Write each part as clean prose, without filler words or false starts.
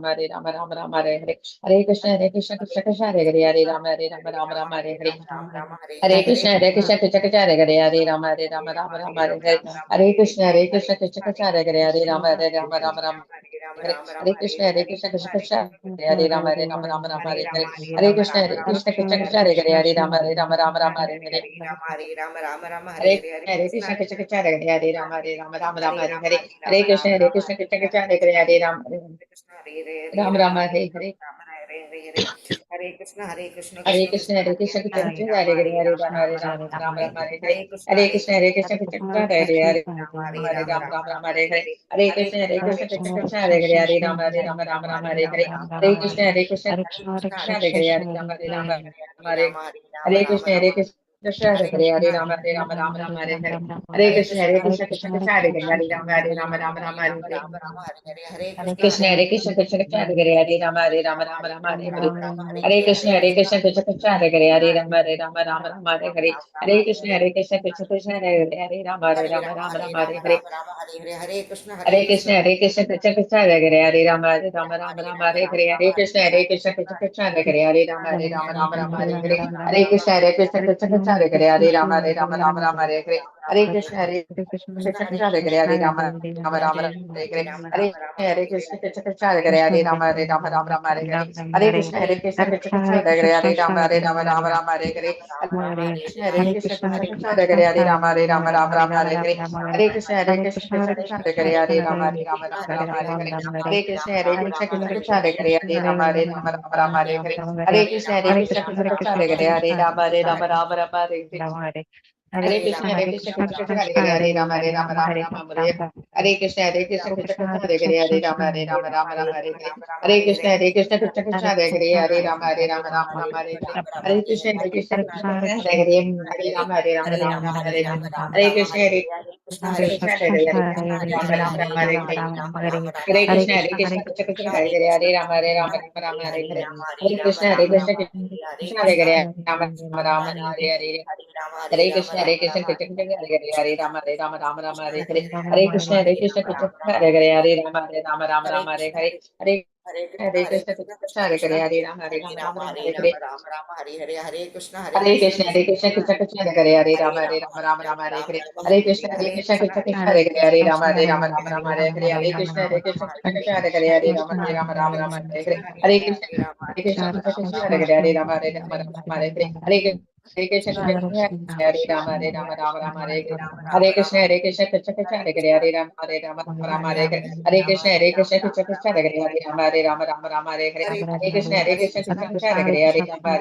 Hare Rama Rama Rama Hare Hare Hare Krishna Krishna Krishna Hare Hare Hare Rama Rama Rama Hare Hare Hare Krishna Krishna Krishna Hare Hare Hare Rama Rama Rama Hare Hare Hare Krishna Krishna Krishna Hare Hare Hare Rama Rama Rama Hare Krishna Krishna Krishna Hare Rama Rama Rama Hare Hare Hare Krishna Krishna Krishna Hare Hare Hare Rama Rama Rama Hare Hare Hare Krishna Krishna Krishna Hare Hare Rama Rama Rama Hare Hare Hare Krishna Krishna Krishna Hare Hare Rama Rama Hare Hare Hare Krishna Krishna Krishna Hare Hare Rama Rama Hare Hare Hare Krishna Krishna Krishna Hare Hare Rama Rama Rama Hare Hare Hare Krishna Krishna Krishna Hare Hare Rama Rama Rama Hare Hare Hare Krishna Krishna Hare Hare Rama Hare Krishna Hare Hare Rama Rama Hare Hare Hare Krishna Krishna Hare Hare Rama Rama Hare Hare Hare Krishna Krishna Krishna Hare Rama Rama Hare Hare Hare Krishna Krishna Krishna Hare Hare Rama Rama Hare Hare Hare Krishna Krishna Krishna Hare Rama Rama Hare Hare Hare Krishna Krishna Krishna Hare Rama Rama Hare Hare Hare Krishna Krishna Hare Rama Rama Hare Hare Hare Krishna Krishna Krishna Hare Rama Rama Hare Hare Hare Krishna Krishna Krishna Hare Rama Hare Hare Hare Krishna Krishna Krishna Hare Rama Hare Hare Hare Krishna Krishna Krishna Hare Rama Hare Hare Hare Krishna Krishna Krishna Hare Rama Hare Hare Hare Krishna Krishna Krishna Hare Rama Hare Hare Hare Krishna Krishna Krishna Hare Rama Hare Hare Hare Krishna Krishna Krishna Hare Rama Hare Hare Hare Krishna Krishna Krishna Hare Rama Hare Krishna Krishna Krishna Hare Rama Hare Hare Hare Krishna Krishna Krishna Hare Rama Hare Hare Hare Krishna Krishna Krishna Hare Rama Hare Hare Hare Krishna Krishna Krishna Hare Rama Hare Hare Hare Krishna Krishna Krishna Hare Rama Hare Hare Hare Krishna Krishna Hare Rama Hare Hare Hare Krishna Krishna Krishna Hare Rama Hare Hare Hare Krishna Krishna Krishna Hare Rama Hare Hare Hare Krishna Krishna Hare Rama Hare Hare Hare Krishna Krishna Krishna Hare Rama Hare Hare Hare Krishna Krishna Krishna Hare Rama Hare Hare Hare Krishna Krishna Krishna Hare Rama Hare Hare Hare Krishna Krishna Krishna Hare Rama Hare Hare Hare Krishna Krishna Rama Hare Hare Hare Krishna Krishna Krishna Rama Hare Hare Hare Krishna Krishna Krishna Rama Hare Hare Hare Krishna Krishna Krishna Hare Rama Hare Hare Hare Krishna Krishna Hare Rama Rama Hare Hare Hare Krishna Krishna Krishna Hare Rama Hare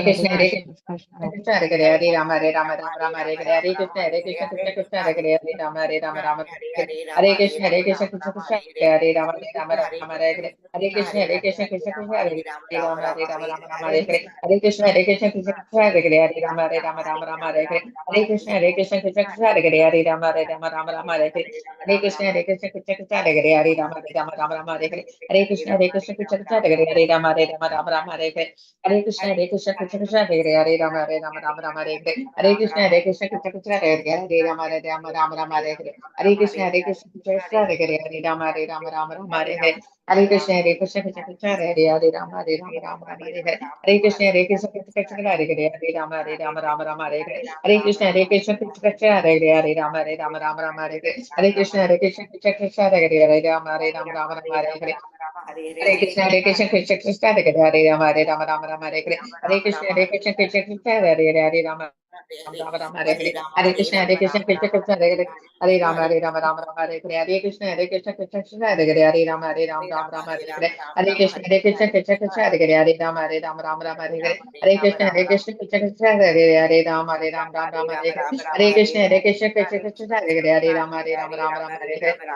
Krishna Krishna Krishna Hare Rama Hare Hare Hare Krishna Krishna Krishna Hare Rama Hare Hare Hare Krishna Krishna Krishna Hare Rama Hare Hare Hare Krishna Krishna Krishna Hare Rama Hare Hare Hare Krishna Krishna Krishna Hare Rama Hare Hare Hare Krishna Krishna Krishna Hare Rama Hare Hare Hare Krishna Krishna Krishna Hare Rama Hare Hare Hare Krishna Krishna Krishna Hare Rama Hare Hare Hare Krishna Krishna Krishna Hare Rama Hare Hare Hare Krishna Krishna Krishna Hare Rama Hare Hare Hare Krishna Krishna Krishna Hare Rama Hare Hare Hare Krishna Krishna Krishna Hare Rama Hare Hare Hare Krishna Krishna Krishna Hare Rama Hare Hare Hare Krishna Krishna Krishna Hare Rama Hare Hare Hare Krishna Krishna Krishna Hare Rama Hare Hare Hare Krishna Krishna Krishna Hare Rama Hare Hare Hare Krishna Krishna Krishna Hare Rama Hare Hare Hare Krishna Krishna Krishna Hare Rama Hare Hare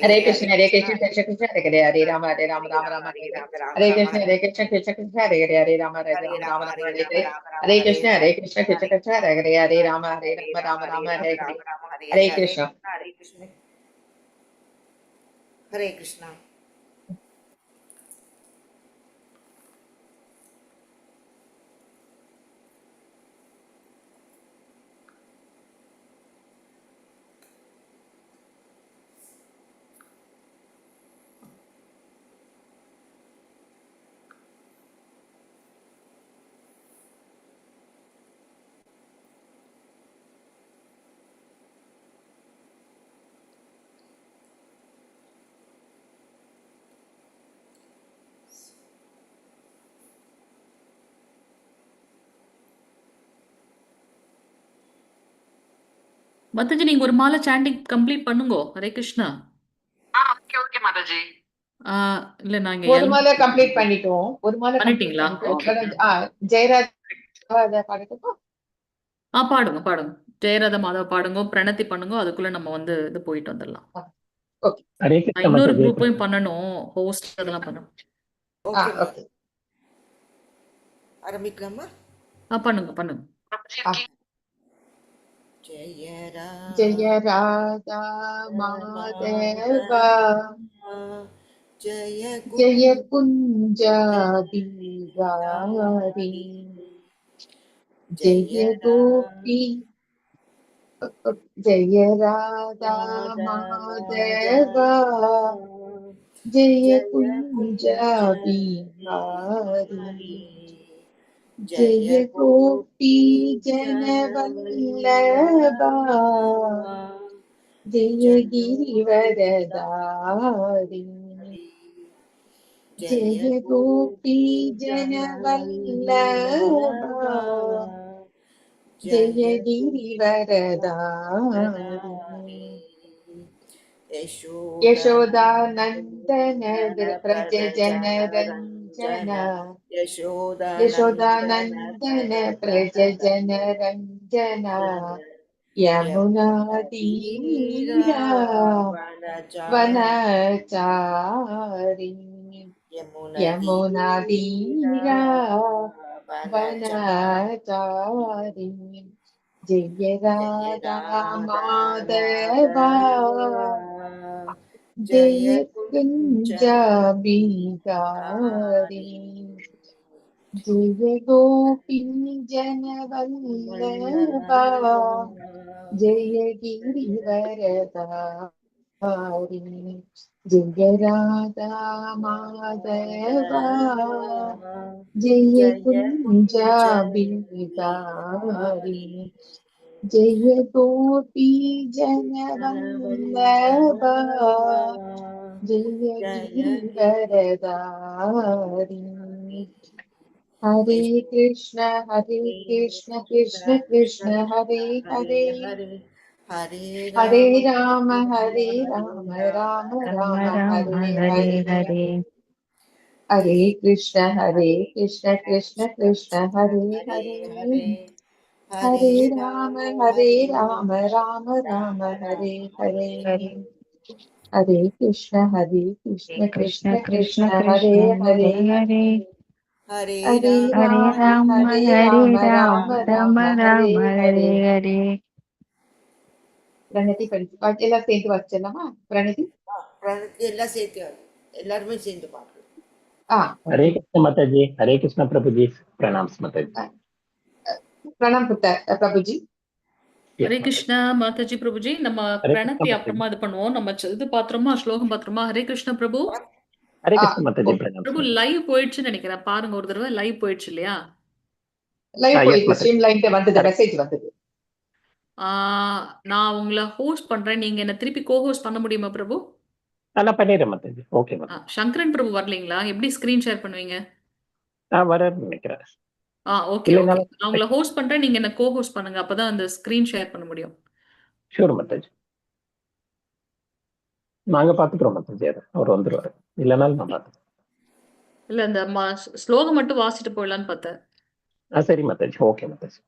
Hare Krishna Krishna Krishna Hare Rama Hare Hare Hare Krishna Krishna Krishna Hare Rama Hare Hare Hare Krishna Krishna Krishna Hare Rama Hare Hare Hare Krishna Krishna Krishna Hare Rama Hare Hare Hare Krishna Krishna Krishna Hare Rama Hare Hare Hare Krishna மத்தஜி நீங்க ஒரு மாலை sanding complete பண்ணுங்க. Hare Krishna. Okay Mataji. இல்ல நாங்க ஒரு மாலை complete பண்ணிட்டோம். ஒரு மாலை கம்ப்ளீட் பண்ணிட்டீங்களா? பண்ணிட்டோம். ஓகே. ஜெயராஜ் அத பாடட்டுமா? பாடுங்க, பாடுங்க. ஜெயராத மாதவ பாடுங்க, பிரணத்தி பண்ணுங்க. அதுக்குள்ள நம்ம வந்து இது போயிட்டு வந்துடலாம். ஓகே. ஹரே கிருஷ்ண இன்னொரு மாதாஜி. குரூப்பையும் பண்ணணும். ஹோஸ்ட் அதெல்லாம் பண்ணணும். ஓகே. ஆரம்பிக்கலாமா? பண்ணுங்க, பண்ணுங்க. ஜெய ஜெய ராதா மாதவா ஜெய ஜெய குஞ்சாபிகாரி ஜெய கோபி ஜெய ராதா மாதவா ஜெய குஞ்சாபிகாரி ஜெய கோபி ஜனவல்லபா ஜெய கிரிவரதாரி ஜெய கோபி ஜனவல்லபா ஜெய கிரிவரதாரி யசோதானந்தன பிரஜ ஜனரஞ்சன யசோதானந்தன பிரஜ ஜனரஞ்சன யமுனா தீரா வனச்சாரி யமுனா தீரா வனச்சாரி ஜெய ராதா மாதவா ஜெய குஞ்சாபிகாரி ஜெய கோபி ஜனவல்லபா ஜெய கிரிவரதாரி ஜெய ராதா மாதவா ஜெய குஞ்சாபிகாரி ஜெய கோபி ஜனவல்லபா ஜெய கிரிவரதாரி ஹரே கிருஷ்ண கிருஷ்ண கிருஷ்ண ஹரே ஹரே ஹரே ராம ராம ராம ஹரே ஹரே ஹரே கிருஷ்ண கிருஷ்ண ஹரே ஹரே ஹரே ராம ராம ராம ஹரே ஹரே ஹரே கிருஷ்ண கிருஷ்ண கிருஷ்ண ஹரே ஹரே ஹரே ராம ராம ராம ஹரே ஹரே பிரணதி படிச்சு எல்லாம் சேர்ந்து வச்சிடலாமா? பிரணதி எல்லாம் சேர்த்து எல்லாருமே சேர்ந்து பாடுறோம். ஹரே கிருஷ்ண மாதாஜி. ஹரே கிருஷ்ண பிரபுஜி. பிரணாம்ஸ் மாதாஜி. பிரணாம் பிரபுஜி. ஹரே கிருஷ்ணா மாதாஜி பிரபுஜி. நம்ம பிரணத்தி அப்புறமா இது பண்ணுவோம். நம்ம இது பாத்திரமா ஸ்லோகம் பாத்திரமா. ஹரே கிருஷ்ண பிரபு. ஹரே கிருஷ்ண மாதாஜி. பிரபு லைவ் போயிடுச்சுன்னு நினைக்கிறேன். பாருங்க ஒரு தடவை லைவ் போயிடுச்சு இல்லையா? லைவ் போயிடுச்சு. ஸ்ட்ரீம் லைன்ல வந்தது, மெசேஜ் வந்தது. நான் உங்களை ஹோஸ்ட் பண்றேன். நீங்க என்ன திருப்பி கோ-ஹோஸ்ட் பண்ண முடியுமா பிரபு? நான் பண்ணிடுறேன் மாதாஜி. ஓகே மாதாஜி. சங்கரன் பிரபு வரலீங்களா? எப்படி ஸ்கிரீன் ஷேர் பண்ணுவீங்க? வரேன்னு நினைக்கிறேன். Okay okay. நான் உங்களை ஹோஸ்ட் பண்றேன். நீங்க என்ன கோ-ஹோஸ்ட் பண்ணுங்க. அப்பதான் அந்த ஸ்கிரீன் ஷேர் பண்ண முடியும். ஷூர் மாதாஜி. நாங்க பாத்துக்கிறோம் மாதாஜி. அவர் வந்துருவாரு. இல்லைனாலும் நான் பாத்துக்கிறேன். இல்ல இந்த ஸ்லோகம் மட்டும் வாசிட்டு போயிடலான்னு பார்த்தேன். சரி மாதாஜி. ஓகே மாதாஜி.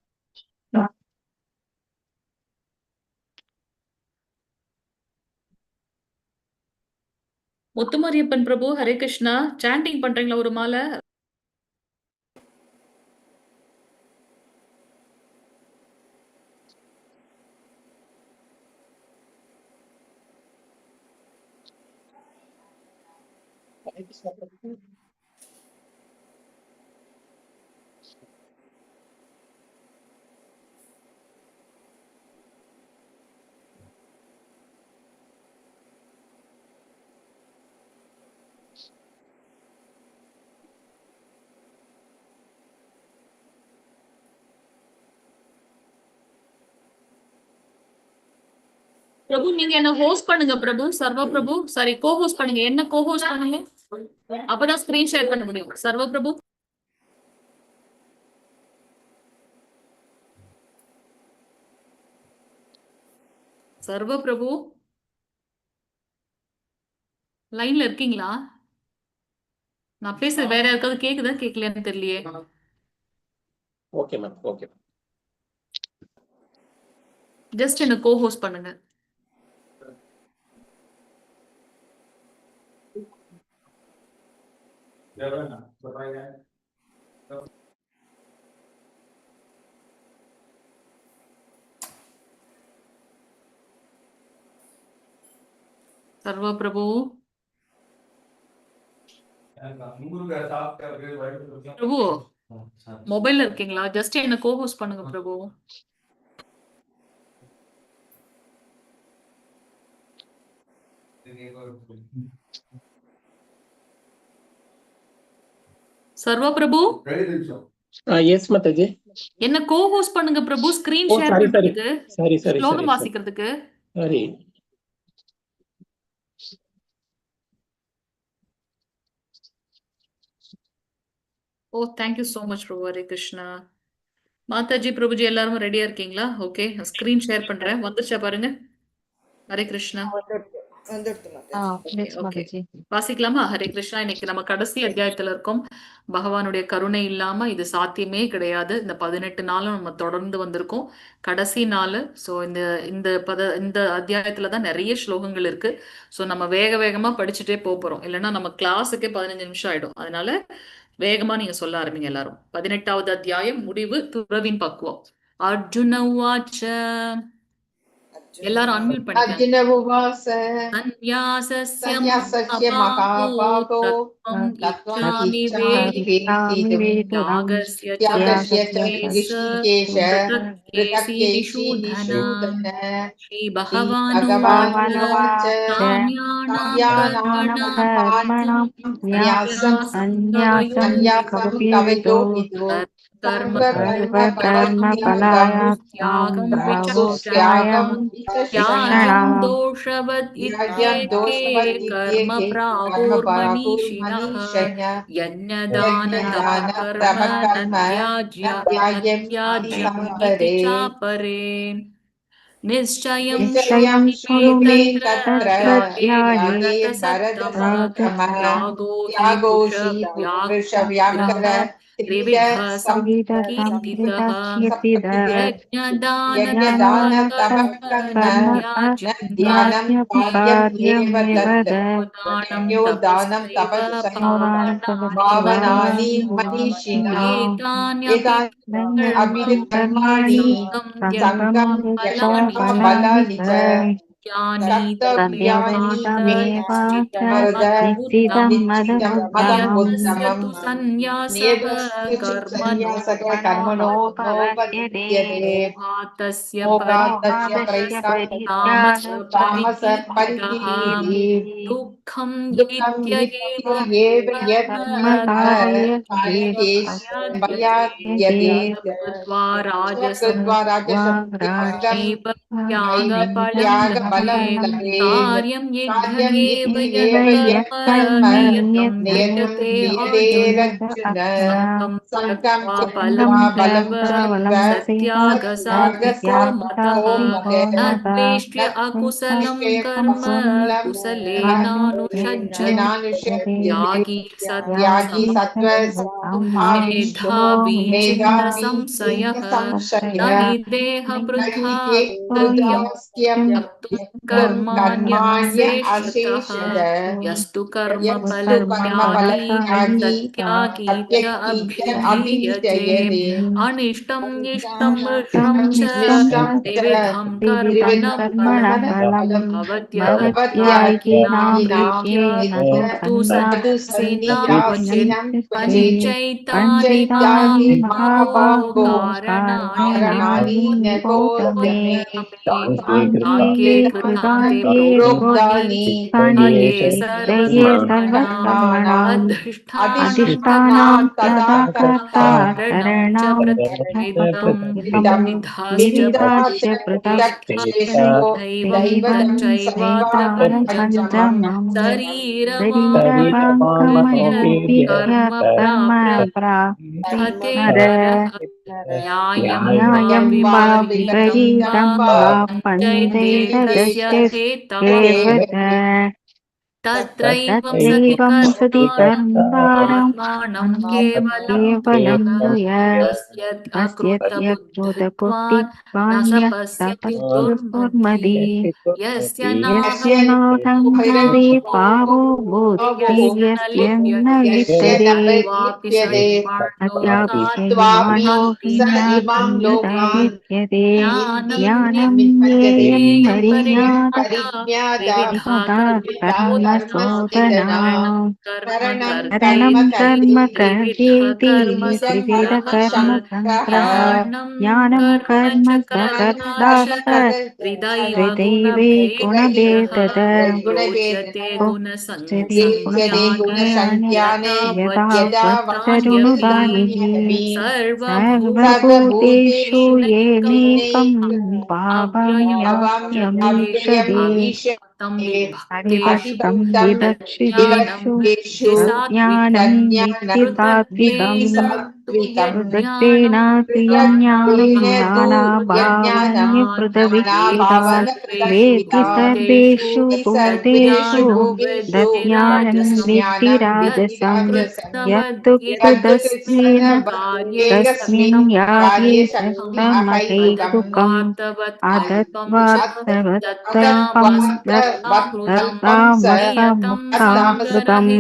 முத்துமாரியப்பன் பிரபு ஹரே கிருஷ்ணா. சாண்டிங் பண்றீங்களா ஒரு மாலை? பிரபு நீங்க என்ன ஹோஸ்ட் பண்ணுங்க பிரபு. சர்வ பிரபு சாரி கோ-ஹோஸ்ட் பண்ணுங்க. என்ன கோ-ஹோஸ்ட் பண்ணுங்க. அப்பதான் ஸ்கிரீன் ஷேர் பண்ண முடியும். சர்வ பிரபு. சர்வ பிரபு லைன்ல இருக்கீங்களா? நான் பேசுறது வேற யாருக்காவது கேக்குதா கேட்கலையான்னு தெரியலையே. Okay ma'am, okay. ஜஸ்ட் என்ன கோ ஹோஸ்ட் பண்ணுங்க. சர்வ பிரபு பிரபு மொபைல்ல இருக்கீங்களா? ஜஸ்ட் என்ன கோ ஹோஸ்ட் பண்ணுங்க பிரபு. சர்வ பிரபு எஸ் மாதாஜி. என்ன கோ ஹோஸ்ட் பண்ணுங்க பிரபு. ஸ்கிரீன் ஓ ஷேர் சாரி சாரி பண்றதுக்கு, சாரி சாரி ஸ்லோகம் சாரி வாசிக்கிறதுக்கு. சாரி. ஓ தேங்க்யூ சோ மச் பிரபு. ஹரே கிருஷ்ணா. மாதாஜி பிரபுஜி எல்லாரும் ரெடியா இருக்கீங்களா? ஓகே, ஸ்கிரீன் ஷேர் பண்றேன். வந்துருச்சா பாருங்க. ஹரே கிருஷ்ணா. வந்துடுத்து மாதாஜி. ஓகே, வாசிக்கலாமா? ஹரே கிருஷ்ணா. இன்னைக்கு நம்ம கடைசி அத்தியாயத்துல இருக்கோம். பகவானுடைய கருணை இல்லாம இது சாத்தியமே கிடையாது. இந்த 18 நாளும் நம்ம தொடர்ந்து வந்திருக்கோம். கடைசி நாள். ஸோ இந்த அத்தியாயத்துல தான் நிறைய ஸ்லோகங்கள் இருக்கு. ஸோ நம்ம வேக வேகமா படிச்சுட்டே போறோம். இல்லைன்னா நம்ம கிளாஸுக்கே 15 நிமிஷம் ஆயிடும். அதனால வேகமா நீங்க சொல்ல ஆரம்பிங்க எல்லாரும். 18வது அத்தியாயம் முடிவு, துறவின் பக்குவம். அர்ஜுன உவாச்ச. எல்லாரும் அன்மியூட் பண்ணிக்கலாம். அர்ஜுன உவாச சந்நியாசஸ்ய சந்நியாசஸ்ய மகாபாகோ மகாபாகோ தத்வம் தத்வம் இச்சாமி இச்சாமி வேதிதும் வேதிதும் யாகஸ்ய ச யாகஸ்ய ச ऋषिकेश ऋषिकेश पृथक्केशिनिषूदन ऋतक्केशिनिषूदन श्रीभगवानुवाच श्रीभगवानुवाच काम्यानां काम्यानां कर्मणां न्यासं सन्न्यासं कवयो विदो कर्मफलत्यागं कर्मफलत्यागं त्याज्यं विचक्षणाः दोषवद् त्याज्यं इत्येके कर्म दोषवदित्येके प्राहुर्मनीषिणः कर्मपराहुर्मनीषिणः यज्ञदानतपः कर्म यज्ञदानतपः न त्याज्यम् इति त्याज्यम् इति संवरे चापरे निश्चयं निश्चयं शृणु शृणु मे मे तत्र तत्र ध्याये भरतसत्तमः भरतसत्तमः त्यागो हि त्यागो हि पुरुषव्याघ्रः पुरुषव्याघ्र त्रिविधः संकीर्तितः यज्ञदानतपः यज्ञदानतपः न न त्याज्यं ध्यानं कार्यम् एव तत् दानं दानं तपस्यैव तपस्सैव पावनानि भावनानि मनीषिणाम् एतान्यपि अभिधर्माणि संगं फलानि च ज्ञानी कर्तव्यानि मे भरत निश्चितं मदबुद्धं तु सन्न्यासः नियतस्तु कर्मणो सन्न्यासः कर्मणो नोपद्यते मोहातस्य मोहातस्य तामस तामस परिकीर्तितः परिकीर्तिः दुःखं दुःखं नित्यगेव नित्यगेव यत् कार्ये कृत्वा राजसं कृत्वा राजसं नैव त्यागफलं त्यागफलं लभेत् लभेत् कार्यं यज्ञ कार्यं एव यत् कर्म नियतं नियतं क्रियते अर्जुन क्रियतेरर्जुन संगं संगं त्यक्त्वा त्यक्त्वा बलं त्यक्त्वा सत्यागसात्विको मतः न द्वेष्ट्य न अकुशलं कर्म कुशलेनानुषज्यते त्यागी त्यागी सत्त्वसंयुक्तो मेधावी चित्तसंशयः न हि देहभृता कर्माण्यशेषतः यस्तु कर्मफलत्यागी सत्यागी च अभिधीयते अनिष्टं इष्टं मिश्रं च त्रिविधं कर्मणः फलं भवत्यागिनां तु सन्न्यासिनां क्वचित् पञ्चैतानि महाबाहो कारणानि निबोध मे ताके कृतान्ते प्रोक्तानि ये सर्वकर्मणाम् अधिष्ठानं तदा कर्तारणं च प्रतिष्ठितं विधाश्च दैवं चैवात्र पञ्चमम् शरीरमापीड्य कर्म प्राप्यते न्यायं न्यायं वा वा विपरीतं वा वा पञ्चैते तस्य हेतवः हेतवः तत्रैवं सति तत्रैवं सति कर्मणाम् कर्माणं केवलं केवलं तस्य तस्य अकृतबुद्धित्वान् न स कृतबुद्धित्वान्यः पश्यति दुर्मति तपस्कुर्मति यस्य यस्य नाहं नाहङ्कारे भावो यस्य न बुद्धिर्यस्य न यस्य लिप्यते न त्वापि स लिप्यते इमान् अद्यापि स लोकान् त्वापि हिमानो हन्ति स इमां लोकान् विद्यते ज्ञानं ज्ञानं विद्यते येयं ज्ञेयं परिज्ञाता परिज्ञाता परिज्ञाता विविधा कर्मसोदना कर्मचोदना करणं करणं कर्म कर्म कर्तेति कर्तेति त्रिविध कर्म कर्मसङ्ग्रहः सङ्ग्रह ज्ञानं कर्म स कर्ता स हृदैव हृदैवे गुणभेदः गुणभेदद प्रोच्यते उच्यते गुणसंज्ञाने गुणसंज्ञाने यदा यदा वच्चरुनुदानिः वत्सरुनुदानिः सर्वभूतेषु सर्वभूतेषु येनैकं भावमव्यमीषदे अव्ययमव्यक्तं विभक्तेषु अविभक्तं विज्ञानं विभक्षितेषु विद्धि सात्विकं तज्ज्ञानं विद्धि सात्विकम् पृथग्त्वेन तु यज्ञानं पृथक्त्वेनातु यज्ञानं ज्ञानं नानाभावान्यपृथग्विदात् वेत्ति सर्वेषु भूतेषु तज्ज्ञानं विद्धि तज्ज्ञानं राजसं विद्धि राजसं यत्तु यत्कृतवद्येकस्मिन् कृतस्मिन् कार्ये तस्मिन् सक्तं यागे कार्यशक्तिम् सक्तम् अहैतुकम् अहैतुकम् अदत्त्वार्थवत् अल्पं च अदत्त्वार्थवत्तल्पं तत्तामसमुक्तं नियतं दत्तामसमुक्तम् सङ्गरहितम्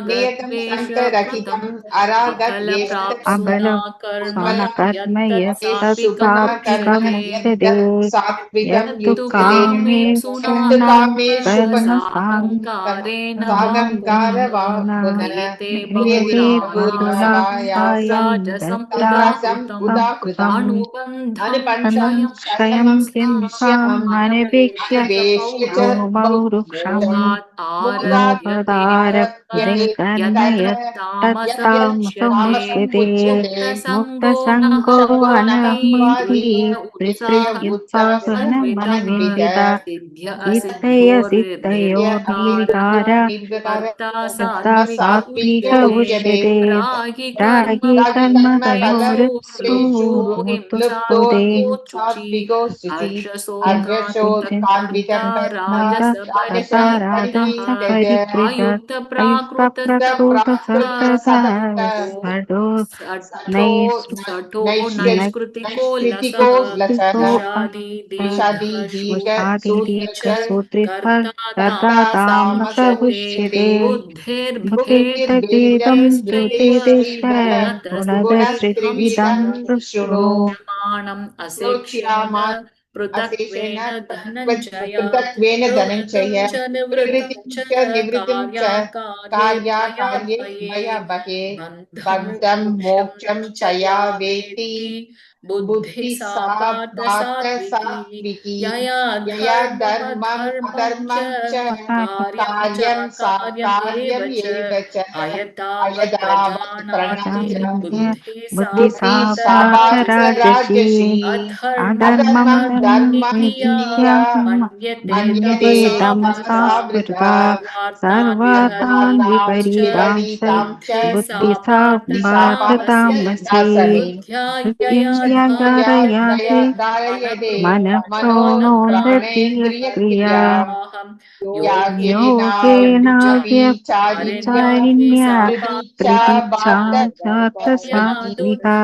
नियतं अरागद्वेषकृतम् सङ्करहितम् अरागद्वेषकृतम् अबलप्राप्सुना कर्म अबलप्राप्सुना यत्तत् येषु सात्विकमुच्यते सात्विकमुच्यते यद् सात्विकं यत्तु यत्तु युज्यते कामेप्सुना कामेषु न कर्म कर्म साहङ्कारेण वा पुनः सागङ्कारवाप्पुन क्रियते क्रियते बहुलायासं बहुलायासं तद्राजसम् तद्राजम् उदाहृतम् उदाहृतम् अनुबन्धं अनुबन्धं क्षयं क्षयं क्षयं हिंसाम् हिंसाम् अनपेक्ष्य अनपेक्ष्य च अनवेश्य च पौरुषम् भौमौ वृक्षम् मोहात् आरभ्यते मोहदारभ्यते कर्म कर्म यत्तत्तामसमुच्यते यत्तत्तामसमुच्यते मुक्तसङ्गो मुक्तसङ्गो नहमैति अनहमैति उत्साहनमनविद उत्साहनमनविद सिद्ध्य सिद्धयोर्निविकार असिद्धयोर्निविकारः कर्ता कर्ता सात्विक सात्विक उच्यते उच्यते रागी रागी कर्मफलप्रेषु कर्मफलोरप्सु हिंसा मुक्तुस्पृदे रुचि हर्षशोकान्वितं कर्ता तथा राजसपरिग्रहः राजसपरिग्रह अयुक्तप्राकृतसर्तसः अयुक्तप्रकृतसर्तसः षडो नै षठो नैष्कृतिको लसः लसः विषादी दीर्घ सूत्रच्च दीर्घसूत्रितः कर्ता कर्ता तामसमुच्यते तामसमुच्यते बुद्धिर्भेदस्त्रिविधः बुद्धिर्भेदं स्त्रीव ज्योतिदिश गुणतस्त्रिविधं गुणदस्त्रिविधं शृणु शृणुष्यमाणम् अशिक्षेण अशेषेण पृथक्त्वेन धनञ्जय पृथक्त्वेन प्रवृत्तं धनञ्जय च निवृत्तं प्रवृत्तिं च च निवृत्तिं च कार्याकार्ये कार्याकार्ये भयाभये भयाभये बन्धं बद्धं मोक्षं मोक्षं च च या या वेत्ति वेत्ति बुद्धिः बुद्धिः सा सा पार्थ पार्थ सात्विकी सात्विकी यया यया धर्मम् धर्ममधर्मं च अधर्मं च कार्यं कार्यं सा चाकार्यमेव कार्यम् च एव च अयतावत् अयदावत् प्रजानाति प्रजानाति बुद्धिः सा बुद्धि सा बुद्धिः सा पार्थराजसी पार्थराजसी अधर्मं अधर्मं धर्ममिति या धर्ममित्या मन्यते मन्यते तमसा तमसा वृता स्मृता सर्वार्थान् सर्वार्थान् विपरीतांश्च विपरीतांश्च बुद्धिः सा बुद्धि सा पार्थ तामसी पार्थतामसि बुद्ध्या यया बुद्धिर्यगारयाते धारयते मनः प्रोणोदतीयक्रिया मनोनप्राणेन्द्रियाहं योगेनाव्यभिचारिण्या योगेनाव्यभिचारिण्या सा प्रतीक्षा जात ययादु सात्विका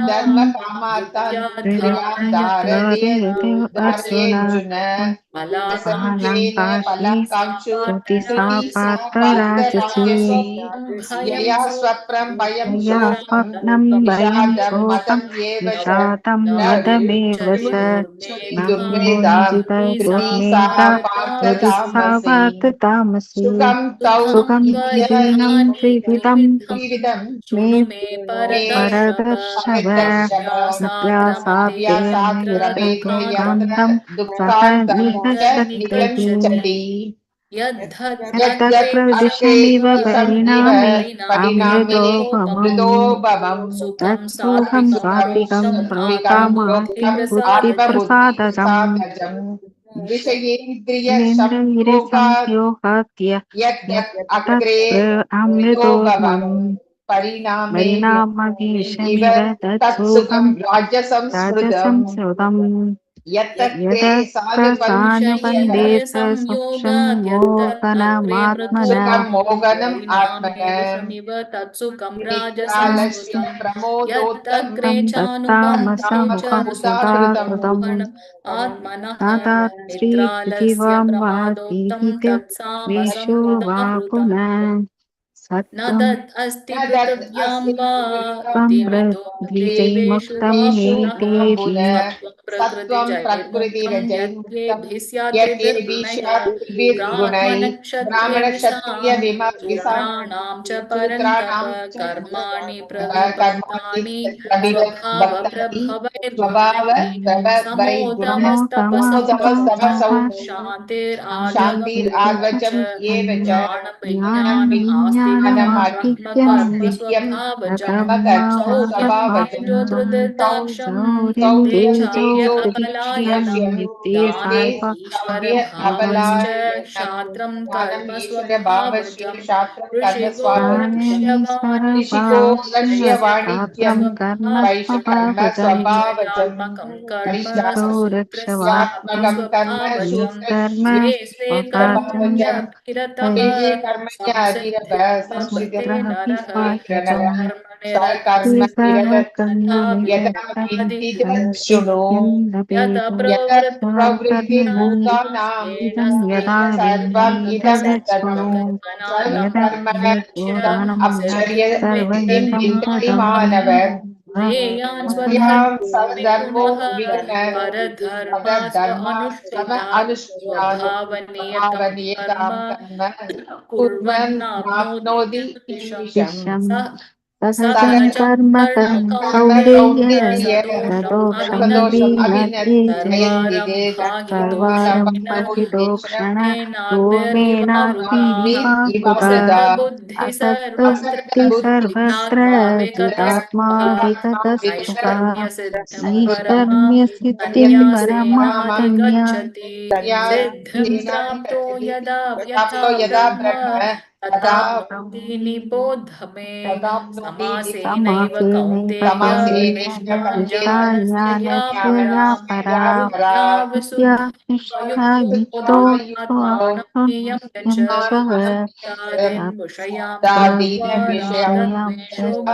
धर्मकामार्ता धर्मकामार्थान् धृत्या धृत्या धारयते अर्जुन धारयेऽर्जुन फलाकाङ्क्षी असङ्ख्येन श्रुति सा फलाकाङ्क्षु श्रुति सा श्रुति पार्थराजसी सा पार्थराजसी पार्थराजसी भयं यया स्वप्रं स्वप्नं भयं मया शोकं स्वप्नं भयं विषादं शोकं मतम् एव च विषादं न मदमेव स विमुञ्चति दुर्मेधा दुर्मेधा धृती सा दुर्मेधा हृदि सा पार्थतामसी पार्थतामसि वार्ततामसि सुखं तौ सुखं सुखं द्विधीनं त्वधान्ये त्रिविधं त्रिविधम् मे शृणु मे मे परदर्शव परदर्शव अभ्यासाद् रमते अभ्यासाद्य यत्र अभ्यासाद्रमेते दुःखान्तम् यत्र सह दुःखान्तं च निगच्छति निगच्छति यद्धग्रे यद्यग्रदिशमिव विषमिव परिणामे परिणामे अमृतोपमम् मृदोपमम् सुखं तत्सुखं सुखं सात्विकं सात्विकं सात्विकं प्रोक्तमात्म प्रोक्तम् आत्मबुद्धिप्रसादजम् बुद्धिप्रसादजम् आत्मबुद्धिप्रसादजम् विषयेन्द्रियसंयोगात् इन्द्रियसंयोगात्य यद्यत् अग्रे तत् मृदोपमम् अमृतोपमम् परिणामेषमिव तत्सुखं तत्सुखं राजसं राजसं स्मृतम् स्मृतम् यत्ते यदत्रानुबन्धे संयोगा ससुखं अग्रे मोहनमात्मना सुखं मोहनम् आत्मन परिणामेषमिव तत्सुखं राजसं निकालस्य स्मृतम् प्रमोदोत्तम यदग्रे चानुबन्धे च तामसमुदाहृतम् मोहनम् आत्मनः निद्रालस्य नादात्स्त्रीजीवं वा प्रमादोक्तं वेषो वा तत्सामसमुदाहृतम् पुनः न सत्त्वं तत् अस्ति न तत् पृथिव्यां अस्ति वा त्वं देवेषु वा पुनः नेतेभिः सत्त्वं सत्त्वं प्रकृतिजैर्मुक्तं प्रकृतिरजैर्मुक्तं यद्येभिः स्यात् यद्येभिः स्याद्भिर्गुणैः ब्राह्मणक्षत्रियविमर्गिसां शूद्राणां च परन्तप शूद्राणां च कर्माणि कर्माणि प्रविभक्तानि प्रविभक्तानि स्वभावप्रभवैर्गुणैः समोदमस्तपसौ च स्वभावस्तपसौ शान्तिरार्जवम् च शान्तिरार्वजम् एव च ज्ञानविज्ञानम् आस्तिकम् ब्रह्मकर्म नित्यं स्वभावजम् कर्मकर्मस्वभावजम् सौम्येन्द्रदृदाक्षम् शौर्यं तेजाय तेजो अपलायनम् तेजोदीक्ष्यम् नित्ये दाने शान्त्ये ईश्वरभावश्च अबलायनम् क्षात्रम् कर्म ज्ञानम् ईश्वरभावस्य स्वभावजम् शास्त्रम् ऋषिको कर्मस्वावजम् ऋषिको रक्ष्यवाणिज्यम् रक्ष्यवाणिज्यम् शास्त्रं कर्म वैश्यकर्म स्वभावजम् स्वभावजम् परिचर्यात्मकम् कर्म ऋषिको स्वशूद्रस्यापि रक्षवाक्यं क्रियात्मकं कर्म स्वभावजम् कर्म स्वे स्वे स्वभावजम् कर्मण्यभिरतः स्वे स्वे कर्मण्याभिरतः संसिद्धिर्लभते संसिद्धिं नरः संसिद्धिर्लभते कर्म निरतः यथा यदा विद्यादि विद्दितं शृणु यत यत प्रवृत्तिभूतानि प्रवृत्तिभूतानां येन यदा येन सर्वम् इदं विद्यते ततं शृणु यदा सर्वकर्मण सर्वकर्मण्यभिरच्य चित्तम् अपचर्य सिद्धिं सर्वैवं सिद्धिं पदं मानव श्रेयान् श्रेयान् स्वधर्मो स्वधर्मो विगुणः विगुण परधर्मा स्व परधर्माश्रम अनुष्ठितात् अनुष्ठात् स्वभावनियतं कर्म भावनियतां कर्म कुर्वन् कुर्वन्नाप्नोति नाप्नोति किल्बिषम् किल्बिषम् विषं सहजं सहजं कर्म कर्म कर्म कौन्तेय कौन्तेय सदोषम् सदोषं अभिनयति विनद्येते सर्वारम्भाहि सर्वारं दोषेण परिदोक्षण येनाग्निर्विवावृताः धूमेनाग्निर्विवाहृता असक्तबुद्धिः सर्वत्र असक्तबुद्धि सर्वत्र जितात्मा जितात्मा विगतस्पृहः विगतस्पृहा नैष्कर्म्यसिद्धिं परमां नैष्कर्म्यसिद्धिं परमात्मन्या सन्न्यासेनाधिगच्छति सिद्धिं प्राप्तो यदा यथा यदा ब्रह्म ब्रह्म तदा तथाप्नोति निबोधमे समासेनैव समासेनैव कौन्तेय कौन्तेय निष्ठाञ्जानस्य या निष्ठाञ्जानस्य परा परा विद्या विद्या निष्ठा विशुद्धयुक्तो युक्तो आत्मानं ज्ञेयं च सः दादीन्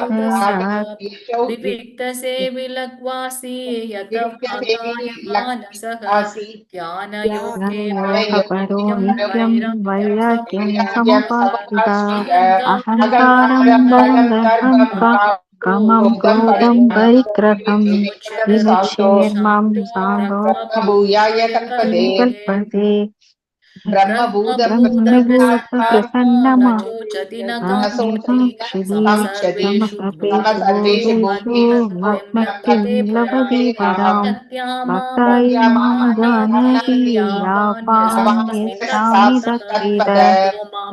रागद्वेषो भूतस्य विविक्तसेविलग्वासी यतभागाय मानसः ज्ञानयोगेन ज्ञानयोगपरो नित्यं वैराग्यं वैराग्यं समुपाश्रितः समुपाश्रिता अहङ्कारं अहङ्कारं बलं दर्पं कामं क्रोधं परिग्रहं विमुच्यैर्मां साङ्गो ब्रह्मभूयाय कल्पते कल्पते ब्रह्मभूतप्रसन्नात्मा न ब्रह्मभूतप्रसन्नमा चोचति न न काङ्क्षति काङ्क्षति सम मम सर्वेषु सर्वेषु भूतेषु भूतेषु मद्भक्तिं मद्भक्तिं लभते लभते पराम् पराम् भक्त्या भक्ताय मां मामभिजानाति जानाति यावान् यावान् यस्यास्मि यच्छामि तत्त्वतः तत्त्वेत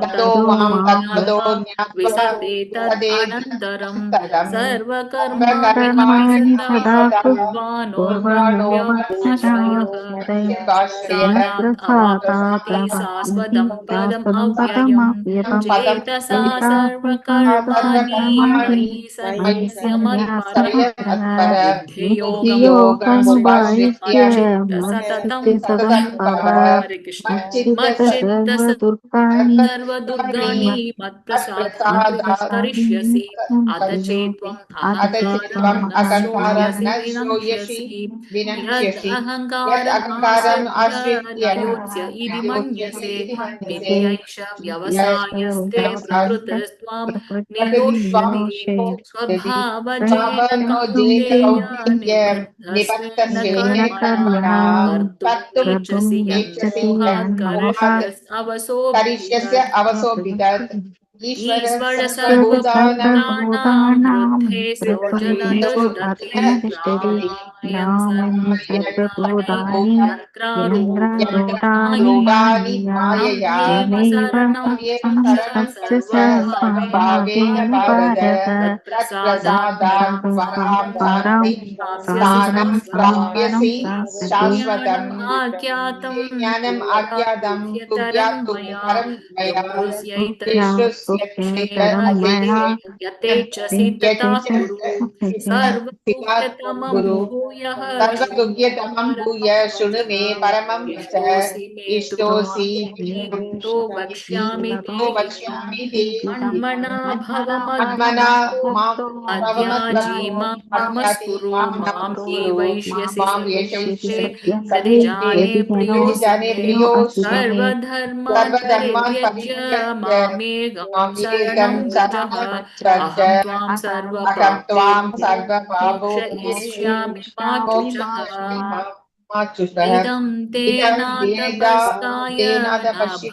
ततो मां ततो मां ज्ञात्वा विसदे तत् अनन्तरम् सर्वकर्माणि सदा कुर्वाणो मद्व्यपाश्रयः सादात् अवाप्नोति शाश्वतं पदमव्ययम् चेतसा सर्वकर्माणि मयि सन्न्यस्य मत्परः बुद्धियोगम् उपाश्रित्य मच्चित्त सततं भव हरे कृष्ण मच्चित्त सर्वदुर्गाणि सर्वदुर्गाणि मत्प्रसादात् विनिष्करिष्यसि अथ चेत्त्वम् अथ अहङ्कारं चेत्त्वम् न अहङ्कारं श्रोष्यसि न श्रूयसि विनङ्क्ष्यसि यद् विनश्यसि यत् अहङ्कारम् अहङ्कारम् आश्रित्य न आश्रित्य योत्स्य इति योत्स्यति मन्यसे इति मन्यसे मिथ्यैष व्यवसायस्ते प्रकृतिस्त्वां नियोष्यति स्वभावजेन कौन्तेय निबद्धस्वेन कर्मणा कर्तुम् इच्छसि यन्मोहात् करिष्यस्य अवसोऽभितत् अवसोऽभितत् ईश्वर सर्वभूतानां सर्वभूतानां हृदये हृदये सौजनदष्टति सौजन्यदृष्टति यामिनी सर्वभूतानि यन्त्रारूढानि यन्त्रारूढानि मायया मायया यमेव संस्तस्य सर्वभावेन भारत तत्प्रसादात् परां स्थानं प्राप्यसि शाश्वतम् ज्ञानम् आख्यातं गुह्यात् परं मया गुह्येतरं मया यतेच्छसि तथा कुरु सर्वगुह्यतमं गुरु भूयः सर्वगुह्यतमं भूय शृणु मे परमं वच इष्टोऽसि तो वक्ष्यामि ते वक्ष्यामि ते मन्मना भव मन्मना मद्भक्तो अद्याजीमां नमस्कुरु मां मां ये नमस्कुरु वैष्यसि मां सत्यं यशस्ये सति जाने प्रियोऽसि जाने मे प्रियोऽसि मे सर्वधर्मान् सर्वधर्मान् परित्यज्य मामेकं शरणं व्रज अहं त्वां अहं सर्वपापेभ्यो त्वां मोक्षयिष्यामि मा शुचः शुचः इदं ते नातपस्काय न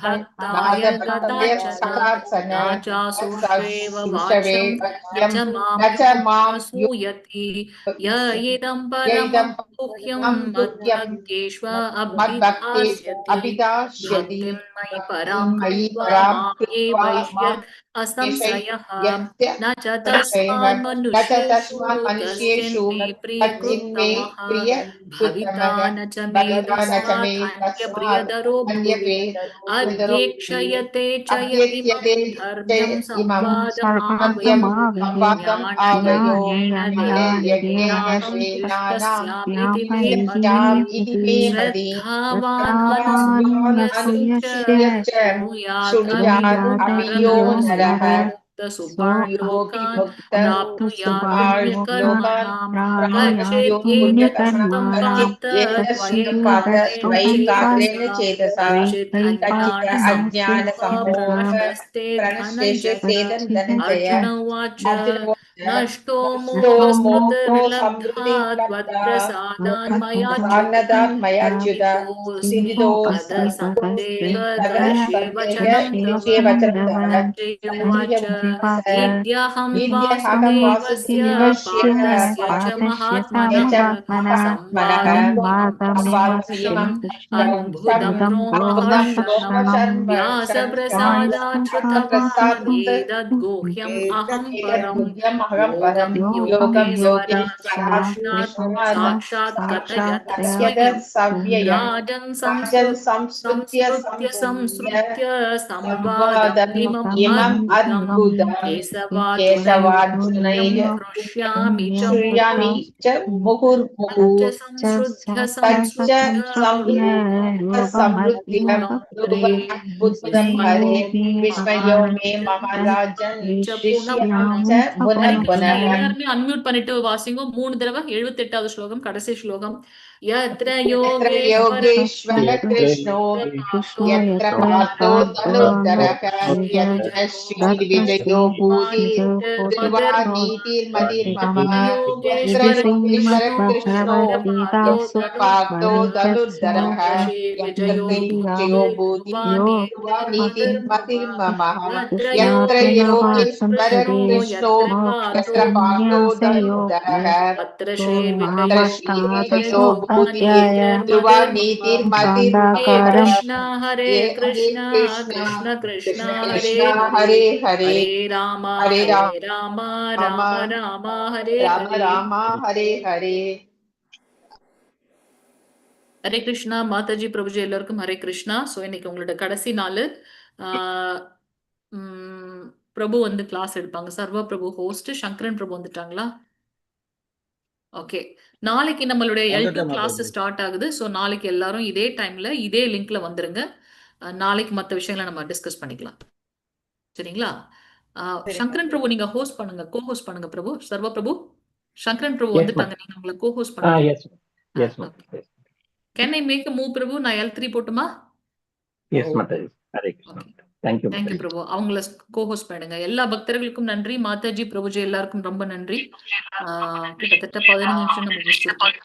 भक्ताय कदाचन न चाशुष्वेव वाच्यं न च मां योऽभ्यसूयति य इदं परमं गुह्यं मद्भक्तेष्व अभिधास्यति भक्तिं मयि परां कृत्वा मां ये वैष्यत् असंशयः न च तस्मान् मनुष्येषु कश्चिन्मे प्रियकृत्तमः भविता न च मे तस्मात् अन्यप्रियतरो भूत् अध्यक्षयते च य इमं धर्म्यं संवादमावयो ज्ञानयज्ञेन यज्ञानाहं दृष्टस्यामीति मे मतिः श्रद्धावान् अनसूयस्य शृणुयात् अपि यो नरः सुखोक्तसुभार्लोकान् प्राप्नुयात् पुण्यकर्मणाम् गच्छेत्येतत्तत्त्वं पार्थ त्वयैकाग्रेण चेतसा कच्चित् अज्ञानसम्मोहः प्रणश्यस्ते धनञ्जय अर्जुन उवाच नष्टो मोहस्मृतिर्लब्धा त्वत्प्रसादान् मयाच्युत सिन्धोऽपि तदसङ्गेह वचनं तव धनञ्जय उवाच इद्यहं वासुदेवस्य पार्थस्य च महात्मनः संवादमिमं अद्भुतं रोमहर्षणं व्यासप्रसादात् श्रुतवान् एतद्गुह्यम् अहं परं योगं योगेश्वरात् कृष्णात् साक्षात् कथयत स्वयं राजन् संस्मृत्य संवादमिमम् अद्भुतं केशवार्जुनैः कृष्यामि च च मुहुर्मुहुः समृद्धिं हरे विस्मयो मे महाराजन् ऋष्यामि च पुनः पुनः எல்லாருமே அன்மியூட் பண்ணிட்டு வாசிங்க 3 தடவை 78வது ஸ்லோகம் கடைசி ஸ்லோகம் यत्र यत्र योगेश्वर योगेश्वर कृष्णो यत्र पार्थो धनुर्धरः यत्र श्रीविजयो भूति ध्रुवानीतिर्मतिर्मम यत्र योगेश्वर कृष्णो पार्थो धनुर्धरः यत्र विजयो भूति ध्रुवानीतिर्मतिर्मम यत्र योगेश्वर कृष्णो यत्र पार्थो धनुर्धरः तत्र श्रीविजयो ध्रुवा नीतिर्मतिर्मम हरे कृष्ण कृष्ण कृष्ण हरे हरे हरे हरे राम राम राम हरे राम हरे हरे ஹரே கிருஷ்ணா மாதாஜி பிரபுஜி எல்லாருக்கும் ஹரே கிருஷ்ணா. ஸோ இன்னைக்கு உங்களோட கடைசி நாள். பிரபு வந்து கிளாஸ் எடுப்பாங்க. சர்வா பிரபு ஹோஸ்ட், சங்கரன் பிரபு வந்துட்டாங்களா? ஓகே. நாளைக்கு நம்மளுடைய L2 கிளாஸ் ஸ்டார்ட் ஆகுது. ஸோ நாளைக்கு எல்லாரும் இதே டைம்ல இதே லிங்க்ல வந்துருங்க. நாளைக்கு மற்ற விஷயங்களை நம்ம டிஸ்கஸ் பண்ணிக்கலாம். சரிங்களா? சங்கரன் பிரபு நீங்க ஹோஸ்ட் பண்ணுங்க, கோ ஹோஸ்ட் பண்ணுங்க பிரபு. சர்வா பிரபு, சங்கரன் பிரபு வந்துட்டாங்க. நீங்க உங்களை கோ ஹோஸ்ட் பண்ணுங்க. Can I make a move பிரபு? நான் L3 போட்டுமா? Yes Mataji. Hare Krishna. Thank you பிரபு. அவங்கள கோ-ஹோஸ்ட் பண்ணுங்க. எல்லா பக்தர்களுக்கும் நன்றி. மாதாஜி பிரபுஜி எல்லாருக்கும் ரொம்ப நன்றி. கிட்டத்தட்ட 15 நிமிஷம் நம்ம முடிச்சிருக்கோம்.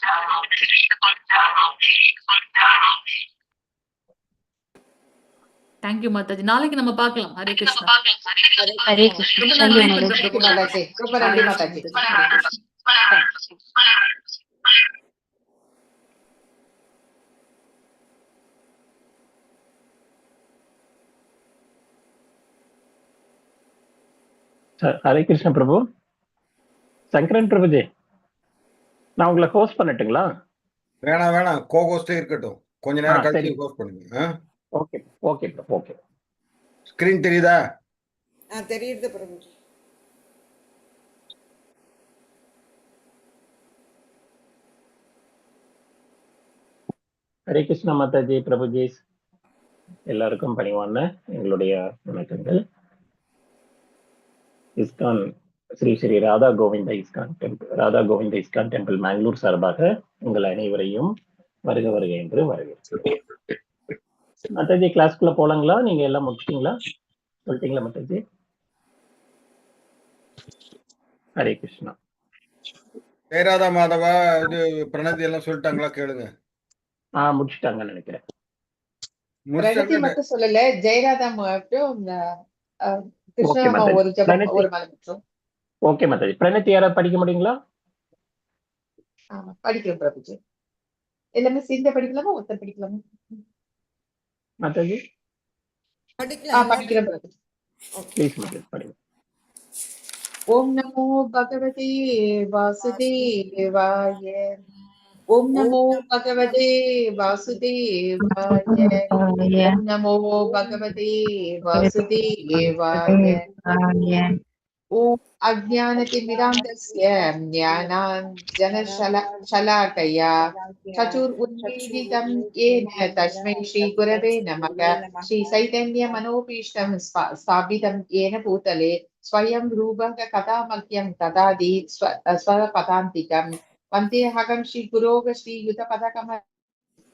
தேங்க்யூ மாதாஜி. நாளைக்கு நம்ம பார்க்கலாம். ஹரே கிருஷ்ணா. ஹரே கிருஷ்ணா. ரொம்ப நன்றி பிரபு. ரொம்ப நன்றி மாதாஜி. ஹரே கிருஷ்ண பிரபு. சங்கரன் பிரபுஜி, நான் உங்களை ஹோஸ்ட் பண்ணட்டுங்களா? வேணாம் கோஹோஸ்டே இருக்கட்டும். கொஞ்ச நேரம் சரி. கழிச்சு ஹோஸ்ட் பண்ணுங்க. Okay okay okay. ஸ்கிரீன் தெரியுதா? தெரியுது பிரபுஜி. ஹரே கிருஷ்ணா மாதாஜி, பிரபுஜி எல்லாருக்கும் பணிவான எங்களுடைய வணக்கங்கள். ISKCON Shri Shri Radha Govinda ISKCON temple Mangalore சார்பாக உங்கள் அனைவரையும் வருக வருக என்று வரவேற்கிறேன். மாதாஜி, கிளாஸ்க்குள்ள போலாங்களா? நீங்க எல்லாம் முடிச்சிட்டீங்களா? சொல்லிட்டீங்களா மாதாஜி? ஹரே கிருஷ்ணா. ஜெயராதா மாதவா இது பிரணதி எல்லாம் சொல்லிட்டாங்களா? கேளுங்க. முடிச்சுட்டாங்கன்னு நினைக்கிறேன். பிரணதி மட்டும் சொல்லல, ஜெயராதா மட்டும் கிருஷ்ணா ஒரு ஜபம் ஒரு மலை மட்டும். ஓகே மாதாஜி. பிரணதி யாராவது படிக்க முடியுங்களா? படிக்கிறோம் பிரபுஜி. எல்லாமே சேர்ந்து படிக்கலாமா, ஒருத்தர் படிக்கலாமா மாதாஜி? படிக்கிறோம் பிரபுஜி. ப்ளீஸ் மாதாஜி படிங்க. ஓம் நமோ பகவதே வாசுதேவாய. ஓம் நமோ பகவதே வாசுதேவாய. ஓம் நமோ பகவதே வாசுதேவாய. ஓம் அஜ்ஞானதிமிராந்தஸ்ய ஞானாஞ்சனசலாக்கயா சதுர்உன்மீலிதம் ஏன தஸ்மை ஸ்ரீ குரவே நமக. ஸ்ரீ சைதன்ய மனோபீஷ்டம் ஸ்தாபிதம் ஏன பூதலே ஸ்வயம் ரூபக கதாமக்யம் ததாதி ஸ்வபதாந்திகம். வந்தேஹகம் ஸ்ரீ குரோக ஸ்ரீயுத பதகம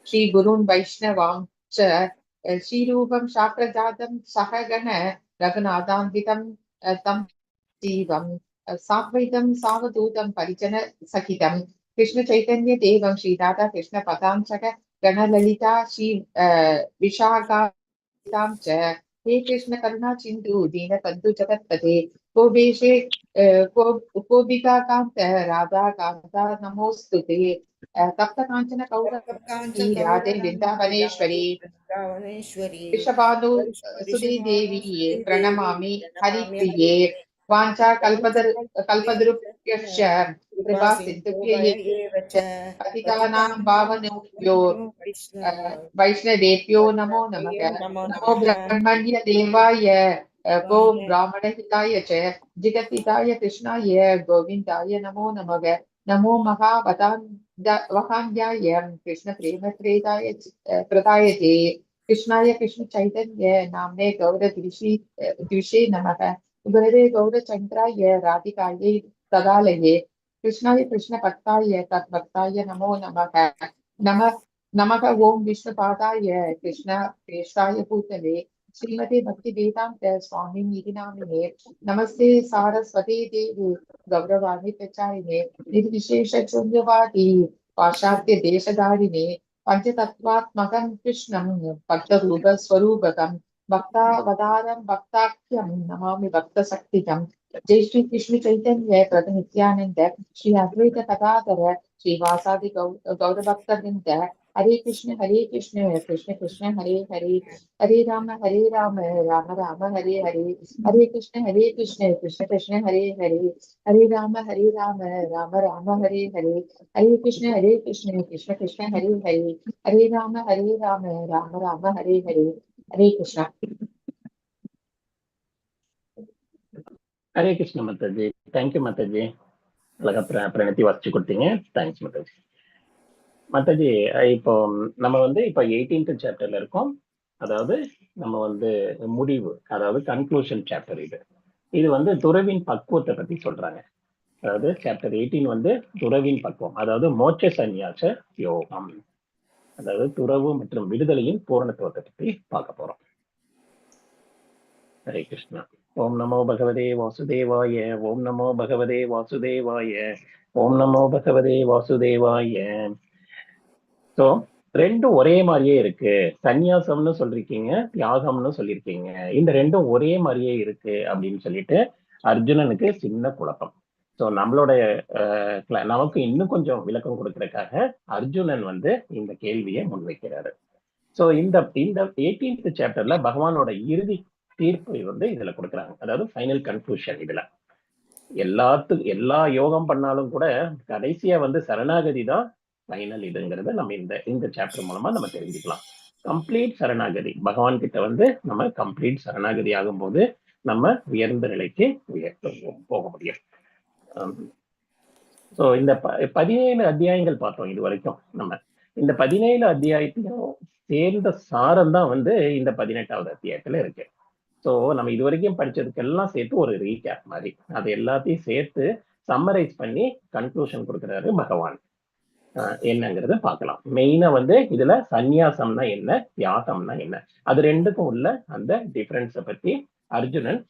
ஸ்ரீ குருன் வைஷ்ணவாம் ச ஸ்ரீரூபம் சாக்ரஜாதம் சககண ரகுநாதாந்திதம் தம் ஜீவம் சாத்வைதம் சாவதூதம் பரிஜன சகிதம் கிருஷ்ண சைதன்ய தேவம் ஸ்ரீ ராதா கிருஷ்ண பதாஞ்சக கணலலிதா ஸ்ரீ விஷாகாம் ச. हे कृष्ण करुणा सिंधु दीन बंधु जगत्पते गोपेशे गोपिका कांत राधा कांता नमोस्तुते. तप्त कांचन कौरवी राधे वृंदावनेश्वरी वृषभानु सुधे देवी प्रणमामि हरिप्रिये. वाञ्छा कल्पतरुभ्यश्च कृपा सिन्धुभ्यैव पतितानां पावनेभ्यो वैष्णवेभ्यो नमो नमः. नमो ब्रह्मण्य देवाय गो ब्राह्मणहिताय च जगद्हिताय कृष्णाय गोविन्दाय नमो नमः. नमो महावतान्याय कृष्ण प्रेम प्रदाय ते कृष्णाय कृष्ण चैतन्य नाम्ने गौरद्विषे नमः. गुरवे गौरचन्द्राय राधिकायै तदालये कृष्णाय कृष्ण भक्ताय तद्भक्ताय नमो नमः. नमः ओं विष्णुपादाय कृष्ण प्रेष्ठाय भूतले श्रीमते भक्ति वेदांत स्वामी निधि नामिने. नमस्ते सारस्वती देवी गौरवाणी प्रचारिणे निर्विशेष शून्यवादी पाश्चात्य देशधारिणे पंचतत्वात्मकं कृष्णं भक्तरूप स्वरूपकं भक्तावतारं भक्ताख्यं नमामि भक्तशक्तिकं. जय श्री कृष्ण चैतन्य प्रभु नित्यानंद श्री अद्वैत गदाधर श्रीवासादि गौरभक्तवृंद. हरे कृष्ण कृष्ण कृष्ण हरे हरे हरे राम राम राम हरे हरे. हरे कृष्ण कृष्ण कृष्ण हरे हरे हरे राम राम राम हरे हरे. हरे कृष्ण कृष्ण कृष्ण हरे हरे हरे राम राम राम हरे हरे. हरे कृष्ण. ஹரே கிருஷ்ண மாதாஜி. தேங்க்யூ மாதாஜி. அழகா பிரணத்தி வாசிச்சு கொடுத்தீங்க. தேங்க்ஸ் மாதாஜி. மாதாஜி, இப்போ நம்ம இப்போ 18th சாப்டர்ல இருக்கோம். அதாவது நம்ம முடிவு, அதாவது கன்க்ளூஷன் சாப்டர். இது துறவின் பக்குவத்தை பத்தி சொல்றாங்க. அதாவது சாப்டர் 18 துறவின் பக்குவம், அதாவது மோட்ச சந்நியாச யோகம், அதாவது துறவு மற்றும் விடுதலையின் பூரணத்துவத்தை பத்தி பார்க்க போறோம். ஹரே கிருஷ்ணா. ஓம் நமோ பகவதே வாசுதேவாய. ஓம் நமோ பகவதே வாசுதேவாய. ஓம் நமோ பகவதே வாசுதேவாய. ஸோ ரெண்டும் ஒரே மாதிரியே இருக்கு. சந்நியாசம்னு சொல்லிருக்கீங்க, தியாகம்னு சொல்லியிருக்கீங்க. இந்த ரெண்டும் ஒரே மாதிரியே இருக்கு அப்படின்னு சொல்லிட்டு அர்ஜுனனுக்கு சின்ன குழப்பம். ஸோ நம்மளுடைய நமக்கு இன்னும் கொஞ்சம் விளக்கம் கொடுக்கறதுக்காக அர்ஜுனன் இந்த கேள்வியை முன்வைக்கிறாரு. ஸோ இந்த 18th சாப்டர்ல பகவானோட இறுதி தீர்ப்பு வந்து இதுல கொடுக்குறாங்க. அதாவது ஃபைனல் கன்க்ளூஷன். இதுல எல்லா யோகம் பண்ணாலும் கூட கடைசியா வந்து சரணாகதி தான் ஃபைனல் இதுங்கிறத நம்ம இந்த சாப்டர் மூலமா நம்ம தெரிஞ்சுக்கலாம். கம்ப்ளீட் சரணாகதி பகவான் கிட்ட வந்து நம்ம கம்ப்ளீட் சரணாகதி ஆகும்போது நம்ம உயர்ந்த நிலைக்கு போக முடியும். ஸோ இந்த 17 அத்தியாயங்கள் பார்த்தோம் இது வரைக்கும். நம்ம இந்த 17 அத்தியாயத்தையும் சேர்ந்த சாரம் தான் வந்து இந்த 18வது அத்தியாயத்துல இருக்கு. ஸோ நம்ம இது வரைக்கும் படிச்சதுக்கெல்லாம் சேர்த்து ஒரு ரீகேப் மாதிரி அது எல்லாத்தையும் சேர்த்து சம்மரைஸ் பண்ணி கன்க்ளூஷன் கொடுக்குறாரு பகவான். என்னங்கிறத பார்க்கலாம். மெயினா வந்து இதுல சந்நியாசம்னா என்ன, தியாகம்னா என்ன, அது ரெண்டுக்கும் உள்ள அந்த டிஃபரன்ஸை பத்தி அர்ஜுனன்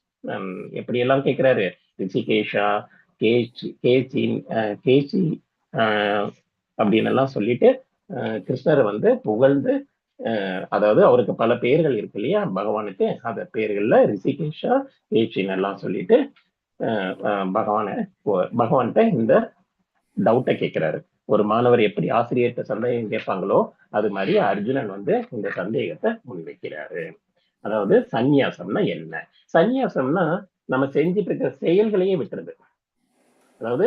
எப்படி எல்லாம் கேட்கிறாரு. ரிஷிகேஷா, கேச்சி அப்படின்னு எல்லாம் சொல்லிட்டு கிருஷ்ணரை வந்து புகழ்ந்து, அதாவது அவருக்கு பல பெயர்கள் இருக்கு இல்லையா பகவானுக்கு, அந்த பெயர்கள்ல ரிஷிகேஷா, கேச்சின்னு எல்லாம் சொல்லிட்டு பகவான்கிட்ட இந்த டவுட்டை கேட்கிறாரு. ஒரு மாணவர் எப்படி ஆசிரியர்கிட்ட சந்தேகம் கேட்பாங்களோ அது மாதிரி அர்ஜுனன் வந்து இந்த சந்தேகத்தை முன்வைக்கிறாரு. அதாவது சந்நியாசம்னா என்ன? சந்நியாசம்னா நம்ம செஞ்சுட்டு இருக்கிற செயல்களையே விட்டுறது, அதாவது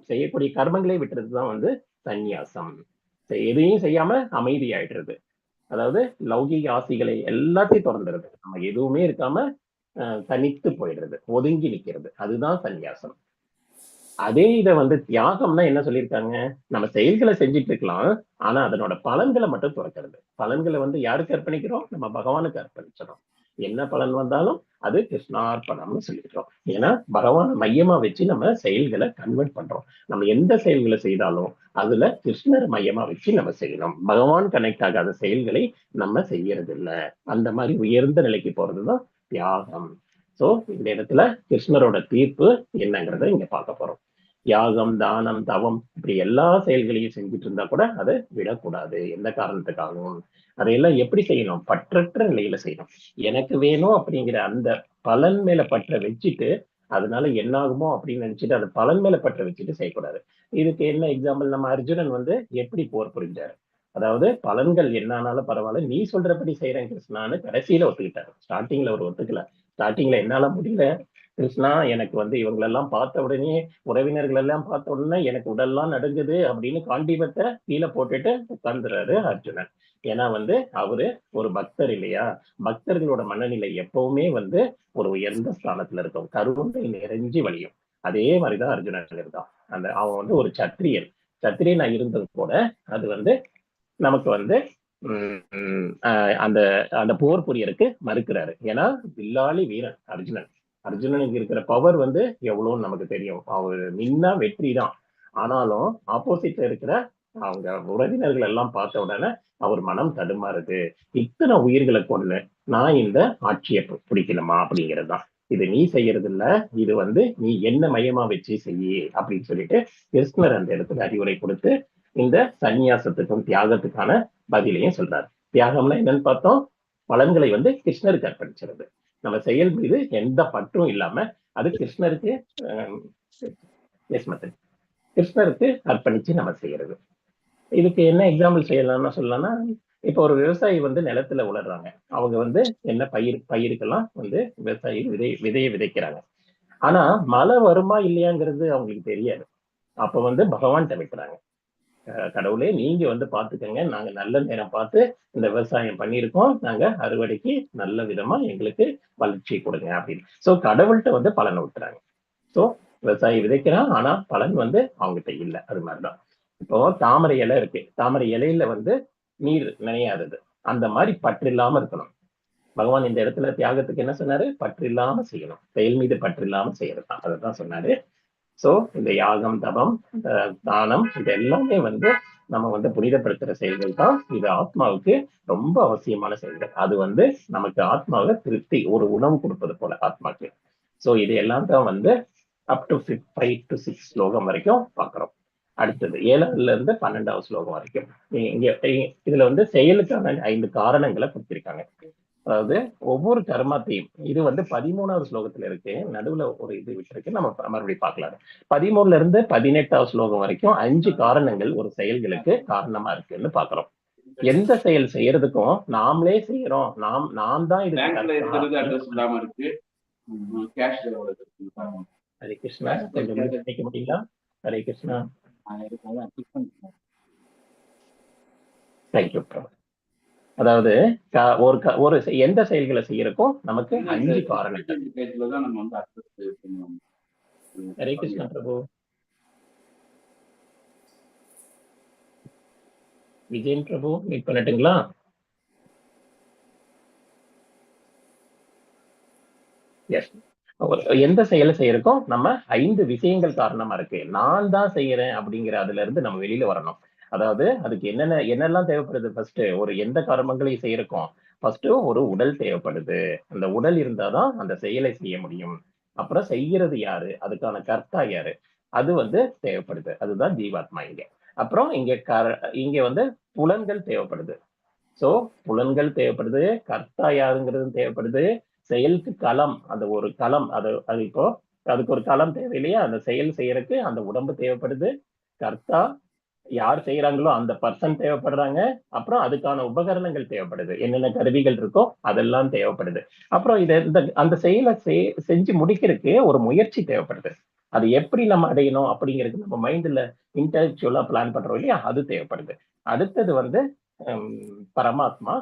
செய்யக்கூடிய கர்மங்களே விட்டுறது தான் வந்து சந்நியாசம். எதையும் செய்யாம அமைதியாயிடுறது, அதாவது லௌகிக ஆசைகளை எல்லாத்தையும் திறந்துடுறது, நம்ம எதுவுமே இருக்காம தனித்து போயிடுறது, ஒதுங்கி நிற்கிறது, அதுதான் சந்நியாசம். அதே இதை வந்து தியாகம்னா என்ன சொல்லியிருக்காங்க, நம்ம செயல்களை செஞ்சுட்டு இருக்கலாம், ஆனா அதனோட பலன்களை மட்டும் துறக்கிறது. பலன்களை வந்து யாருக்கு அர்ப்பணிக்கிறோம்? நம்ம பகவானுக்கு அர்ப்பணிச்சிடும். என்ன பலன் வந்தாலும் அது கிருஷ்ணார்ப்பணம்னு சொல்லிக்கிறோம். ஏன்னா பகவானை மையமா வச்சு நம்ம செயல்களை கன்வெர்ட் பண்றோம். நம்ம எந்த செயல்களை செய்தாலும் அதுல கிருஷ்ணர் மையமா வச்சு நம்ம செய்யணும். பகவான் கனெக்ட் ஆகாத செயல்களை நம்ம செய்யறது இல்லை. அந்த மாதிரி உயர்ந்த நிலைக்கு போறதுதான் தியாகம். சோ இந்த இடத்துல கிருஷ்ணரோட தீர்ப்பு என்னங்கிறத இங்க பார்க்க போறோம். யாகம், தானம், தவம் இப்படி எல்லா செயல்களையும் செஞ்சுட்டு இருந்தா கூட அதை விடக்கூடாது. எந்த காரணத்துக்காகவும் அதையெல்லாம் எப்படி செய்யணும்? பற்றற்ற நிலையில செய்யணும். எனக்கு வேணும் அப்படிங்கிற அந்த பலன் மேல பற்ற வச்சுட்டு அதனால என்ன ஆகுமோ அப்படின்னு நினைச்சிட்டு அந்த பலன் மேல பற்ற வச்சுட்டு செய்யக்கூடாது. இதுக்கு என்ன எக்ஸாம்பிள்? நம்ம அர்ஜுனன் வந்து எப்படி போர் புரிஞ்சாரு. அதாவது பலன்கள் என்னானாலும் பரவாயில்ல, நீ சொல்றபடி செய்யறேன் கிருஷ்ணான்னு கடைசியில ஒத்துக்கிட்டாரு. ஸ்டார்டிங்ல ஒரு ஒத்துக்கல. ஸ்டார்டிங்ல என்னால முடியல கிருஷ்ணா, எனக்கு வந்து இவங்களெல்லாம் பார்த்த உடனே, உறவினர்கள் எல்லாம் பார்த்த உடனே எனக்கு உடல்லாம் நடுங்குது அப்படின்னு காண்டிபத்தை கீழே போட்டுட்டு உட்கார்ந்துறாரு அர்ஜுனன். ஏன்னா வந்து அவரு ஒரு பக்தர் இல்லையா. பக்தர்களோட மனநிலை எப்பவுமே வந்து ஒரு உயர்ந்த ஸ்தானத்துல இருக்கும், கருணை நிறைஞ்சி வழியும். அதே மாதிரிதான் அர்ஜுனன் இருந்தான். அவன் வந்து ஒரு சத்திரியனா இருந்தது கூட அது வந்து நமக்கு வந்து அந்த அந்த போர் புரியருக்கு மறுக்கிறாரு. ஏன்னா வில்லாளி வீரன் அர்ஜுனனுக்கு இருக்கிற பவர் வந்து எவ்வளவுன்னு நமக்கு தெரியும். அவர் நின்னா வெற்றி தான். ஆனாலும் ஆப்போசிட்ல இருக்கிற அவங்க உறவினர்கள் எல்லாம் பார்த்த உடனே அவர் மனம் தடுமாறுது. இத்தனை உயிர்களை கொண்டு நான் இந்த ஆட்சியை பிடிக்கணுமா அப்படிங்கிறது தான். இது நீ செய்யறது இல்ல, இது வந்து நீ என்ன மையமா வச்சு செய்ய அப்படின்னு சொல்லிட்டு கிருஷ்ணர் அந்த இடத்துல அறிவுரை கொடுத்து இந்த சந்நியாசத்துக்கும் தியாகத்துக்கான பதிலையும் சொல்றாரு. தியாகம்னா என்னன்னு பார்த்தோம், பலன்களை வந்து கிருஷ்ணருக்கு அர்ப்பணிச்சிருது. நம்ம செயல் மீது எந்த பற்றும் இல்லாம அது கிருஷ்ணருக்கு கிருஷ்ணருக்கு அர்ப்பணிச்சு நம்ம செய்யறது. இதுக்கு என்ன எக்ஸாம்பிள் செய்யலாம்னா சொல்லலாம்னா, இப்ப ஒரு விவசாயி வந்து நிலத்துல உலர்றாங்க. அவங்க வந்து என்ன பயிருக்கெல்லாம் வந்து விவசாயி விதையை விதைக்கிறாங்க. ஆனா மழை வருமா இல்லையாங்கிறது அவங்களுக்கு தெரியாது. அப்ப வந்து பகவான்கிட்ட வைக்கிறாங்க. கடவுளே நீங்க வந்து பாத்துக்கங்க, நாங்க நல்ல நேரம் பார்த்து இந்த விவசாயம் பண்ணியிருக்கோம், நாங்க அறுவடைக்கு நல்ல விதமா எங்களுக்கு வளர்ச்சி கொடுங்க அப்படின்னு. சோ கடவுள்கிட்ட வந்து பலனை விட்டுறாங்க. சோ விவசாயி விதைக்கிறான், ஆனா பலன் வந்து அவங்ககிட்ட இல்லை. அது மாதிரிதான் இப்போ தாமரை இலை இருக்கு. தாமரை இலையில வந்து நீர் நினையாதது. அந்த மாதிரி பற்று இல்லாம இருக்கணும். பகவான் இந்த இடத்துல தியாகத்துக்கு என்ன சொன்னாரு? பற்று இல்லாம செய்யணும், செயல் மீது பற்று இல்லாம செய்யறதுதான். அதைதான் சொன்னாரு. சோ இந்த யாகம், தபம், தானம் இது எல்லாமே வந்து நம்ம வந்து புனிதப்படுத்துற செயல்கள் தான். இது ஆத்மாவுக்கு ரொம்ப அவசியமான செயல்கள். அது வந்து நமக்கு ஆத்மாவை திருப்தி, ஒரு உணவு கொடுப்பது போல ஆத்மாக்கு. சோ இது எல்லாம் தான் வந்து அப் டு 5 to 6 ஸ்லோகம் வரைக்கும் பாக்குறோம். அடுத்தது 7ல இருந்து 12வது ஸ்லோகம் வரைக்கும் இங்க இதுல வந்து செயலுக்கான 5 காரணங்களை கொடுத்திருக்காங்க. அதாவது ஒவ்வொரு கர்மத்தையும், இது வந்து 13வது ஸ்லோகத்துல இருக்கு, நடுவுல ஒரு இது விட்டுருக்கு, நம்ம மறுபடியும் பார்க்கலாம். 13ல இருந்து 18வது ஸ்லோகம் வரைக்கும் 5 காரணங்கள் ஒரு செயல்களுக்கு காரணமா இருக்குன்னு பாக்குறோம். எந்த செயல் செய்யறதுக்கும் நாமளே செய்யறோம், நான் தான் இதுக்கு பேங்க்ல இருக்கிறது கர்த்தா. அட்ரஸ் இல்லாம இருக்கு. கேஷ் ஹரே கிருஷ்ணா, கொஞ்சம் mute பண்ணிக்க முடியுங்களா? ஹரே கிருஷ்ணா. தேங்க்யூ. அதாவது ஒரு எந்த செயல்களை செய்யறதுக்கும் நமக்கு 5 காரணங்கள். பேஜ்ல தான் நம்ம வந்து அட்ரஸ் பண்ணுவோம். ஹரே கிருஷ்ணா பிரபு. விஜயன் பிரபு மீட் பண்ணட்டுங்களா? எஸ். எந்த செயலை செய்யறதுக்கும் நம்ம 5 விஷயங்கள் காரணமா இருக்கு. நான் தான் செய்யறேன் அப்படிங்கிற அதுல இருந்து நம்ம வெளியில வரணும். அதாவது அதுக்கு என்னெல்லாம் தேவைப்படுது? ஃபர்ஸ்ட் ஒரு எந்த கர்மங்களையும் செய்யறதுக்கும் ஃபர்ஸ்ட் ஒரு உடல் தேவைப்படுது. அந்த உடல் இருந்தாதான் அந்த செயலை செய்ய முடியும். அப்புறம் செய்யறது யாரு, அதுக்கான கர்த்தா யாரு, அது வந்து தேவைப்படுது. அதுதான் ஜீவாத்மா இங்க. அப்புறம் இங்க வந்து புலன்கள் தேவைப்படுது. சோ புலன்கள் தேவைப்படுது, கர்த்தா யாருங்கிறது தேவைப்படுது, செயலுக்கு களம், அந்த ஒரு களம், அது இப்போ அதுக்கு ஒரு களம் தேவை இல்லையா? அந்த செயல் செய்யறதுக்கு அந்த உடம்பு தேவைப்படுது, கர்த்தா யார் செய்யறாங்களோ அந்த பர்சன் தேவைப்படுறாங்க, அப்புறம் அதுக்கான உபகரணங்கள் தேவைப்படுது, என்னென்ன கருவிகள் இருக்கோ அதெல்லாம் தேவைப்படுது. அப்புறம் அந்த செயலை செஞ்சு முடிக்கிறதுக்கு ஒரு முயற்சி தேவைப்படுது. அது எப்படி நம்ம அடையணும் அப்படிங்கிறது நம்ம மைண்ட்ல இன்டெலெக்சுவலா பிளான் பண்றோம் இல்லையா, அது தேவைப்படுது. அடுத்தது வந்து பரமாத்மா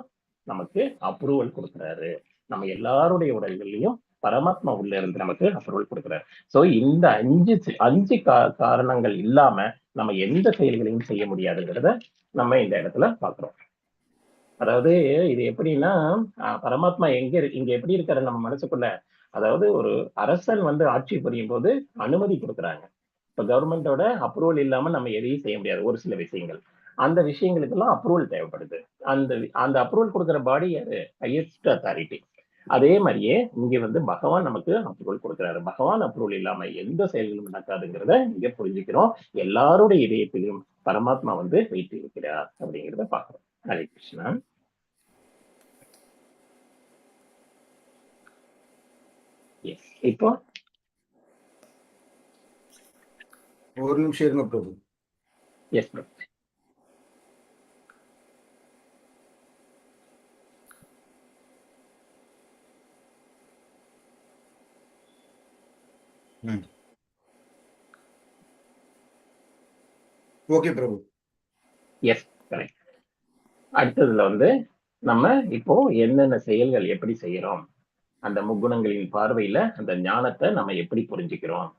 நமக்கு அப்ரூவல் கொடுக்குறாரு. நம்ம எல்லாருடைய உடல்கள்லயும் பரமாத்மா உள்ள இருந்து நமக்கு அப்ரூவல் கொடுக்குறாரு. சோ இந்த 5 காரணங்கள் இல்லாம நம்ம எந்த செயல்களையும் செய்ய முடியாதுங்கிறத நம்ம இந்த இடத்துல பாக்குறோம். அதாவது இது எப்படின்னா, பரமாத்மா இங்க எப்படி இருக்காரு நம்ம மனசுக்குள்ள? அதாவது ஒரு அரசன் வந்து ஆட்சி புரியும் போது அனுமதி கொடுக்குறாங்க. இப்ப கவர்மெண்டோட அப்ரூவல் இல்லாம நம்ம எதையும் செய்ய முடியாது ஒரு சில விஷயங்கள். அந்த விஷயங்களுக்கெல்லாம் அப்ரூவல் தேவைப்படுது. அந்த அப்ரூவல் கொடுக்குற பாடி யாரு? Highest authority. அதே மாதிரியே இங்க வந்து பகவான் நமக்கு அப்ரூவல் கொடுக்குறாரு. பகவான் அப்ரூவல் இல்லாம எந்த செயல்களும் நடக்காதுங்கிறத இங்க புரிஞ்சுக்கிறோம். எல்லாருடைய இதயத்திலும் பரமாத்மா வந்து வைத்து இருக்கிறார் அப்படிங்கிறத பாக்குறோம். ஹரே கிருஷ்ணா. இப்போ ஒரு நிமிஷம் இருங்க Prabhu. Yes Prabhu. Okay Prabhu. Yes correct. அடுத்ததுல வந்து நம்ம இப்போ என்னென்ன செயல்கள் எப்படி செய்யறோம், அந்த முக்குணங்களின் பார்வையில அந்த ஞானத்தை நம்ம எப்படி புரிஞ்சுக்கிறோம்.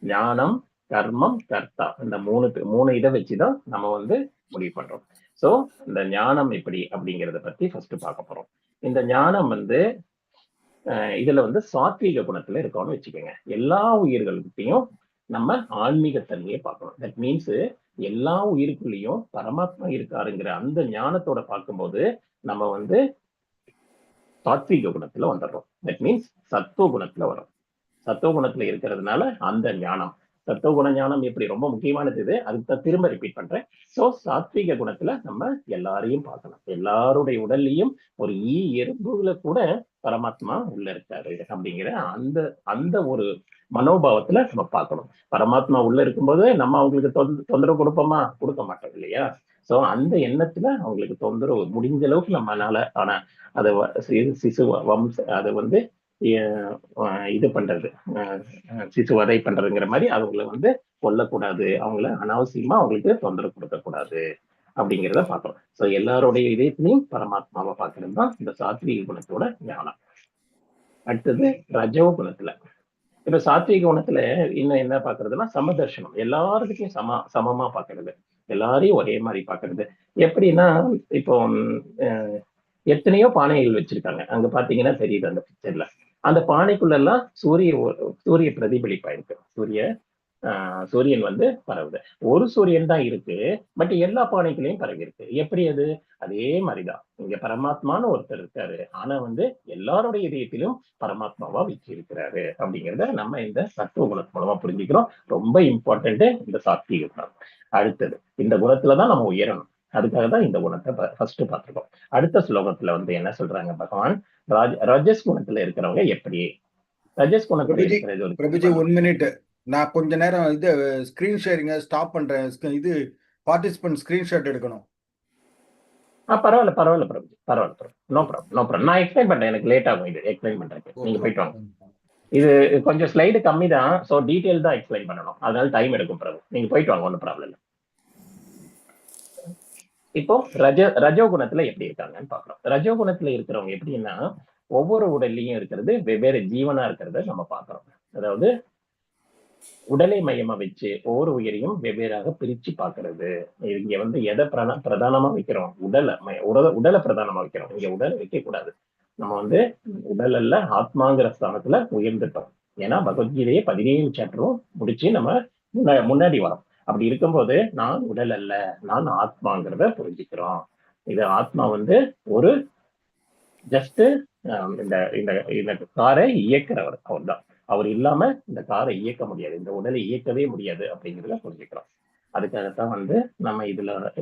ஞானம், கர்மம், கர்த்தா, இந்த மூணு இதை வச்சுதான் நம்ம வந்து முடிவு பண்றோம். சோ இந்த ஞானம் எப்படி அப்படிங்கிறத பத்தி ஃபர்ஸ்ட் பார்க்க போறோம். இந்த ஞானம் வந்து இதுல வந்து சாத்வீக குணத்துல இருக்கோம்னு வச்சுக்கோங்க. எல்லா உயிர்கள்கிட்டையும் நம்ம ஆன்மீகத்தன்மையை பார்க்கணும். தட் மீன்ஸ் எல்லா உயிருக்குள்ளேயும் பரமாத்மா இருக்காருங்கிற அந்த ஞானத்தோட பார்க்கும்போது நம்ம வந்து சாத்வீக குணத்துல வந்துடுறோம். தட் மீன்ஸ் சத்துவ குணத்துல வரும். சத்துவ குணத்துல இருக்கிறதுனால அந்த ஞானம், சத்துவ குண ஞானம் எப்படி ரொம்ப முக்கியமானது, இது அதுக்கு தான் திரும்ப ரிப்பீட் பண்றேன். சோ சாத்வீக குணத்துல நம்ம எல்லாரையும் பார்க்கணும். எல்லாருடைய உடல்லையும் ஒரு எறும்புல கூட பரமாத்மா உள்ள இருக்காரு அப்படிங்கிற அந்த ஒரு மனோபாவத்துல நம்ம பார்க்கணும். பரமாத்மா உள்ள இருக்கும்போது நம்ம அவங்களுக்கு தொந்தரவு கொடுக்க மாட்டோம் இல்லையா? சோ அந்த எண்ணத்துல அவங்களுக்கு தொந்தரவு முடிஞ்ச அளவுக்கு நம்மளால, ஆனா அதை சிசு வம்ச அதை வந்து இது பண்றது, சிசு வதை பண்றதுங்கிற மாதிரி அவங்கள வந்து கொல்லக்கூடாது, அவங்கள அனாவசியமா அவங்களுக்கு தொந்தரவு கொடுக்கக்கூடாது அப்படிங்கிறத பார்க்கணும். சோ எல்லாருடைய இதயத்திலையும் பரமாத்மாவை பார்க்கறது தான் இந்த சாத்வீக குணத்தோட ஞானம். அடுத்தது ரஜோ குணத்துல. இப்ப சாத்வீக குணத்துல இன்னும் என்ன பாக்குறதுன்னா சமதர்ஷனம். எல்லாருக்கும் சமமா பாக்குறது, எல்லாரையும் ஒரே மாதிரி பாக்குறது. எப்படின்னா இப்போ எத்தனையோ பானைகள் வச்சிருக்காங்க, அங்க பாத்தீங்கன்னா தெரியுது அந்த பிக்சர்ல. அந்த பானைக்குள்ள எல்லாம் சூரிய பிரதிபலிப்பா இருக்கு. சூரியன் வந்து பரவுது. ஒரு சூரியன் தான் இருக்கு, பட் எல்லா பானைக்குள்ளேயும் பரவி இருக்கு. எப்படி அது? அதே மாதிரிதான் இங்க பரமாத்மான்னு ஒருத்தர் இருக்காரு, ஆனா வந்து எல்லாருடைய இதயத்திலும் பரமாத்மாவா வச்சு இருக்கிறாரு அப்படிங்கிறத நம்ம இந்த சத்துவ குணத்து மூலமா புரிஞ்சுக்கிறோம். ரொம்ப இம்பார்ட்டன்ட் இந்த சாத்வீக குணம். அடுத்தது இந்த குணத்துலதான் நம்ம உயரணும். அதுக்காக தான் இந்த குணத்தை ஃபர்ஸ்ட் பார்த்துருக்கோம். அடுத்த ஸ்லோகத்துல வந்து என்ன சொல்றாங்க பகவான், ரஜஸ் குணத்துல இருக்கிறவங்க எப்படி, ரஜஸ் குணத்துல இருக்கிறது. பிரபுஜி 1 மினிட், நான் கொஞ்ச நேரம் இது ஸ்கிரீன் ஷேரிங்க ஸ்டாப் பண்றேன். இது பார்ட்டிசிபென்ட் ஸ்கிரீன்ஷாட் எடுக்கணும். பரவாயில்ல பிரபுஜி, பரவாயில்ல. No problem. நான் எக்ஸ்பிளைன் பண்றேன், எனக்கு லேட் ஆகும் இது எக்ஸ்பிளைன் பண்றதுக்கு. நீங்க போயிட்டு வாங்க. இது கொஞ்சம் ஸ்லைடு கம்மி தான், ஸோ டீட்டெயில் தான் எக்ஸ்பிளைன் பண்ணணும், அதனால டைம் எடுக்கும் பிரபு. நீங்க போயிட்டு வாங்க, ஒன்றும் ப்ராப்ளம் இல்லை. இப்போ ரஜோகுணத்துல எப்படி இருக்காங்கன்னு பாக்குறோம். ரஜோகுணத்துல இருக்கிறவங்க எப்படின்னா, ஒவ்வொரு உடல்லையும் இருக்கிறது வெவ்வேறு ஜீவனா இருக்கிறத நம்ம பார்க்கிறோம். அதாவது உடலை மையமா வச்சு ஒவ்வொரு உயிரையும் வெவ்வேறாக பிரிச்சு பாக்குறது. இங்க வந்து எதை பிரதானமா வைக்கிறோம்? உடலை பிரதானமா வைக்கிறோம். இங்க உடலை வைக்க கூடாது. நம்ம வந்து உடல் அல்ல ஆத்மாங்கிற ஸ்தானத்துல உயர்ந்துட்டோம். ஏன்னா பகவத்கீதையை 17 சாப்டரும் முடிச்சு நம்ம முன்னாடி வரோம். அப்படி இருக்கும்போது நான் உடல் அல்ல, நான் ஆத்மாங்கிறத புரிஞ்சுக்கிறோம். இது ஆத்மா வந்து ஒரு ஜஸ்ட் இந்த காரை இயக்கிறவர் அவர் தான். அவர் இல்லாம இந்த காரை இயக்க முடியாது, இந்த உடலை இயக்கவே முடியாது அப்படிங்கிறத புரிஞ்சுக்கிறோம். அதுக்காகத்தான் வந்து நம்ம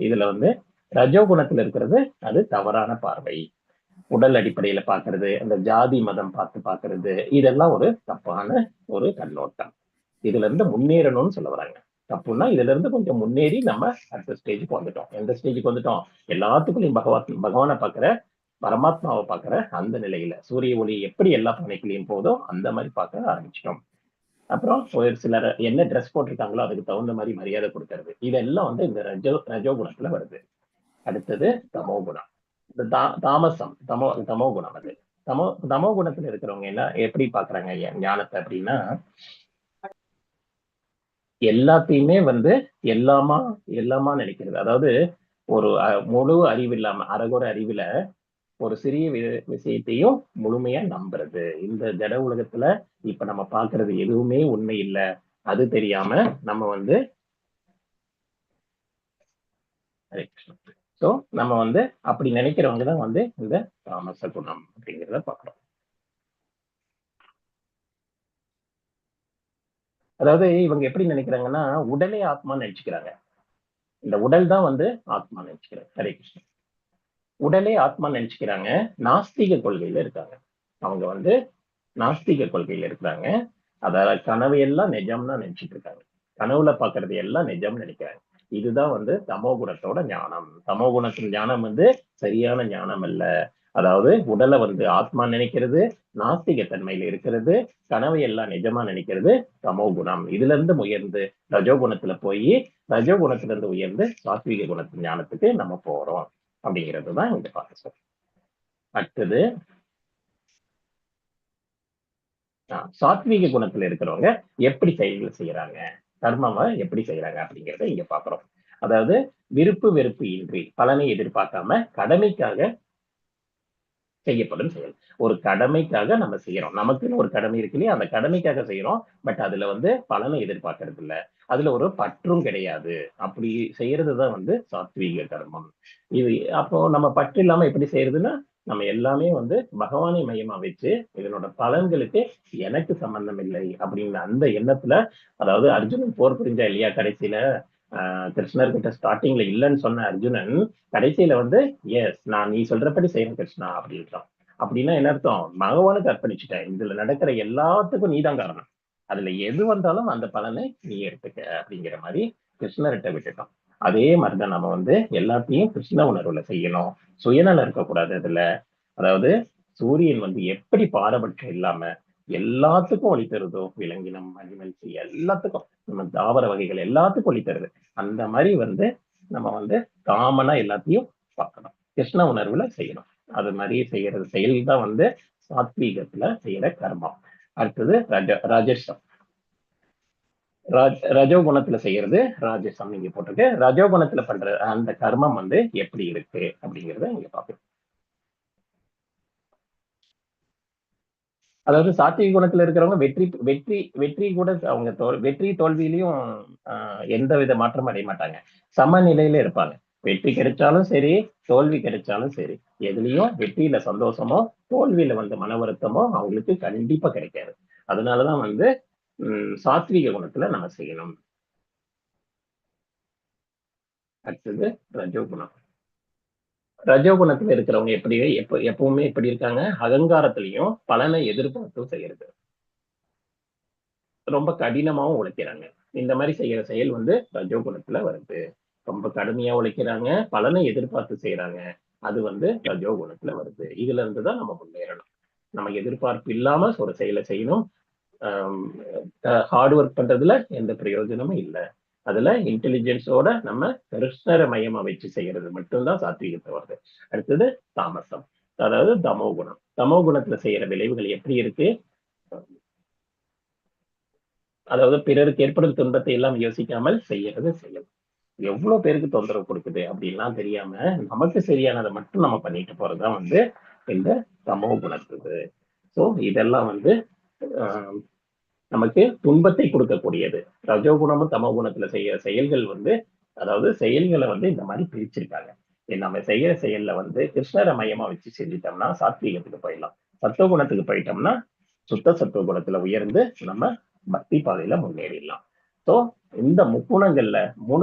இதுல வந்து ரஜோகுணத்துல இருக்கிறது அது தவறான பார்வை. உடல் அடிப்படையில பாக்குறது, அந்த ஜாதி மதம் பாக்குறது, இதெல்லாம் ஒரு தப்பான ஒரு கண்ணோட்டம். இதுல இருந்து முன்னேறணும்னு சொல்ல வராங்க. தப்புன்னா இதுல இருந்து கொஞ்சம் முன்னேறி நம்ம அடுத்த ஸ்டேஜுக்கு வந்துட்டோம். எந்த ஸ்டேஜுக்கு வந்துட்டோம்? எல்லாத்துக்குள்ளையும் பகவானை பாக்குற, பரமாத்மாவை பாக்குற அந்த நிலையில சூரிய ஒளி எப்படி எல்லா பணிகளையும் போதோ அந்த மாதிரி பார்க்க ஆரம்பிச்சிட்டோம். அப்புறம் ஒரு சிலர் என்ன ட்ரெஸ் போட்டிருக்காங்களோ அதுக்கு தகுந்த மாதிரி மரியாதை கொடுக்கறது, இதெல்லாம் வந்து இந்த ரஜோகுணத்துல வருது. அடுத்தது தமோ குணம். இந்த தமோ குணம். அது தமோ குணத்துல இருக்கிறவங்க என்ன எப்படி பாக்குறாங்க ஞானத்தை அப்படின்னா, எல்லாத்தையுமே வந்து எல்லாமா நினைக்கிறது. அதாவது ஒரு முழு அறிவு இல்லாம அறகுற அறிவுல ஒரு சிறிய விஷயத்தையும் முழுமையா நம்புறது. இந்த ஜட உலகத்துல இப்ப நம்ம பாக்குறது எதுவுமே உண்மை இல்லை, அது தெரியாம நம்ம வந்து சோ நம்ம வந்து அப்படி நினைக்கிறவங்க தான் வந்து இந்த தாமச குணம் அப்படிங்கிறத பாக்குறோம். அதாவது இவங்க எப்படி நினைக்கிறாங்கன்னா, உடலே ஆத்மான்னு நினைச்சுக்கிறாங்க. இந்த உடல் தான் வந்து ஆத்மா நினைச்சுக்கிறாங்க. ஹரே கிருஷ்ணன். உடலே ஆத்மா நினைச்சுக்கிறாங்க. நாஸ்திக கொள்கையில இருக்காங்க. அவங்க வந்து நாஸ்திக கொள்கையில இருக்கிறாங்க. அதாவது கனவு எல்லாம் நிஜம்னா நினைச்சிட்டு இருக்காங்க. கனவுல பாக்குறது எல்லாம் நிஜம்னு நினைக்கிறாங்க. இதுதான் வந்து தமோ குணத்தோட ஞானம். தமோ குணத்தின் ஞானம் வந்து சரியான ஞானம் அல்ல. அதாவது உடலை வந்து ஆத்மா நினைக்கிறது, நாஸ்திக தன்மையில இருக்கிறது, கனவை எல்லாம் நிஜமா நினைக்கிறது தமோ குணம். இதுல இருந்து உயர்ந்து ரஜோகுணத்துல போய் ரஜோகுணத்துல இருந்து உயர்ந்து சாத்விக குணத்தின் ஞானத்துக்கு நம்ம போறோம் அப்படிங்கிறது தான் இந்த பார்க்க. அடுத்தது சாத்வீக குணத்துல இருக்கிறவங்க எப்படி செயல்கள் செய்யறாங்க, கர்மமா எப்படி செய்யறாங்க அப்படிங்கிறத இங்க பாக்குறோம். அதாவது விருப்பு வெறுப்பு இன்றி பலனை எதிர்பார்க்காம கடமைக்காக செய்யப்படும் செயல். ஒரு கடமைக்காக நம்ம செய்யறோம், நமக்குன்னு ஒரு கடமை இருக்கு இல்லையா, அந்த கடமைக்காக செய்யறோம். பட் அதுல வந்து பலனை எதிர்பார்க்கறது இல்லை, அதுல ஒரு பற்றும் கிடையாது. அப்படி செய்யறதுதான் வந்து சாத்வீக கர்மம். இது அப்போ நம்ம பற்று இல்லாம எப்படி செய்யறதுன்னா, நம்ம எல்லாமே வந்து பகவானை மையமா வச்சு இதனோட பலன்களுக்கு எனக்கு சம்பந்தம் இல்லை அப்படிங்கிற அந்த எண்ணத்துல, அதாவது அர்ஜுனன் போர் புரிஞ்சா இல்லையா கடைசியில, கிருஷ்ணர்கிட்ட ஸ்டார்டிங்ல இல்லைன்னு சொன்ன அர்ஜுனன் கடைசியில வந்து எஸ் நான் நீ சொல்றபடி செய்யணும் கிருஷ்ணா அப்படின்றான். அப்படின்னா என்ன அர்த்தம்? பகவானுக்கு அர்ப்பணிச்சுட்டேன், இதுல நடக்கிற எல்லாத்துக்கும் நீதான் காரணம், அதுல எது வந்தாலும் அந்த பலனை நீ எடுத்துக்க அப்படிங்கிற மாதிரி கிருஷ்ணர்கிட்ட விட்டுட்டோம். அதே மாதிரிதான் நம்ம வந்து எல்லாத்தையும் கிருஷ்ண உணர்வுல செய்யணும், சுயநலம் இருக்கக்கூடாது அதுல. அதாவது சூரியன் வந்து எப்படி பாரபட்சம் இல்லாம எல்லாத்துக்கும் ஒளி தருதோ, விலங்கினம் அனிமல்ஸ் எல்லாத்துக்கும், நம்ம தாவர வகைகள் எல்லாத்துக்கும் ஒளி தருது, அந்த மாதிரி வந்து நம்ம வந்து காமனா எல்லாத்தையும் பார்க்கணும், கிருஷ்ண உணர்வுல செய்யணும். அது மாதிரி செய்யறது செயல் தான் வந்து சாத்வீகத்துல செய்யற கர்மம். அடுத்தது ராஜசம். ரஜோகுணத்துல செய்யறது ராஜசம் நீங்க போட்டிருக்கு. ரஜோகுணத்துல பண்ற அந்த கர்மம் வந்து எப்படி இருக்கு அப்படிங்கிறத நீங்க பார்க்கணும். அதாவது சாத்விக குணத்துல இருக்கிறவங்க வெற்றி வெற்றி வெற்றி கூட அவங்க வெற்றி தோல்வியிலையும் எந்த வித மாற்றமும் அடைய மாட்டாங்க, சமநிலையில இருப்பாங்க. வெற்றி கிடைச்சாலும் சரி, தோல்வி கிடைச்சாலும் சரி, எதுலயும் வெற்றியில சந்தோஷமோ தோல்வியில வந்து மன வருத்தமோ அவங்களுக்கு கண்டிப்பா கிடைக்காது. அதனாலதான் வந்து சாத்விக குணத்துல நம்ம செய்யணும். அடுத்தது ரஜோகுணம். ரஜோகுணத்துல இருக்கிறவங்க எப்பவுமே எப்படி இருக்காங்க, அகங்காரத்திலையும் பலனை எதிர்பார்த்தும் செய்யறது, ரொம்ப கடினமாவும் உழைக்கிறாங்க. இந்த மாதிரி செய்யற செயல் வந்து ரஜோகுணத்துல வருது. ரொம்ப கடுமையா உழைக்கிறாங்க, பலனை எதிர்பார்த்து செய்யறாங்க. அது வந்து ரஜோ குணத்துல வருது. இதுல இருந்துதான் நம்ம முன்னேறணும். நம்ம எதிர்பார்ப்பு இல்லாம ஒரு செயலை செய்யணும். ஹார்ட் ஒர்க் பண்றதுல எந்த பிரயோஜனமும் இல்லை. அதுல இன்டெலிஜென்ஸோட நம்ம கிருஷ்ணரை மையமா வச்சு செய்யறது மட்டும்தான் சாத்வீகத்தை வருது. அடுத்தது தாமசம், அதாவது தமோ குணம். தமோ குணத்துல செய்யற விளைவுகள் எப்படி இருக்கு? அதாவது பிறருக்கு ஏற்படும் துன்பத்தை எல்லாம் யோசிக்காமல் செய்யறது செயல். எவ்வளவு பேருக்கு தொந்தரவு கொடுக்குது அப்படின்லாம் தெரியாம நமக்கு சரியானதை மட்டும் நம்ம பண்ணிட்டு போறதுதான் வந்து இந்த தமோ குணத்துது. சோ இதெல்லாம் வந்து நமக்கு துன்பத்தை கொடுக்கக்கூடியது. ரஜோகுணமும் தமோ குணத்துல செய்யற செயல்கள் வந்து, அதாவது செயல்களை வந்து இந்த மாதிரி பிரிச்சிருக்காங்க. நம்ம செய்யற செயல்ல வந்து கிருஷ்ணரை மையமா வச்சு செஞ்சிட்டோம்னா சாத்வீகத்துக்கு போயிடலாம். சத்துவ குணத்துக்கு போயிட்டோம்னா சுத்த சத்துவ குணத்துல உயர்ந்து நம்ம பக்தி பாதையில முன்னேறிடலாம். சோ இந்த 3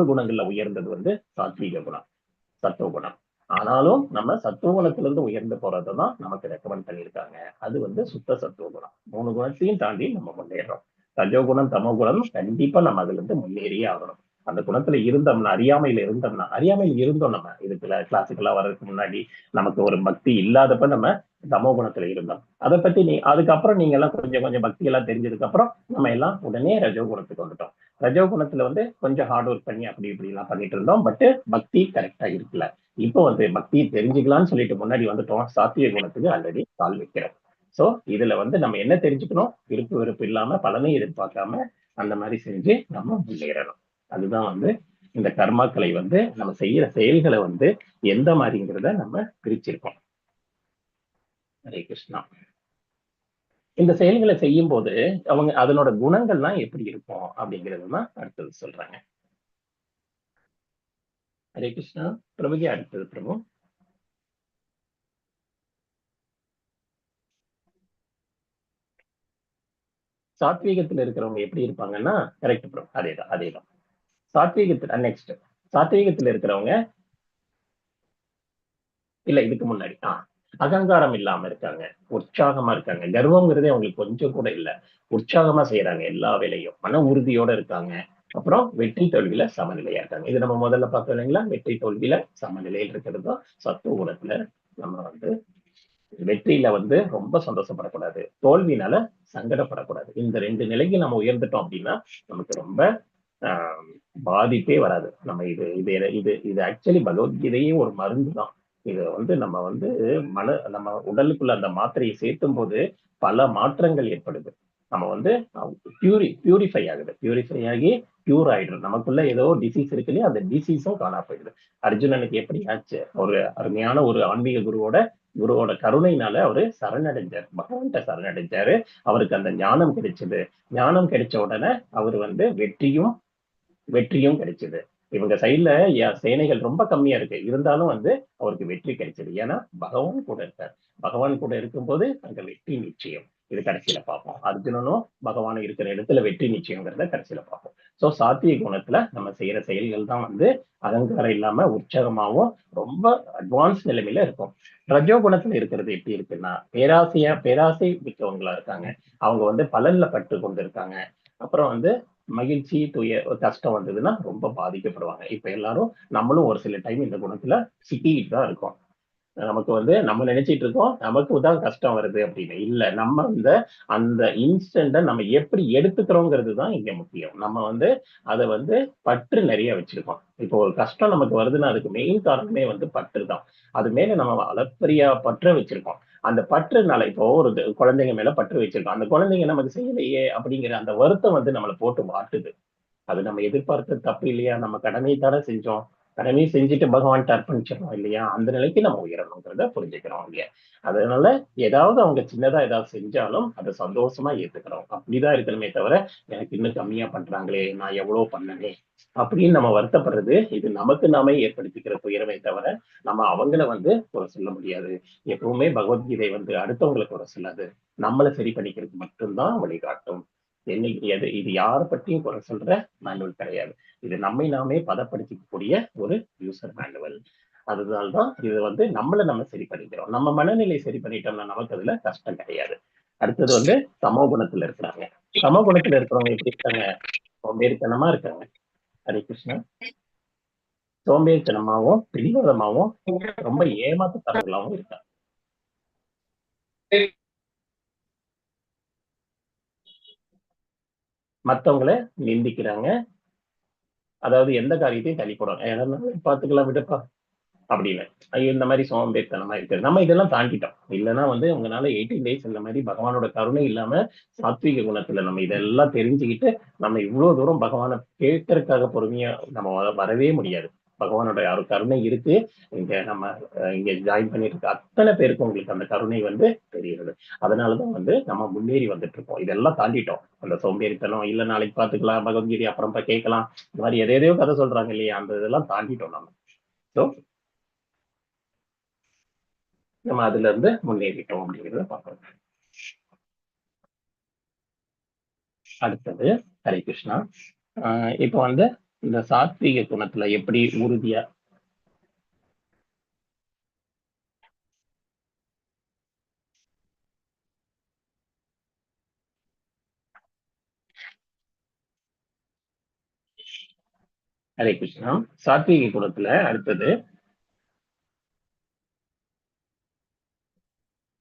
குணங்கள்ல உயர்ந்தது வந்து சாத்வீக குணம், சத்துவ குணம். ஆனாலும் நம்ம சத்துவ குணத்துல இருந்து உயர்ந்து போறதுதான் நமக்கு ரெக்கமெண்ட் பண்ணியிருக்காங்க. அது வந்து சுத்த சத்துவ குணம். 3 குணத்தையும் தாண்டி நம்ம முன்னேறோம். ரஜோகுணம் தமோ குணம் கண்டிப்பா நம்ம அதுல இருந்து முன்னேறியே ஆகணும். அந்த குணத்துல இருந்தோம்னா, அறியாமையில இருந்தோம். நம்ம இதுக்குள்ள கிளாஸுக்கெல்லாம் வர்றதுக்கு முன்னாடி நமக்கு ஒரு பக்தி இல்லாதப்ப நம்ம தமோ குணத்துல இருந்தோம். அதை பத்தி அதுக்கப்புறம் நீங்க எல்லாம் கொஞ்சம் பக்தி எல்லாம் தெரிஞ்சதுக்கு அப்புறம் நம்ம எல்லாம் உடனே ரஜோ குணத்துக்கு வந்துட்டோம். ரஜோ குணத்துல வந்து கொஞ்சம் ஹார்ட் ஒர்க் பண்ணி அப்படி எல்லாம் பண்ணிட்டு இருந்தோம். பட் பக்தி கரெக்டா இருக்கல. இப்போ வந்து பக்தியை தெரிஞ்சுக்கலாம்னு சொல்லிட்டு முன்னாடி வந்துட்டோம். சாத்விக குணத்துக்கு ஆல்ரெடி கால் வைக்கிறோம். சோ இதுல வந்து நம்ம என்ன தெரிஞ்சுக்கணும்? விருப்பு வெறுப்பு இல்லாம பலனை எதிர்பார்க்காம அந்த மாதிரி செஞ்சு நம்ம முன்னேறணும். அதுதான் வந்து இந்த கர்மாக்களை வந்து நம்ம செய்யற செயல்களை வந்து எந்த மாதிரிங்கிறத நம்ம பிரிச்சிருக்கோம். ஹரே கிருஷ்ணா. இந்த செயல்களை செய்யும் போது அவங்க அதனோட குணங்கள்லாம் எப்படி இருக்கும் அப்படிங்கிறதுதான் அடுத்தது சொல்றாங்க. ஹரே கிருஷ்ணா. பிரபுஜி அடுத்தது பிரபு. சாத்வீகத்துல இருக்கிறவங்க எப்படி இருப்பாங்கன்னா, கரெக்ட் ப்ரோ, அதேதான். சாத்வீகத்துல நெக்ஸ்ட், சாத்வீகத்துல இருக்கிறவங்க இல்ல இதுக்கு முன்னாடி அகங்காரம் இல்லாம இருக்காங்க, உற்சாகமா இருக்காங்க. கர்வம்ங்கிறதே அவங்களுக்கு கொஞ்சம் கூட இல்ல. உற்சாகமா செய்யறாங்க எல்லா வேலையும், மன உறுதியோட இருக்காங்க. அப்புறம் வெற்றி தோல்வியில சமநிலையா இருக்காங்க. இது நம்ம முதல்ல பார்த்தோம் இல்லைங்களா? வெற்றி தோல்வியில சமநிலையில் இருக்கிறது தான் சத்துவ குணத்துல. நம்ம வந்து வெற்றியில வந்து ரொம்ப சந்தோஷப்படக்கூடாது, தோல்வினால சங்கடப்படக்கூடாது. இந்த 2 நிலைக்கு நம்ம உயர்ந்துட்டோம் அப்படின்னா நமக்கு ரொம்ப பாதிப்பே வராது. நம்ம இது இது இது இது ஆக்சுவலி பகவத்கீதையே ஒரு மருந்து தான். இதை வந்து நம்ம வந்து நம்ம உடலுக்குள்ள அந்த மாத்திரையை சேர்த்தும் போது பல மாற்றங்கள் ஏற்படுது. நம்ம வந்து பியூரிஃபை ஆகி பியூர் ஆயிடும். நமக்குள்ள ஏதோ டிசீஸ் இருக்கு இல்லையா, அந்த டிசீஸும் காணா போயிடுது. அர்ஜுனனுக்கு எப்படி ஆச்சு? ஒரு அருமையான ஒரு ஆன்மீக குருவோட கருணையினால அவரு சரணடைஞ்சார், பகவான்கிட்ட சரணடைஞ்சாரு. அவருக்கு அந்த ஞானம் கிடைச்சது. ஞானம் கிடைச்ச உடனே அவர் வந்து வெற்றியும் கிடைச்சது. இவங்க சைட்ல சேனைகள் ரொம்ப கம்மியா இருக்கு, இருந்தாலும் வந்து அவருக்கு வெற்றி கிடைச்சது. ஏன்னா பகவான் கூட இருக்கார். பகவான் கூட இருக்கும்போது அங்க வெற்றி நிச்சயம். இது கடைசியில பார்ப்போம். அர்ஜுனனும் பகவானும் இருக்கிற இடத்துல வெற்றி நிச்சயங்கிறத கடைசியில பார்ப்போம். சோ சாத்விக குணத்துல நம்ம செய்யற செயல்கள் தான் வந்து அகங்காரம் இல்லாம உற்சாகமாவும் ரொம்ப அட்வான்ஸ் நிலைமையில இருக்கும். ரஜோ குணத்துல இருக்கிறது எப்படி இருக்குன்னா, பேராசை மிக்கவங்களா இருக்காங்க. அவங்க வந்து பலன்ல பட்டு கொண்டு இருக்காங்க. அப்புறம் வந்து மகிழ்ச்சி கஷ்டம் வந்ததுன்னா ரொம்ப பாதிக்கப்படுவாங்க. இப்ப எல்லாரும் நம்மளும் ஒரு சில டைம் இந்த குணத்துல சிக்கிட்டு தான் இருக்கோம். நமக்கு வந்து நம்ம நினைச்சிட்டு இருக்கோம் நமக்கு தான் கஷ்டம் வருது அப்படின்னு. இல்ல, நம்ம அந்த இன்ஸ்டன்ட நம்ம எப்படி எடுத்துக்கிறோங்கிறது தான் இங்க முக்கியம். நம்ம வந்து அதை வந்து பற்று நிறைய வச்சிருக்கோம். இப்போ ஒரு கஷ்டம் நமக்கு வருதுன்னா அதுக்கு மெயின் காரணமே வந்து பற்று தான். அது மேல நம்ம அளப்பரிய பற்ற வச்சிருக்கோம். அந்த பற்றுனால இப்போ ஒரு குழந்தைங்க மேல பற்று வச்சிருக்கோம், அந்த குழந்தைங்க நமக்கு செய்யலையே அப்படிங்கிற அந்த வருத்தம் வந்து நம்மளை போட்டு மாட்டுது. அது நம்ம எதிர்பார்த்தது தப்பு இல்லையா? நம்ம கடமையை தானே செஞ்சோம், கடமையை செஞ்சுட்டு பகவான்கிட்ட அர்ப்பணிச்சிடணும் இல்லையா? அந்த நிலைக்கு நம்ம உயரணுங்கிறத புரிஞ்சுக்கிறோம் இல்லையா? அதனால ஏதாவது அவங்க சின்னதா ஏதாவது செஞ்சாலும் அதை சந்தோஷமா ஏத்துக்கிறோம். அப்படிதான் இருக்கணுமே தவிர எனக்கு இன்னும் கம்மியா பண்றாங்களே, நான் எவ்வளவு பண்ணனே அப்படின்னு நம்ம வருத்தப்படுறது இது நமக்கு நாமே ஏற்படுத்திக்கிற துயரமே தவிர நம்ம அவங்கள வந்து குறை சொல்ல முடியாது. எப்பவுமே பகவத்கீதை வந்து அடுத்தவங்களை குறை சொல்லாது, நம்மளை சரி பண்ணிக்கிறதுக்கு மட்டும்தான் வழிகாட்டும். இது யாரை பற்றியும் குறை சொல்ற மேனுவல் கிடையாது. இது நம்மை நாமே பதப்படுத்திக்கக்கூடிய ஒரு யூசர் மேனுவல். அதனால்தான் இது வந்து நம்ம சரி பண்ணிக்கிறோம். நம்ம மனநிலை சரி பண்ணிட்டோம்னா நமக்கு அதுல கஷ்டம் கிடையாது. அடுத்தது வந்து சமோ குணத்துல இருக்கிறாங்க. சமோ குணத்துல இருக்கிறவங்க எப்படி இருக்காங்க? சோம்பேறித்தனமா இருக்காங்க. ஹரே கிருஷ்ணா. சோம்பேறித்தனமாவும் பிடிவாதமாவும் ரொம்ப ஏமாத்துக்காரர்களாகவும் இருக்காங்க. மத்தவங்களை நிந்திக்கிறாங்க. அதாவது எந்த காரியத்தையும் தள்ளி போடுவாங்க. ஏன்னா பாத்துக்கலாம் விடுப்பா அப்படின்னு. ஐயோ இந்த மாதிரி சோம்பேறித்தனமா இருக்குது. நம்ம இதெல்லாம் தாண்டிட்டோம். இல்லைன்னா உங்களால 18 டேஸ் இந்த மாதிரி பகவானோட கருணை இல்லாம சாத்வீக குணத்துல நம்ம இதெல்லாம் தெரிஞ்சுக்கிட்டு நம்ம இவ்வளவு தூரம் பகவானை கேட்கறதுக்காக பொறுமையா நம்ம வரவே முடியாது. பகவானோட யாரும் கருணை இருக்கு. இங்க ஜாயின் பண்ணிட்டு இருக்க அத்தனை பேருக்கு உங்களுக்கு அந்த கருணை தெரியுது. அதனாலதான் நம்ம முன்னேறி வந்துட்டு இருக்கோம். இதெல்லாம் தாண்டிட்டோம். அந்த சோம்பேறித்தனம் இல்ல நாளைக்கு பாத்துக்கலாம், பகவத்கீதை அப்புறம் கேட்கலாம், இந்த மாதிரி எதையோ கதை சொல்றாங்க இல்லையா, அந்த இதெல்லாம் தாண்டிட்டோம் நம்ம. ஸோ நம்ம அதுல இருந்து முன்னேறிட்டோம் அப்படிங்கிறத பார்க்கணும். அடுத்தது ஹரே கிருஷ்ணா. இப்போ இந்த சாத்வீக குணத்துல எப்படி உறுதியா ஹரே கிருஷ்ணா சாத்வீக குணத்துல அடுத்தது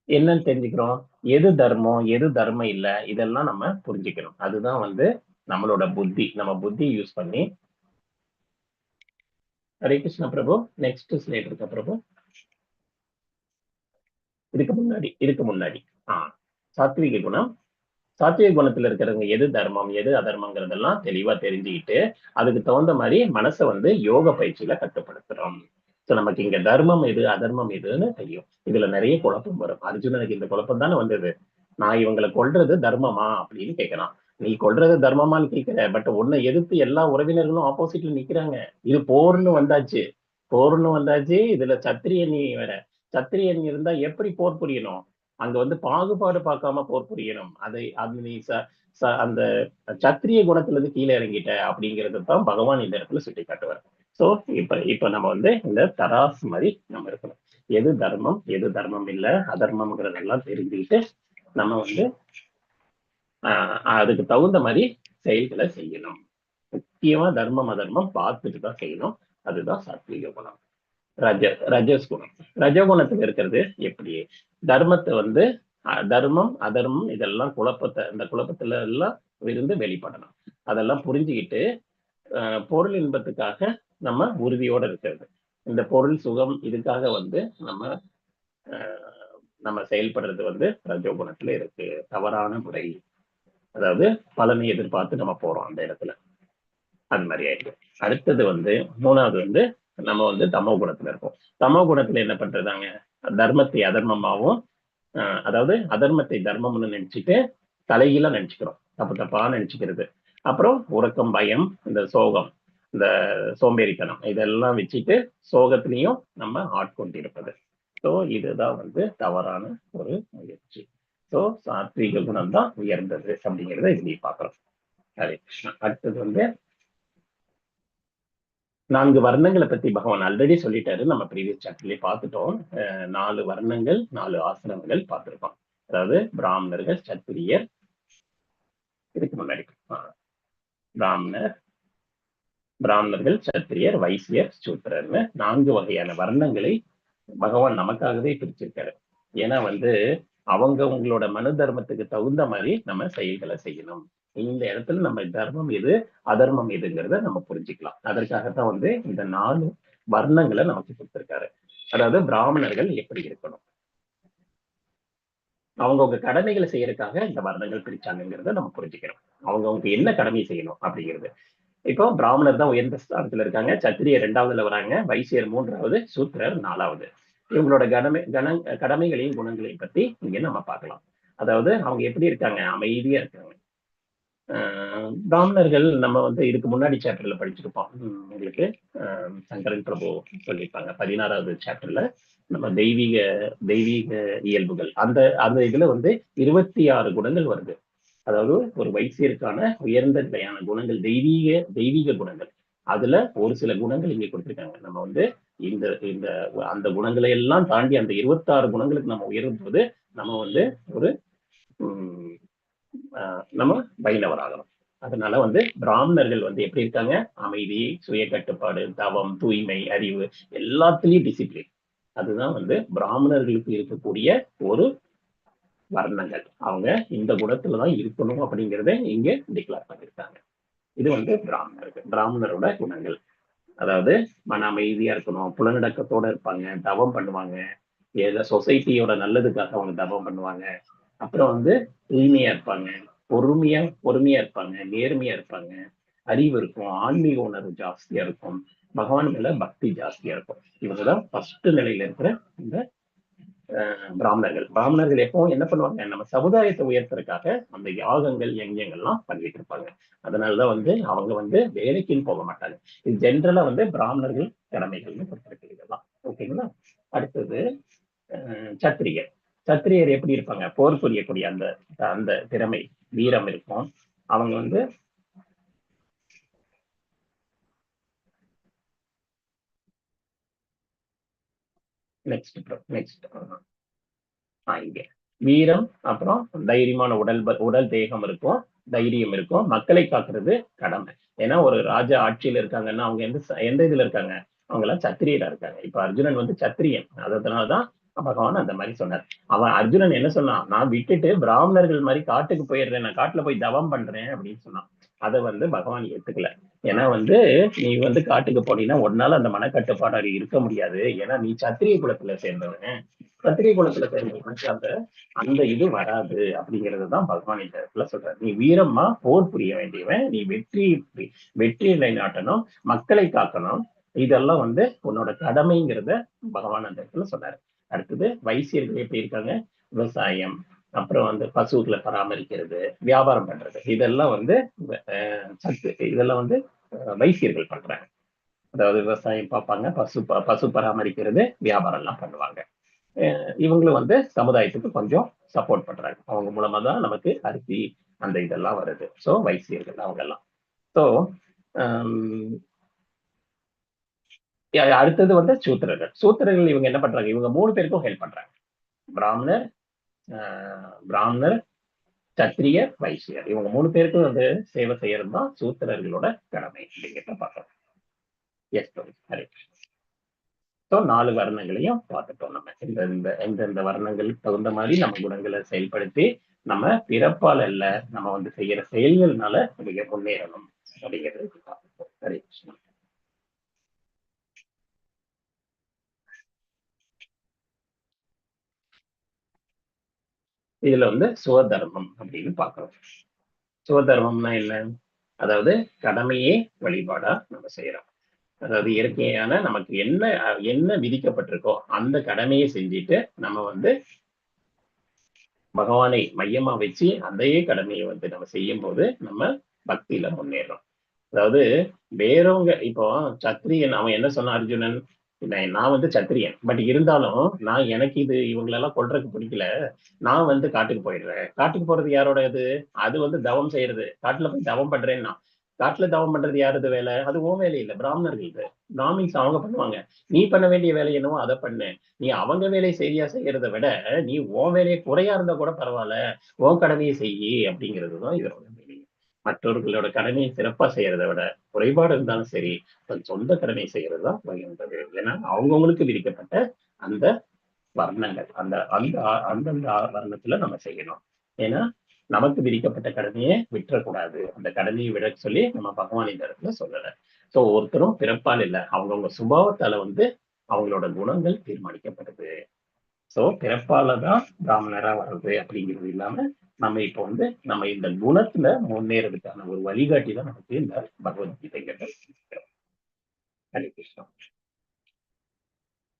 என்னன்னு தெரிஞ்சுக்கிறோம். எது தர்மம் எது தர்மம் இல்ல இதெல்லாம் நம்ம புரிஞ்சுக்கணும். அதுதான் நம்மளோட புத்தி. நம்ம புத்தி யூஸ் பண்ணி. ஹரே கிருஷ்ணா பிரபு. நெக்ஸ்ட் ஸ்லைட் இருக்கா பிரபு? இதுக்கு முன்னாடி சாத்வீக குணம். சாத்வீக குணத்துல இருக்கிறவங்க எது தர்மம் எது அதர்மங்கிறதெல்லாம் தெளிவா தெரிஞ்சுக்கிட்டு அதுக்கு தகுந்த மாதிரி மனசை யோக பயிற்சியில கட்டுப்படுத்துறோம். சோ நமக்கு இங்க தர்மம் எது அதர்மம் எதுன்னு தெரியும். இதுல நிறைய குழப்பம் வரும். அர்ஜுனனுக்கு இந்த குழப்பம் தானே வந்தது. நான் இவங்களை கொல்றது தர்மமா அப்படின்னு கேட்கலாம். நீ கொல்றது தர்மமான்னு கேட்கிற, பட் உன்னை எதிர்த்து எல்லா உறவினர்களும் ஆப்போசிட்ல நிக்கிறாங்க. இது போர்னு வந்தாச்சு. இதுல சத்திரியன் வேற. சத்திரியன் இருந்தா எப்படி போர் புரியணும்? அங்க பாகுபாடு பார்க்காம போர் புரியணும். அது நீ அந்த சத்திரிய குணத்துல இருந்து கீழே இறங்கிட்ட அப்படிங்கிறது தான் பகவான் இந்த இடத்துல சுட்டி காட்டுவார். சோ இப்ப நம்ம இந்த தராசு மாதிரி நம்ம இருக்கணும். எது தர்மம் எது தர்மம் இல்ல அதர்மம்ங்கிறதெல்லாம் தெரிஞ்சுக்கிட்டு நம்ம அதுக்கு தகுந்த மாதிரி செயல்களை செய்யணும். முக்கியமா தர்மம் அதர்மம் பார்த்துட்டு தான் செய்யணும். அதுதான் சாத்வீக குணம். ரஜஸ் குணம். ரஜகுணத்துல இருக்கிறது எப்படி? தர்மத்தை தர்மம் அதர்மம் இதெல்லாம் இந்த குழப்பத்துல எல்லாம் இருந்து வெளிப்படணும். அதெல்லாம் புரிஞ்சுக்கிட்டு பொருள் இன்பத்துக்காக நம்ம உறுதியோட இருக்கிறது. இந்த பொருள் சுகம் இதுக்காக நம்ம செயல்படுறது ரஜோகுணத்துல இருக்கு. தவறான முறை. அதாவது பலனை எதிர்பார்த்து நம்ம போறோம் அந்த இடத்துல. அது மாதிரி ஆயிடுது. அடுத்தது மூணாவது நம்ம தமோ குணத்துல இருக்கோம். தமோ குணத்துல என்ன பண்றதாங்க? தர்மத்தை அதர்மமாவும் அதாவது அதர்மத்தை தர்மம்னு நினைச்சிட்டு தலைகீழா நினைச்சுக்கிறோம். தப்பா நினைச்சுக்கிறது. அப்புறம் உறக்கம், பயம், இந்த சோகம், இந்த சோம்பேறித்தனம் இதெல்லாம் வச்சுட்டு சோகத்திலையும் நம்ம ஆட்கொண்டிருப்பது. ஸோ இதுதான் தவறான ஒரு முயற்சி. ஸோ சாத்வீக குணம் தான் உயர்ந்தது அப்படிங்கிறத இதுலயும் பார்க்கிறோம். ஹரே கிருஷ்ணா. அடுத்தது 4 வர்ணங்களை பத்தி பகவான் ஆல்ரெடி சொல்லிட்டாரு. நம்ம ப்ரீவியஸ் சாப்டர்லயே பார்த்துட்டோம். 4 வர்ணங்கள் 4 ஆசிரமங்கள் பார்த்திருக்கோம். அதாவது பிராமணர்கள், சத்திரியர், இதுக்கு முன்னாடி பிராமணர்கள், சத்திரியர், வைசியர், சூத்திரர்னு 4 வகையான வர்ணங்களை பகவான் நமக்காகவே பிரிச்சிருக்காரு. ஏன்னா அவங்களோட மனு தர்மத்துக்கு தகுந்த மாதிரி நம்ம செயல்களை செய்யணும். இந்த இடத்துல நம்ம தர்மம் எது அதர்மம் எதுங்கிறத நம்ம புரிஞ்சுக்கலாம். அதற்காகத்தான் இந்த 4 வர்ணங்களை நமக்கு கொடுத்திருக்காரு. அதாவது பிராமணர்கள் எப்படி இருக்கணும், அவங்கவுங்க கடமைகளை செய்யறதுக்காக இந்த வர்ணங்கள் பிரிச்சாங்கிறத நம்ம புரிஞ்சுக்கிறோம். அவங்கவுங்க என்ன கடமை செய்யணும் அப்படிங்கிறது. இப்போ பிராமணர் தான் உயர்ந்த ஸ்தானத்துல இருக்காங்க, சத்திரியர் 2வதுல வராங்க, வைசியர் 3வது, சூத்திரர் 4வது. இவங்களோட கடமைகளையும் குணங்களையும் பத்தி இங்க நம்ம பார்க்கலாம். அதாவது அவங்க எப்படி இருக்காங்க? அமைதியா இருக்காங்க. பிராமணர்கள் நம்ம இதுக்கு முன்னாடி சாப்டர்ல படிச்சிருப்போம். உங்களுக்கு சங்கரன் பிரபு சொல்லியிருப்பாங்க 16வது சாப்டர்ல நம்ம தெய்வீக இயல்புகள். அந்த இதுல 26 குணங்கள் வருது. அதாவது ஒரு வைசியருக்கான உயர்ந்த நிலையான குணங்கள், தெய்வீக குணங்கள். அதுல ஒரு சில குணங்கள் இங்கே கொடுத்திருக்காங்க. நம்ம இந்த அந்த குணங்களை எல்லாம் தாண்டி அந்த 26 குணங்களுக்கு நம்ம உயரும் போது நம்ம ஒரு நம்ம வைணவர் ஆகணும். அதனால வந்து பிராமணர்கள் வந்து எப்படி இருக்காங்க? அமைதி, சுய கட்டுப்பாடு, தவம், தூய்மை, அறிவு, எல்லாத்துலயும் டிசிப்ளின். அதுதான் வந்து பிராமணர்களுக்கு இருக்கக்கூடிய ஒரு வர்ணங்கள். அவங்க இந்த குணத்துலதான் இருக்கணும் அப்படிங்கறத இங்க டிக்ளேர் பண்ணிருக்காங்க. இது வந்து பிராமணரோட குணங்கள். அதாவது மன அமைதியா இருக்கணும், புலனடக்கத்தோட இருப்பாங்க, தவம் பண்ணுவாங்க, ஏதோ சொசைட்டியோட நல்லதுக்காக அவங்க தவம் பண்ணுவாங்க. அப்புறம் வந்து தூய்மையா இருப்பாங்க, பொறுமையா இருப்பாங்க, நேர்மையா இருப்பாங்க, அறிவு இருக்கும், ஆன்மீக உணர்வு ஜாஸ்தியா இருக்கும், பகவான் மேல பக்தி ஜாஸ்தியா இருக்கும். இவங்கதான் ஃபர்ஸ்ட் நிலையில இருக்கிற இந்த பிராமணர்கள் எப்பவும் என்ன பண்ணுவாங்க? நம்ம சமுதாயத்தை உயர்த்துறதுக்காக அந்த யாகங்கள் யஜ்ஞங்கள்லாம் பண்ணிட்டு இருப்பாங்க. அதனாலதான் வந்து அவங்க வந்து வேலைக்குன்னு போக மாட்டாங்க. இது ஜென்ரலா வந்து பிராமணர்கள் கடமைகள்னு கொடுத்திருக்கு இதெல்லாம். ஓகேங்களா? அடுத்தது சத்திரியர். சத்திரியர் எப்படி இருப்பாங்க? போர் புரியக்கூடிய அந்த அந்த திறமை, வீரம் இருக்கும். அவங்க வந்து நெக்ஸ்ட் இங்க வீரம், அப்புறம் தைரியமான உடல் தேகம் இருக்கும், தைரியம் இருக்கும், மக்களை காக்குறது கடமை. ஏன்னா ஒரு ராஜா ஆட்சியில இருக்காங்கன்னா அவங்க எந்த இதுல இருக்காங்க? அவங்க எல்லாம் சத்திரியரா இருக்காங்க. இப்ப அர்ஜுனன் வந்து சத்திரியன், அதனாலதான் பகவான் அந்த மாதிரி சொன்னார். அவன் அர்ஜுனன் என்ன சொன்னான்? நான் விட்டுட்டு பிராமணர்கள் மாதிரி காட்டுக்கு போயிடுறேன், நான் காட்டுல போய் தவம் பண்றேன் அப்படின்னு சொன்னான். அதை வந்து பகவான் ஏத்துக்கல. ஏன்னா வந்து நீ வந்து காட்டுக்கு போனீங்கன்னா உன்னால அந்த மனக்கட்டுப்பாடு இருக்க முடியாது. ஏன்னா நீ சத்திரிய குலத்துல சேர்ந்தவன், சத்திரிய குலத்துல சேர்ந்தவனுக்கு அந்த இது வராது அப்படிங்கறதுதான் பகவான் இந்த இடத்துல சொல்றாரு. நீ வீரமா போர் புரிய வேண்டியவன், நீ வெற்றி நிலைநாட்டணும், மக்களை காக்கணும், இதெல்லாம் வந்து உன்னோட கடமைங்கிறத பகவான் அந்த இடத்துல சொன்னாரு. அடுத்தது வைசியர்கள் எப்படி இருக்காங்க? விவசாயம், அப்புறம் வந்து பசுக்களை பராமரிக்கிறது, வியாபாரம் பண்றது, இதெல்லாம் வந்து இதெல்லாம் வந்து வைசியர்கள் பண்றாங்க. அதாவது விவசாயம் பார்ப்பாங்க, பசு பராமரிக்கிறது, வியாபாரம் எல்லாம் பண்ணுவாங்க. இவங்களும் வந்து சமுதாயத்துக்கு கொஞ்சம் சப்போர்ட் பண்றாங்க. அவங்க மூலமா தான் நமக்கு அரிசி அந்த இதெல்லாம் வருது. ஸோ வைசியர்கள் அவங்க எல்லாம். ஸோ அடுத்தது வந்து சூத்திரர்கள் இவங்க என்ன பண்றாங்க? இவங்க 3 பேருக்கும் ஹெல்ப் பண்றாங்க. பிராமணர், சத்திரியர், வைசியர், இவங்க 3 பேருக்கும் வந்து சேவை செய்யறது தான் சூத்திரர்களோட கடமை அப்படிங்கிறத பார்க்கணும். எஸ் ஹரே. ஸோ 4 வர்ணங்களையும் பார்த்துட்டோம். நம்ம எந்தெந்த வர்ணங்களுக்கு தகுந்த மாதிரி நம்ம குணங்களை செயல்படுத்தி நம்ம பிறப்பால் அல்ல, நம்ம வந்து செய்யற செயல்கள்னால மிக முன்னேறணும் அப்படிங்கிறது பார்த்துட்டோம். ஹரே கிருஷ்ணா. இதுல வந்து சுவதர்மம் அப்படின்னு பார்க்கிறோம். சுவதர்மம்னா என்ன? அதாவது கடமையே வழிபாடா நம்ம செய்யறோம். அதாவது இயற்கையான நமக்கு என்ன விதிக்கப்பட்டிருக்கோ அந்த கடமையை செஞ்சுட்டு நம்ம வந்து பகவானை மையமா வச்சு அதே கடமையை வந்து நம்ம செய்யும் போது நம்ம பக்தியில முன்னேறோம். அதாவது வேறவங்க இப்போ சத்திரியன் அவன் என்ன சொன்ன? அர்ஜுனன், நான் வந்து சத்திரியன், பட் இருந்தாலும் நான் எனக்கு இவங்களெல்லாம் கொல்றதுக்கு பிடிக்கல, நான் வந்து காட்டுக்கு போயிடுறேன். காட்டுக்கு போறது யாரோட இது? அது வந்து தவம் செய்யறது, காட்டுல போய் தவம் பண்றேன்னா காட்டுல தவம் பண்றது யாரது வேலை? அது உன் வேலை இல்லை, பிராமணர்கள். பிராமின்ஸ் அவங்க பண்ணுவாங்க. நீ பண்ண வேண்டிய வேலை என்னவோ அதை பண்ணு. நீ அவங்க வேலையை சரியா செய்யறதை விட நீ உன் வேலையை குறையா இருந்தா கூட பரவாயில்ல, உன் கடமையை செய்யி அப்படிங்கிறதுதான் இதோட மீனிங். மற்றவர்களோட கடமையை சிறப்பா செய்யறதை விட குறைபாடு இருந்தாலும் சரி தன் சொந்த கடமையை செய்யறது தான் உயர்ந்தது. ஏன்னா அவங்கவுங்களுக்கு விதிக்கப்பட்ட அந்த வர்ணங்கள், அந்த அந்த அந்தந்த வர்ணத்துல நம்ம செய்யணும். ஏன்னா நமக்கு விதிக்கப்பட்ட கடமையை விட்டுறக்கூடாது. அந்த கடமையை விட சொல்லி நம்ம பகவான் இந்த இடத்துல சொல்லல. சோ ஒருத்தரும் பிறப்பால் இல்லை, அவங்கவுங்க சுபாவத்தால வந்து அவங்களோட குணங்கள் தீர்மானிக்கப்படுது. சோ பிறப்பால தான் பிராமணரா வர்றது அப்படிங்கிறது இல்லாம நம்ம இப்போ வந்து நம்ம இந்த குணத்துல முன்னேறதுக்கான ஒரு வழிகாட்டி தான் நமக்கு இந்த பகவத்கீதைங்கிறது. ஹரே கிருஷ்ணா.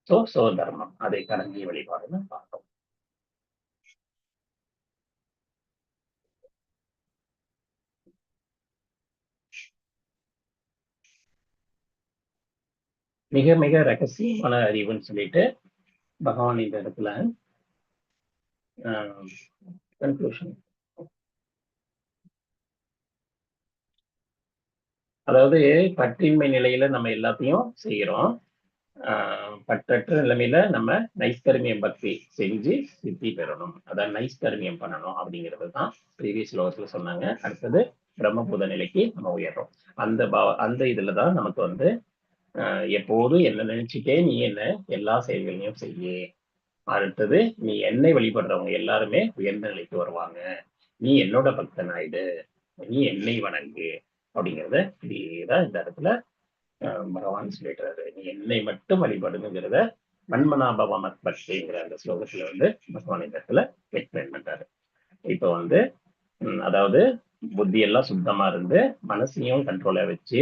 சோ தர்மம், அதை கடமை வழிபாடுன்னு பார்த்தோம். மிக மிக ரகசியமான அறிவுன்னு சொல்லிட்டு பகவான் இந்த இடத்துல கன்க்ளூஷன், அதாவது பற்றின்மை நிலையில நம்ம எல்லாத்தையும் செய்யறோம். பற்றற்ற நிலைமையில நம்ம நைஷ்கர்மிய பக்தி செஞ்சு சித்தி பெறணும். அதான் நைஷ்கர்மியம் பண்ணணும் அப்படிங்கிறது தான் ப்ரீவியஸ் லோகத்துல சொன்னாங்க. அடுத்தது பிரம்மபூத நிலைக்கு நம்ம உயர்றோம். அந்த இதுலதான் நமக்கு வந்து எப்போதும் என்ன நினைச்சுட்டே நீ என்ன எல்லா செயல்களையும் செய்ய. அடுத்தது நீ என்னை வழிபடுறவங்க எல்லாருமே உயர்ந்த நிலைக்கு வருவாங்க. நீ என்னோட பக்தன் ஆயிடு, நீ என்னை வணங்கு அப்படிங்கிறத இதுதான் இந்த இடத்துல பகவான் சொல்லிடுறாரு. நீ என்னை மட்டும் வழிபடுங்கிறத மண்மனாபவ மத்பக்திங்கிற அந்த ஸ்லோகத்துல வந்து பகவான் இந்த இடத்துல எக்ஸ்பிளைன் பண்றாரு. இப்ப வந்து அதாவது புத்தி எல்லாம் சுத்தமா இருந்து மனசையும் கண்ட்ரோலா வச்சு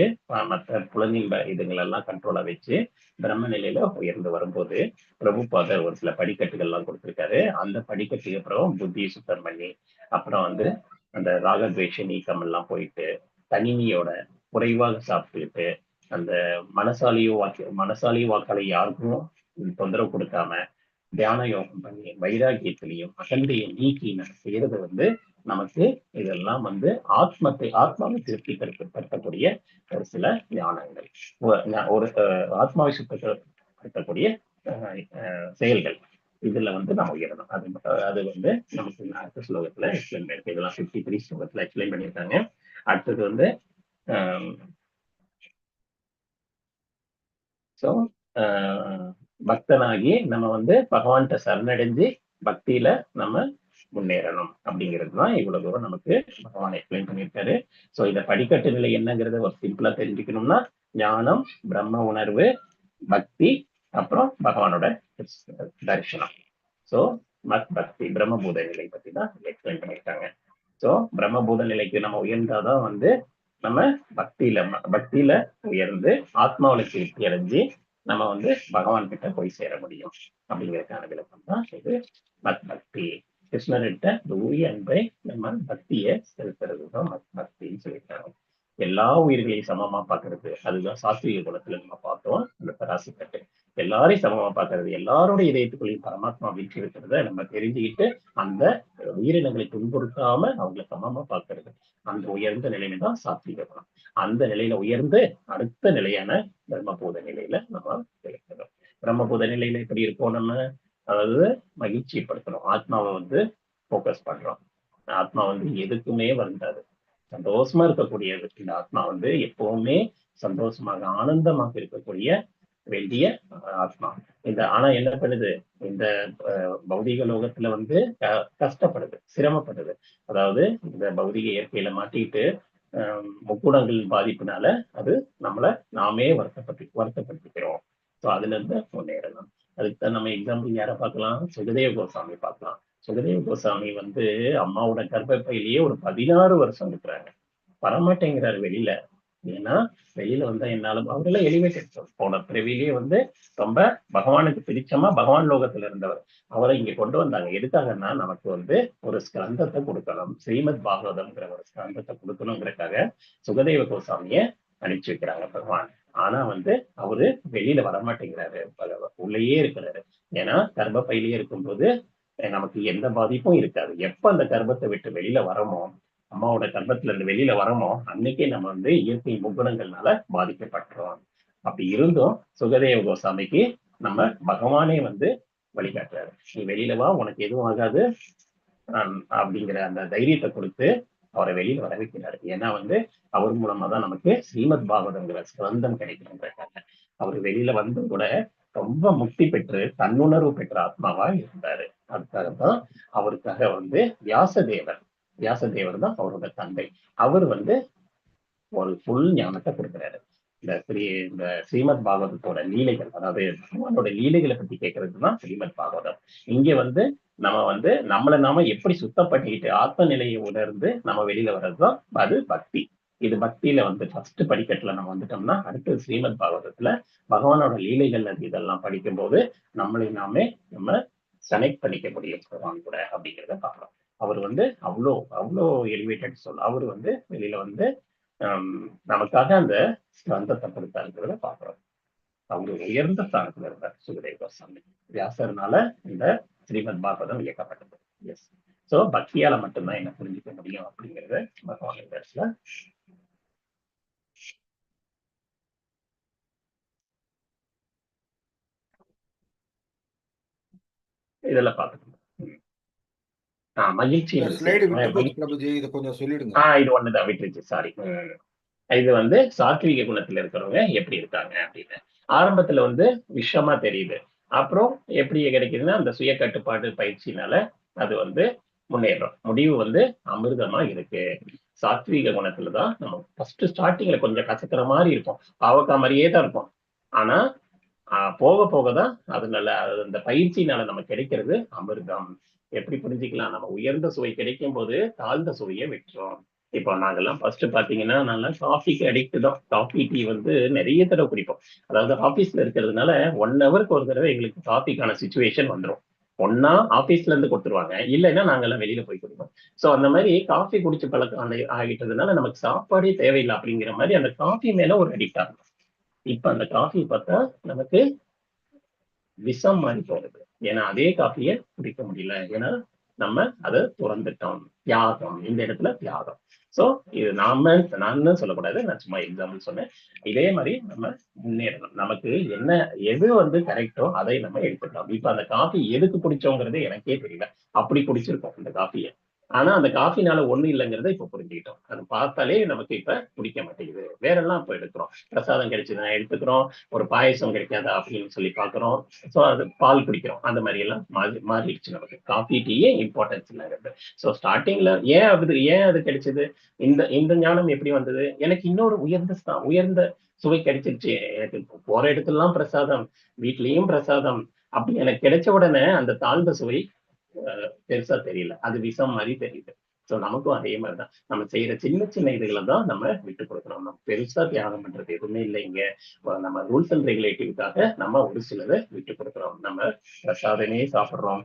மற்ற புலனின்ப இதுங்களெல்லாம் கண்ட்ரோலா வச்சு பிரம்ம நிலையில உயர்ந்து வரும்போது பிரபுபாதர் ஒரு சில படிக்கட்டுகள் எல்லாம் கொடுத்திருக்காரு. அந்த படிக்கட்டுக்கு அப்புறம் புத்தியை சுத்தம் பண்ணி அப்புறம் வந்து அந்த ராகத்வேஷ நீக்கம் எல்லாம் போயிட்டு தனிமையோட குறைவாக சாப்பிட்டுக்கிட்டு அந்த மனசாலியோ வாக்களை யாருக்கும் தொந்தரவு கொடுக்காம தியான யோகம் பண்ணி வைராக்கியத்திலையும் அகந்தையை நீக்கி நம்ம செய்யறது வந்து நமக்கு இதெல்லாம் வந்து ஆத்மாவை திருப்தி படுத்தக்கூடிய ஒரு சில ஞானங்கள், ஒரு ஆத்மாவை சுத்தப்படுத்தக்கூடிய செயல்கள். இதுல வந்து நம்ம உயரணும். அது வந்து நமக்கு அடுத்த ஸ்லோகத்துல எக்ஸ்பிளைன் பண்ணிருக்கு. இதெல்லாம் 53 ஸ்லோகத்துல எக்ஸ்பிளைன் பண்ணியிருக்காங்க. அடுத்தது வந்து ஸோ பக்தனாகி நம்ம வந்து பகவான்கிட்ட சரணடைஞ்சு பக்தியில நம்ம முன்னேறணும் அப்படிங்கிறது தான் இவ்வளவு தூரம் நமக்கு பகவான் எக்ஸ்பிளைன் பண்ணியிருக்காரு. ஸோ இந்த படிக்கட்டு நிலை என்னங்கிறத ஒரு சிம்பிளா தெரிஞ்சுக்கணும்னா ஞானம், பிரம்ம உணர்வு, பக்தி, அப்புறம் பகவானோட தரிசனம். ஸோ பக்தி பிரம்மபூத நிலை பத்தி தான் எக்ஸ்பிளைன் பண்ணியிருக்காங்க. ஸோ பிரம்மபூத நிலைக்கு நம்ம உயர்ந்தாதான் வந்து நம்ம பக்தியில உயர்ந்து ஆத்மாவில திருப்தி அடைஞ்சு நம்ம வந்து பகவான் கிட்ட போய் சேர முடியும் அப்படிங்கிறதுக்கான விளக்கம் தான் இது பக்தி. கிருஷ்ணர்கிட்ட தூய அன்பை நம்ம பக்தியை செலுத்துறதுதான் பக்தின்னு சொல்லியிருக்காங்க. எல்லா உயிர்களையும் சமமா பாக்குறது, அதுதான் சாஸ்திரிய குலத்துல நம்ம பார்த்தோம். அந்த பராசிக்கட்டு எல்லாரையும் சமமா பாக்குறது, எல்லாரோட இதயத்துக்குள்ளேயும் பரமாத்மா வீழ்ச்சி இருக்கிறத நம்ம தெரிஞ்சுக்கிட்டு அந்த உயிரினங்களை துன்புறுத்தாம அவங்களை சமமா பாக்குறது, அந்த உயர்ந்த நிலைமை தான் சாத்வீக குணம். அந்த நிலையில உயர்ந்து அடுத்த நிலையான பிரம்மபூத நிலையில நம்ம இருக்கிறோம். பிரம்மபூத நிலையில எப்படி இருக்கோம் நம்ம, அதாவது மகிழ்ச்சிப்படுத்தணும், ஆத்மாவை வந்து போக்கஸ் பண்றோம். ஆத்மா வந்து எதுக்குமே வருந்தாது, சந்தோஷமா இருக்கக்கூடியது. இந்த ஆத்மா வந்து எப்பவுமே சந்தோஷமாக ஆனந்தமாக இருக்கக்கூடிய வேண்டிய ஆத்மா. ஆனா என்ன பண்ணுது, இந்த பௌதிக லோகத்துல வந்து கஷ்டப்படுது, சிரமப்படுது. அதாவது இந்த பௌதிக இயற்கையில மாட்டிட்டு முக்குடங்கள் பாதிப்புனால அது நாமே வருத்தப்படுத்திக்கிறோம். ஸோ அதுல இருந்து முன்னேறலாம். அதுக்கு தான் நம்ம எக்ஸாம்பிள் யாரை பார்க்கலாம், சுகதேவ கோசாமி பார்க்கலாம். சுகதேவ கோசாமி வந்து அம்மாவோட கர்ப்பப்பையிலேயே ஒரு 16 வருஷம் இருக்கிறாங்க, வரமாட்டேங்கிறாரு வெளியில. ஏன்னா வெளியில வந்தா என்னாலும் அவரெல்லாம் எலிவேட்டட் போன பிறவிலேயே வந்து ரொம்ப பகவானுக்கு பிடிச்சமா பகவான் லோகத்துல இருந்தவர். அவரை இங்க கொண்டு வந்தாங்க. எதுக்காகன்னா நமக்கு வந்து ஒரு ஸ்கந்தத்தை கொடுக்கணும், ஸ்ரீமத் பாகவதம்ங்கிற ஒரு ஸ்கந்தத்தை கொடுக்கணுங்கிறதுக்காக சுகதேவ கோசாமிய அனுப்பிச்சு வைக்கிறாங்க பகவான். ஆனா வந்து அவரு வெளியில வரமாட்டேங்கிறாரு, உள்ளேயே இருக்கிறாரு. ஏன்னா கர்ப்பப்பையிலேயே இருக்கும்போது நமக்கு எந்த பாதிப்பும் இருக்காது. எப்ப அந்த கர்ப்பத்தை விட்டு வெளியில வரமோ, அம்மாவோட கர்ப்பத்துல இருந்து வெளியில வரமோ, அன்னைக்கே நம்ம வந்து இயற்கை முக்குணங்கள்னால பாதிக்கப்பட்டுறோம். அப்படி இருந்தும் சுகதேவ கோசாமிக்கு நம்ம பகவானே வந்து வழிகாட்டுறாரு. நீ வெளியில வா, உனக்கு எதுவும் ஆகாது அப்படிங்கிற அந்த தைரியத்தை கொடுத்து அவரை வெளியில வர வைக்கிறாரு. ஏன்னா வந்து அவர் மூலமா தான் நமக்கு ஸ்ரீமத் பாகவதங்கிற ஸ்கந்தம் கிடைக்கணுங்கிறக்காக. அவர் வெளியில வந்து கூட ரொம்ப முக்தி பெற்று தன்னுணர்வு பெற்ற ஆத்மாவா இருந்தாரு. அதுக்காகத்தான் அவருக்காக வந்து வியாசதேவர் தான் அவரோட தந்தை. அவர் வந்து ஒரு ஃபுல் ஞானத்தை கொடுக்குறாரு. இந்த ஸ்ரீமத் பாகவதத்தோட லீலைகள், அதாவது பகவானோட லீலைகளை பத்தி கேட்கறதுதான் ஸ்ரீமத் பாகவதம். இங்க வந்து நம்ம வந்து நாம எப்படி சுத்தப்பட்டுக்கிட்டு ஆத்ம நிலையை உணர்ந்து நம்ம வெளியில வர்றதுதான் அது பக்தி. இது பக்தியில வந்து ஃபர்ஸ்ட் படிக்கட்டுல நம்ம வந்துட்டோம்னா, அடுத்து ஸ்ரீமத் பாகவதத்துல பகவானோட லீலைகள் இதெல்லாம் படிக்கும்போது நாமே நம்ம கனெக்ட் பண்ணிக்க முடியும் பகவான் கூட அப்படிங்கிறத பார்க்கலாம். அவர் வந்து அவ்வளோ எலிவேட்டட் சொல். அவர் வந்து வெளியில வந்து நமக்காக அந்த ஸ்கந்தத்தை கொடுத்தாருங்கிறத பாக்குறோம். அவரு உயர்ந்த ஸ்தானத்துல இருந்தார் சுகதேவ கோசாமி. வியாசர்னால இந்த ஸ்ரீமத் பாகவதம் இயக்கப்பட்டது. எஸ். சோ பக்தியால மட்டும்தான் என்ன புரிஞ்சுக்க முடியும் அப்படிங்கறத பகவான் இந்த இடத்துல இதெல்லாம் பார்த்துக்கணும். மகிழ்ச்சி இந்த ஸ்லைடு விட்டு போச்சு பிரபுஜி, இதை கொஞ்சம் சொல்லிடுங்க. இது ஒண்ணுதான் விட்டுருச்சு, சாரி. இது வந்து சாத்வீக குணத்துல இருக்கிறவங்க எப்படி இருக்காங்க அப்படின்னு ஆரம்பத்துல வந்து விஷமா தெரியுது. அப்புறம் எப்படி கிடைக்குதுன்னா அந்த சுய கட்டுப்பாடு பயிற்சினால அது வந்து முன்னேறும். முடிவு வந்து அமிர்தமா இருக்கு. சாத்வீக குணத்துலதான் நம்ம ஃபர்ஸ்ட் ஸ்டார்டிங்ல கொஞ்சம் கசக்கிற மாதிரி இருக்கும், பாவக்காய் மாதிரியே தான் இருக்கும். ஆனா போக போகதான் அது நல்ல அந்த பயிற்சினால நம்ம கிடைக்கிறது அமிர்தம். எப்படி புரிஞ்சுக்கலாம்? நம்ம உயர்ந்த சுவை கிடைக்கும் போது தாழ்ந்த சுவையை விட்டுறோம். இப்போ நாங்கெல்லாம் ஃபர்ஸ்ட் பாத்தீங்கன்னா நல்லா காஃபிக்கு அடிக்ட் தான். காஃபி டீ வந்து நிறைய தடவை குடிப்போம். அதாவது ஆபீஸ்ல இருக்கிறதுனால 1 ஹவருக்கு ஒரு தடவை எங்களுக்கு காஃபிக்கான சுச்சுவேஷன் வந்துடும். ஒன்னா ஆபீஸ்ல இருந்து கொடுத்துருவாங்க, இல்லைன்னா நாங்கெல்லாம் வெளியில போய் குடிப்போம். சோ அந்த மாதிரி காஃபி குடிச்சு பழக்கம் ஆகிட்டதுனால நமக்கு சாப்பாடே தேவையில்லை அப்படிங்கிற மாதிரி அந்த காஃபி மேல ஒரு அடிக்ட் ஆகும். இப்ப அந்த காஃபி பார்த்தா நமக்கு விஷம் மாதிரி போகுது. ஏன்னா அதே காஃபியை குடிக்க முடியல, ஏன்னா நம்ம அதை துறந்துட்டோம். தியாகம், இந்த இடத்துல தியாகம். சோ இது நான் சொல்லக்கூடாது, நான் சும்மா எக்ஸாம்பிள் சொன்னேன். இதே மாதிரி நம்ம முன்னேறணும். நமக்கு என்ன எது வந்து கரெக்டோ அதை நம்ம எடுத்துக்கலாம். இப்ப அந்த காஃபி எதுக்கு குடிச்சோங்கிறது எனக்கே தெரியல, அப்படி குடிச்சிருக்கோம் இந்த காஃபியை. ஆனா அந்த காஃபினால ஒண்ணு இல்லைங்கிறத இப்ப புரிஞ்சுக்கிட்டோம். அது பார்த்தாலே நமக்கு இப்ப பிடிக்க மாட்டேங்குது. வேற எல்லாம் இப்ப எடுக்கிறோம். பிரசாதம் கிடைச்சதுன்னா எடுத்துக்கிறோம், ஒரு பாயசம் கிடைக்காதா அப்படின்னு சொல்லி பாக்குறோம். சோ அது பால் குடிக்கிறோம். அந்த மாதிரி எல்லாம் மாறிடுச்சு நமக்கு. காஃபி டீயே இம்பார்ட்டன்ஸ் இல்லைங்கிறது. சோ ஸ்டார்டிங்ல ஏன் அது கிடைச்சது? இந்த இந்த ஞானம் எப்படி வந்தது? எனக்கு இன்னொரு உயர்ந்த சுவை கிடைச்சிருச்சு. எனக்கு போற இடத்துலலாம் பிரசாதம், வீட்லயும் பிரசாதம், அப்படி எனக்கு கிடைச்ச உடனே அந்த தாழ்ந்த சுவை பெருசா தெரியல, அது விஷம் மாதிரி தெரியுது. சோ நமக்கும் அதே மாதிரிதான் நம்ம செய்யற சின்ன சின்ன இதுகளை தான் நம்ம விட்டு கொடுக்கணும். நம்ம பெருசா தியாகம் பண்றது எதுவுமே இல்லை இங்க. நம்ம ரூல்ஸ் அண்ட் ரெகுலேட்டிவ்காக நம்ம ஒரு சிலதை விட்டு கொடுக்குறோம். நம்ம பிரசாதமே சாப்பிடுறோம்,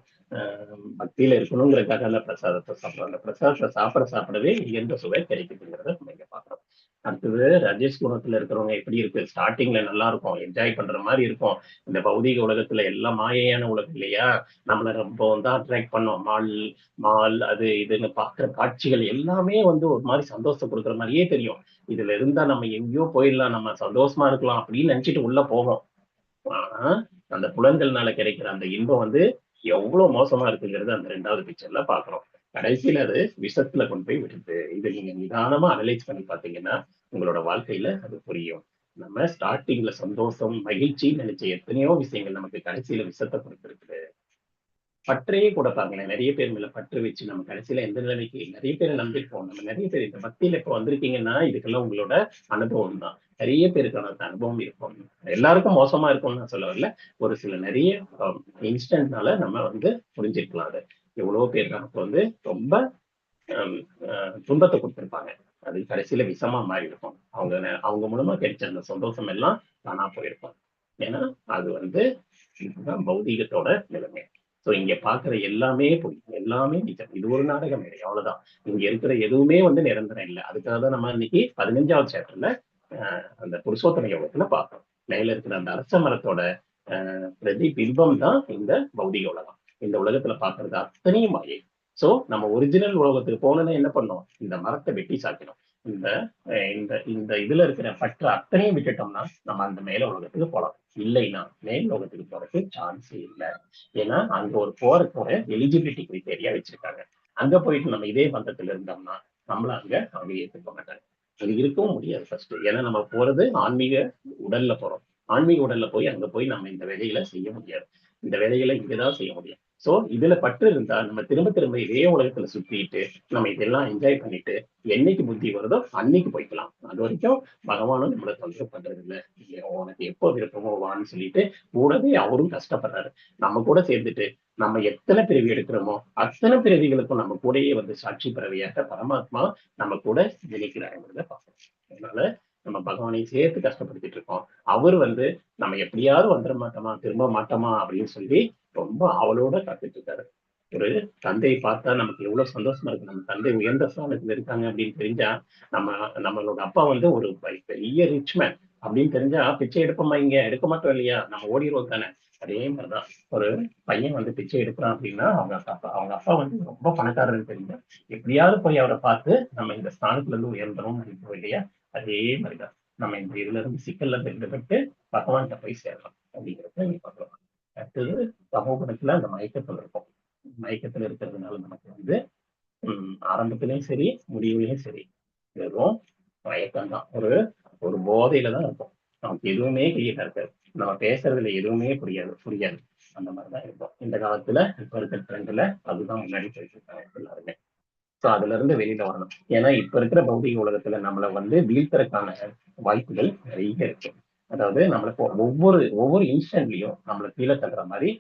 பக்தியில இருக்கணுங்கிறதுக்காக அந்த பிரசாதத்தை சாப்பிடுறோம். அந்த பிரசாதத்தை சாப்பிடவே எந்த சுவை கிடைக்குதுங்கிறத நம்ம இங்க பாக்குறோம். அடுத்தது ரஜேஷ் குணத்துல இருக்கிறவங்க எப்படி இருக்கு? ஸ்டார்டிங்ல நல்லா இருக்கும், என்ஜாய் பண்ற மாதிரி இருக்கும். இந்த பௌதிக உலகத்துல எல்லாம் மாயையான உலகம் இல்லையா, நம்மள ரொம்ப தான் அட்ராக்ட் பண்ணோம். மால் அது இதுன்னு பாக்குற காட்சிகள் எல்லாமே வந்து ஒரு மாதிரி சந்தோஷத்தை கொடுக்குற மாதிரியே தெரியும். இதுல இருந்தா நம்ம எங்கேயோ போயிடலாம், நம்ம சந்தோஷமா இருக்கலாம் அப்படின்னு நினைச்சிட்டு உள்ள போவோம். ஆனா அந்த புலன்கள்னால கிடைக்கிற அந்த இன்பம் வந்து எவ்வளவு மோசமா இருக்குங்கிறது அந்த 2வது பிக்சர்ல பாக்குறோம். கடைசியில அது விஷத்துல கொண்டு போய் விடுது. இதை நீங்க நிதானமா அனலைஸ் பண்ணி பாத்தீங்கன்னா உங்களோட வாழ்க்கையில அது புரியும். நம்ம ஸ்டார்டிங்ல சந்தோஷம், மகிழ்ச்சி நினைச்ச எத்தனையோ விஷயங்கள் நமக்கு கடைசியில விஷத்தை கொடுத்துருக்குது. பற்றையே கூட பாருங்களேன், நிறைய பேர் மேல பற்று வச்சு நம்ம கடைசியில எந்த நிலைமைக்கு நிறைய பேரை நம்பிருப்போம். நம்ம நிறைய பேர் இந்த பக்தியில இப்ப வந்திருக்கீங்கன்னா இதுக்கெல்லாம் உங்களோட அனுபவம் தான். நிறைய பேருக்கான அந்த அனுபவம் இருக்கும். எல்லாருக்கும் மோசமா இருக்கும்னு நான் சொல்ல வரல. ஒரு சில நிறைய இன்ஸ்டன்ட்னால நம்ம வந்து புரிஞ்சிருக்கலாம். அது எவ்வளவு பேர் நமக்கு வந்து ரொம்ப துன்பத்தை கொடுத்திருப்பாங்க. அது கடைசியில விஷமா மாறி இருக்கும். அவங்க மூலமா கிடைச்ச அந்த சந்தோஷம் எல்லாம் தானா போயிருக்கும். ஏன்னா அது வந்து இதுதான் பௌதீகத்தோட நிலைமை. சோ இங்க பாக்குற எல்லாமே பொய், எல்லாமே நிஜம். இது ஒரு நாடகம் இல்லை, அவ்வளவுதான். இங்க இருக்கிற எதுவுமே வந்து நிரந்தரம் இல்லை. அதுக்காக தான் நம்ம இன்னைக்கு 15வது சாப்டர்ல அந்த புருஷோத்தம யோகத்துல பார்க்கணும். மேல இருக்கிற அந்த அரச மரத்தோட பிரதிபிம்பம் தான் இந்த பௌதிக உலகம். இந்த உலகத்துல பாக்குறது அத்தனையும் மாயை. சோ நம்ம ஒரிஜினல் உலகத்துக்கு போனோம்னா என்ன பண்ணோம்? இந்த மரத்தை வெட்டி சாக்கணும். இந்த இந்த இதுல இருக்கிற பற்று அத்தனையும் விட்டுட்டோம்னா நம்ம அந்த மேல உலகத்துக்கு போலாம். இல்லைன்னா மேல் உலகத்துக்கு போறதுக்கு சான்ஸே இல்லை. ஏன்னா அங்க போற எலிஜிபிலிட்டி கிரைட்டேரியா வச்சிருக்காங்க. அங்க போயிட்டு நம்ம இதே பந்தத்துல இருந்தோம்னா நம்மள அவங்க ஏற்றுக்க மாட்டாங்க. அது இருக்கவும் முடியாது ஃபர்ஸ்ட். ஏன்னா நம்ம போறது ஆன்மீக உடல்ல போறோம். ஆன்மீக உடல்ல போய் அங்க போய் நம்ம இந்த வேலைகளை செய்ய முடியாது. இந்த வேலைகளை இங்கதான் செய்ய முடியும். சோ இதுல பற்று இருந்தா நம்ம திரும்ப திரும்ப இதே உலகத்துல சுத்திட்டு நம்ம இதெல்லாம் என்ஜாய் பண்ணிட்டு என்னைக்கு புத்தி வருதோ அன்னைக்கு போய்க்கலாம். அது வரைக்கும் பகவானும் நம்மளை தொந்தரவு பண்றது இல்லை. உனக்கு எப்போ விருப்பமோ வான்னு சொல்லிட்டு கூடவே அவரும் கஷ்டப்படுறாரு. நம்ம கூட சேர்ந்துட்டு நம்ம எத்தனை பிறவி எடுக்கிறோமோ அத்தனை பிறவிகளுக்கும் நம்ம கூடயே வந்து சாட்சி பிறவியாக பரமாத்மா நம்ம கூட ஜெயிக்கிறாருங்கிறத பார்க்கணும். அதனால நம்ம பகவானையும் சேர்த்து கஷ்டப்படுத்திட்டு இருக்கோம். அவர் வந்து நம்ம எப்படியாவது வந்துட மாட்டோமா, திரும்ப மாட்டோமா அப்படின்னு சொல்லி ரொம்ப அவளோட காத்துட்டு இருக்காரு. ஒரு தந்தையை பார்த்தா நமக்கு எவ்வளவு சந்தோஷமா இருக்கு. நம்ம தந்தை உயர்ந்த ஸ்தானத்துல இருக்காங்க அப்படின்னு தெரிஞ்சா, நம்மளோட அப்பா வந்து ஒரு பெரிய ரிச் மேன் அப்படின்னு தெரிஞ்சா பிச்சை எடுப்போமா? இங்க எடுக்க மாட்டோம் இல்லையா, நம்ம ஓடிடுவோம் தானே. அதே மாதிரிதான் ஒரு பையன் வந்து பிச்சை எடுக்கிறான் அப்படின்னா அவங்க அப்பா வந்து ரொம்ப பணக்காரன்னு தெரிஞ்சா எப்படியாவது போய் அவரை பார்த்து நம்ம இந்த ஸ்தானத்துல இருந்து உயர்ந்தோம் நினைப்போம் இல்லையா. அதே மாதிரிதான் நம்ம இந்த இதுல இருந்து சிக்கல்ல விடுபட்டு பகவான்கிட்ட போய் சேரலாம் அப்படிங்கிறத நீ பார்க்கலாம். அடுத்தது தமோகுணத்துல அந்த மயக்கத்துல இருக்கும். மயக்கத்துல இருக்கிறதுனால நமக்கு வந்து ஆரம்பத்திலயும் சரி முடிவுலயும் சரி வெறும் மயக்கம் தான், ஒரு போதையில தான் இருக்கும். நமக்கு எதுவுமே கிளியரா இருக்காது, நம்ம பேசுறதுல எதுவுமே புரியாது அந்த மாதிரிதான் இருக்கும். இந்த காலத்துல இப்ப இருக்கிற ட்ரெண்ட்ல அதுதான் முன்னாடி போயிட்டு இருக்காங்க எல்லாருமே. ஸோ அதுல இருந்து வெளியில வரணும். ஏன்னா இப்ப இருக்கிற பௌதிக உலகத்துல நம்மள வந்து வீழ்த்தறதுக்கான வாய்ப்புகள் நிறைய இருக்கு. அதாவது நம்மளுக்கு ஒவ்வொரு இன்ஸ்டன்ட்லயும் நம்மள கீழே தள்ளுற மாதிரி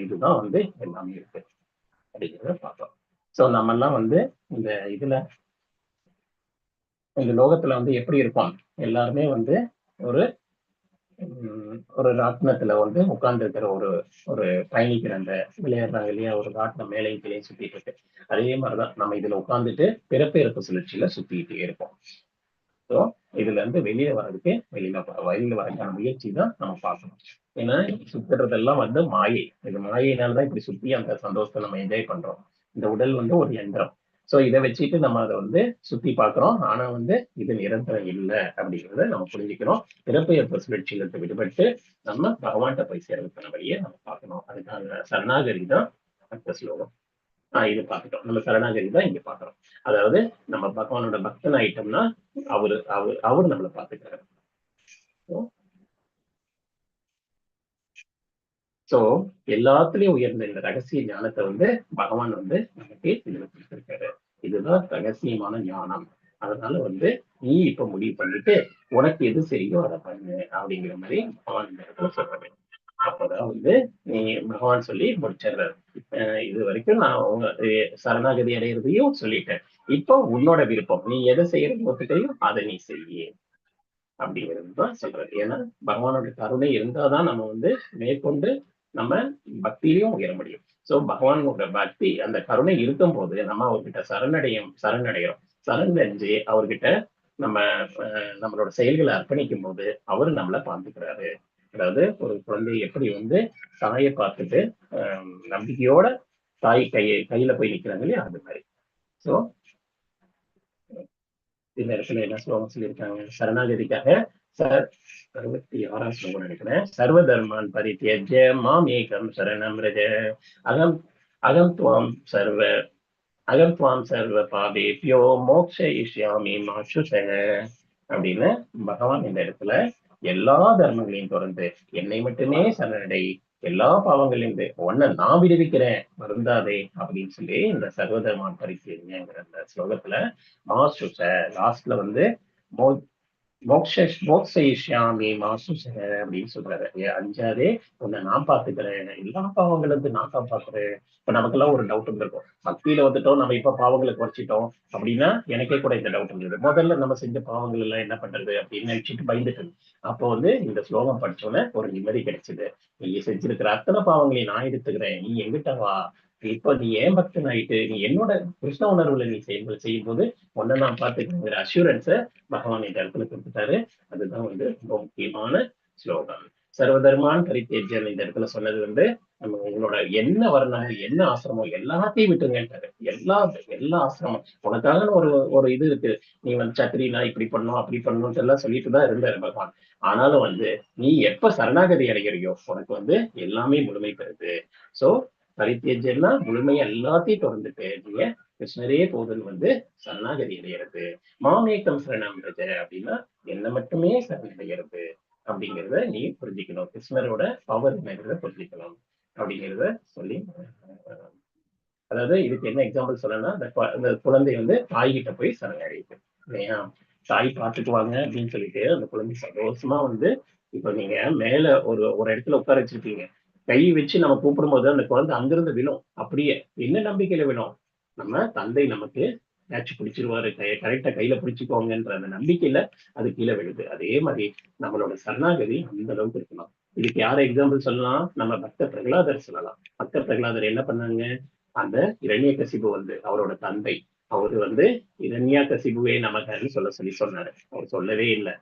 இதுதான் வந்து எல்லாமே இருக்கு அப்படிங்கிறத பார்த்தோம். ஸோ நம்ம எல்லாம் வந்து இந்த லோகத்துல வந்து எப்படி இருப்போம், எல்லாருமே வந்து ஒரு ராட்டினத்துல வந்து உட்கார்ந்து இருக்கிற ஒரு பயணிக்கிற அந்த விளையாடுறாங்க இல்லையா, ஒரு ராட்டினம் மேலையும் கீழையும் சுத்திட்டு இருக்கு. அதே மாதிரிதான் நம்ம இதுல உட்கார்ந்துட்டு பிறப்பெயர்ப்பு சுழற்சியில சுத்திக்கிட்டே இருப்போம். ஸோ இதுல இருந்து வெளியில வரதுக்கான முயற்சி தான் நம்ம பார்க்கணும். ஏன்னா சுத்துறதெல்லாம் வந்து மாயை. இது மாயினால்தான் இப்படி சுத்தி அந்த சந்தோஷத்தை நம்ம என்ஜாய் பண்றோம். இந்த உடல் வந்து ஒரு யந்திரம். ஸோ இதை வச்சுட்டு நம்ம அதை வந்து சுத்தி பார்க்கிறோம். ஆனா வந்து இது நிரந்தரம் இல்லை அப்படிங்கிறத நம்ம புரிஞ்சுக்கிறோம். பிறப்பெயர்ப்பு சுழற்சியிலிருந்து விடுபட்டு நம்ம பகவான்கிட்ட போய் சேர்றதுக்கான வழியை நம்ம பார்க்கணும். அதுக்கான சரணாகதி தான் அடுத்த ஸ்லோகம். இது பார்த்துட்டோம். நம்ம சரணாகதி தான் இங்க பாக்குறோம். அதாவது நம்ம பகவானோட பக்தன் ஆயிட்டோம்னா அவரு நம்மளை பார்த்துக்கிறாரு. சோ எல்லாத்துலயும் உயர்ந்த இந்த ரகசிய ஞானத்தை வந்து பகவான் வந்து நமக்கு இதுல கொடுத்திருக்காரு. இதுதான் ரகசியமான ஞானம். அதனால வந்து நீ இப்ப முடிவு பண்ணிட்டு உனக்கு எது சரியோ அதை பண்ணு அப்படிங்கிற மாதிரி பகவான் இந்த இடத்துல சொல்றாரு. அப்பதான் வந்து நீ பகவான் சொல்லி முடிச்சிடுறாரு. இது வரைக்கும் நான் உங்க சரணாகதி அடையிறதையும் சொல்லிட்டேன். இப்போ உன்னோட விருப்பம், நீ எதை செய்யறது ஒத்துக்கையும் அதை நீ செய்ய அப்படிங்கிறது தான் சொல்றது. ஏன்னா பகவானோட கருணை இருந்தாதான் நம்ம வந்து மேற்கொண்டு நம்ம பக்தியிலையும் உயர முடியும். சோ பகவானோட பக்தி அந்த கருணை இருக்கும் போது நம்ம அவர்கிட்ட சரணடைகிறோம். சரணடைஞ்சு அவர்கிட்ட நம்மளோட செயல்களை அர்ப்பணிக்கும் போது அவரு நம்மளை பார்த்துக்கிறாரு. அதாவது ஒரு குழந்தை எப்படி வந்து தாயை பார்த்துட்டு நம்பிக்கையோட தாய் கையில போய் நிக்கிறாங்க இல்லையா, அது மாதிரி. சோ இந்த இடத்துல என்ன ஸ்லோகம் சொல்லியிருக்காங்க சரணாகதிக்காக 66ஆம் ஸ்லோகம் நினைக்கிறேன். சர்வ தர்மான் பரித்யஜ்ய மாம் ஏகம் சரணம் ரஜ அகம் துவாம் சர்வ பாபேப்யோ மோக்ஷயிஷ்யாமி மா சுஷக அப்படின்னு பகவான் இந்த இடத்துல எல்லா தர்மங்களையும் தொடர்ந்து என்னை மட்டுமே சரணடை, எல்லா பாவங்களையும் ஒன்ன நான் விடுவிக்கிறேன் வருந்தாதே அப்படின்னு சொல்லி இந்த சர்வதர்மான் பரித்யஜ்யங்கிற அந்த ஸ்லோகத்துல மாசுஷ லாஸ்ட்ல வந்து மோக்ஷயிஷ்யாமி மாசுஷக அப்படின்னு சொல்றாரு. அஞ்சாதே உன்னை நான் பாத்துக்கிறேன், எல்லா பாவங்களும் நான் தான் பாக்குறேன். இப்ப நமக்கெல்லாம் ஒரு டவுட் இருந்திருக்கும், பக்தியில வந்துட்டோம் நம்ம இப்ப பாவங்களை குறைச்சிட்டோம் அப்படின்னா எனக்கே கூட இந்த டவுட் இருந்தது. முதல்ல நம்ம செஞ்ச பாவங்கள் எல்லாம் என்ன பண்றது அப்படின்னு நினைச்சிட்டு பயந்துட்டு, அப்போ வந்து இந்த ஸ்லோகம் படிச்சோன்னே ஒரு நிம்மதி கிடைச்சது. நீ செஞ்சிருக்கிற அத்தனை பாவங்களையும் நான் எடுத்துக்கிறேன், நீ எங்கிட்ட வா, இப்ப நீ ஏன் பக்தன் ஆயிட்டு நீ என்னோட கிருஷ்ண உணர்வுல நீ செய்யும் போது ஒன்ன நான் பார்த்துக்கிற அஷூரன்ஸை பகவான் இந்த இடத்துல கொடுத்துட்டாரு. அதுதான் வந்து ரொம்ப முக்கியமான ஸ்லோகம். சர்வதர்மான் பரித்யஜ்யம் இந்த இடத்துல சொன்னது வந்து நம்ம உங்களோட என்ன வர்ணமோ என்ன ஆசிரமோ எல்லாத்தையும் விட்டுங்கன்றாரு. எல்லா ஆசிரமம் உனக்காக ஒரு இது இருக்கு, நீ வந்து சத்திரினா இப்படி பண்ணும் அப்படி பண்ணணும்னு எல்லாம் சொல்லிட்டுதான் இருந்தாரு பகவான். ஆனாலும் வந்து நீ எப்ப சரணாகதி அடைகிறியோ உனக்கு வந்து எல்லாமே முழுமை பெறுது. சோ பரித்யஜ்யம்னா முழுமையா எல்லாத்தையும் தொடர்ந்துட்டு நீங்க கிருஷ்ணரே போதுன்னு வந்து சரணாகதி அடைகிறது. மாமேக்கம் சரணம் அப்படின்னா என்ன மட்டுமே சரணடைகிறது அப்படிங்கிறத நீ புரிஞ்சுக்கணும். கிருஷ்ணரோட பவர் என்னங்கிறத புரிஞ்சுக்கணும் அப்படிங்கிறத சொல்லி, அதாவது இதுக்கு என்ன எக்ஸாம்பிள் சொல்லணும்னா இந்த குழந்தை வந்து தாய்கிட்ட போய் சரணடையுது இல்லையா, தாய் பார்த்துக்குவாங்க அப்படின்னு சொல்லிட்டு அந்த குழந்தை சந்தோஷமா வந்து இப்ப நீங்க மேல ஒரு இடத்துல உட்கார வச்சிருக்கீங்க, கை வச்சு நம்ம கூப்பிடும் போது அந்த குழந்தை அங்கிருந்து விழும். அப்படியே என்ன நம்பிக்கையில விழும், நம்ம தந்தை நமக்கு கேட்ச் பிடிச்சிருவாரு, கரெக்டா கையில பிடிச்சிக்கோங்கன்ற அந்த நம்பிக்கையில அது கீழே விழுது. அதே மாதிரி நம்மளோட சரணாகதி அந்த அளவுக்கு இருக்கணும். இதுக்கு யார எக்ஸாம்பிள் சொல்லலாம், நம்ம பக்த பிரகலாதர் சொல்லலாம். பக்த பிரகலாதர் என்ன பண்ணாங்க, அந்த இரண்யகசிபு வந்து அவரோட தந்தை, அவரு வந்து இரண்யகசிபுவே நமக்கு சொல்லி சொன்னாரு. அவர் சொல்லவே இல்லை,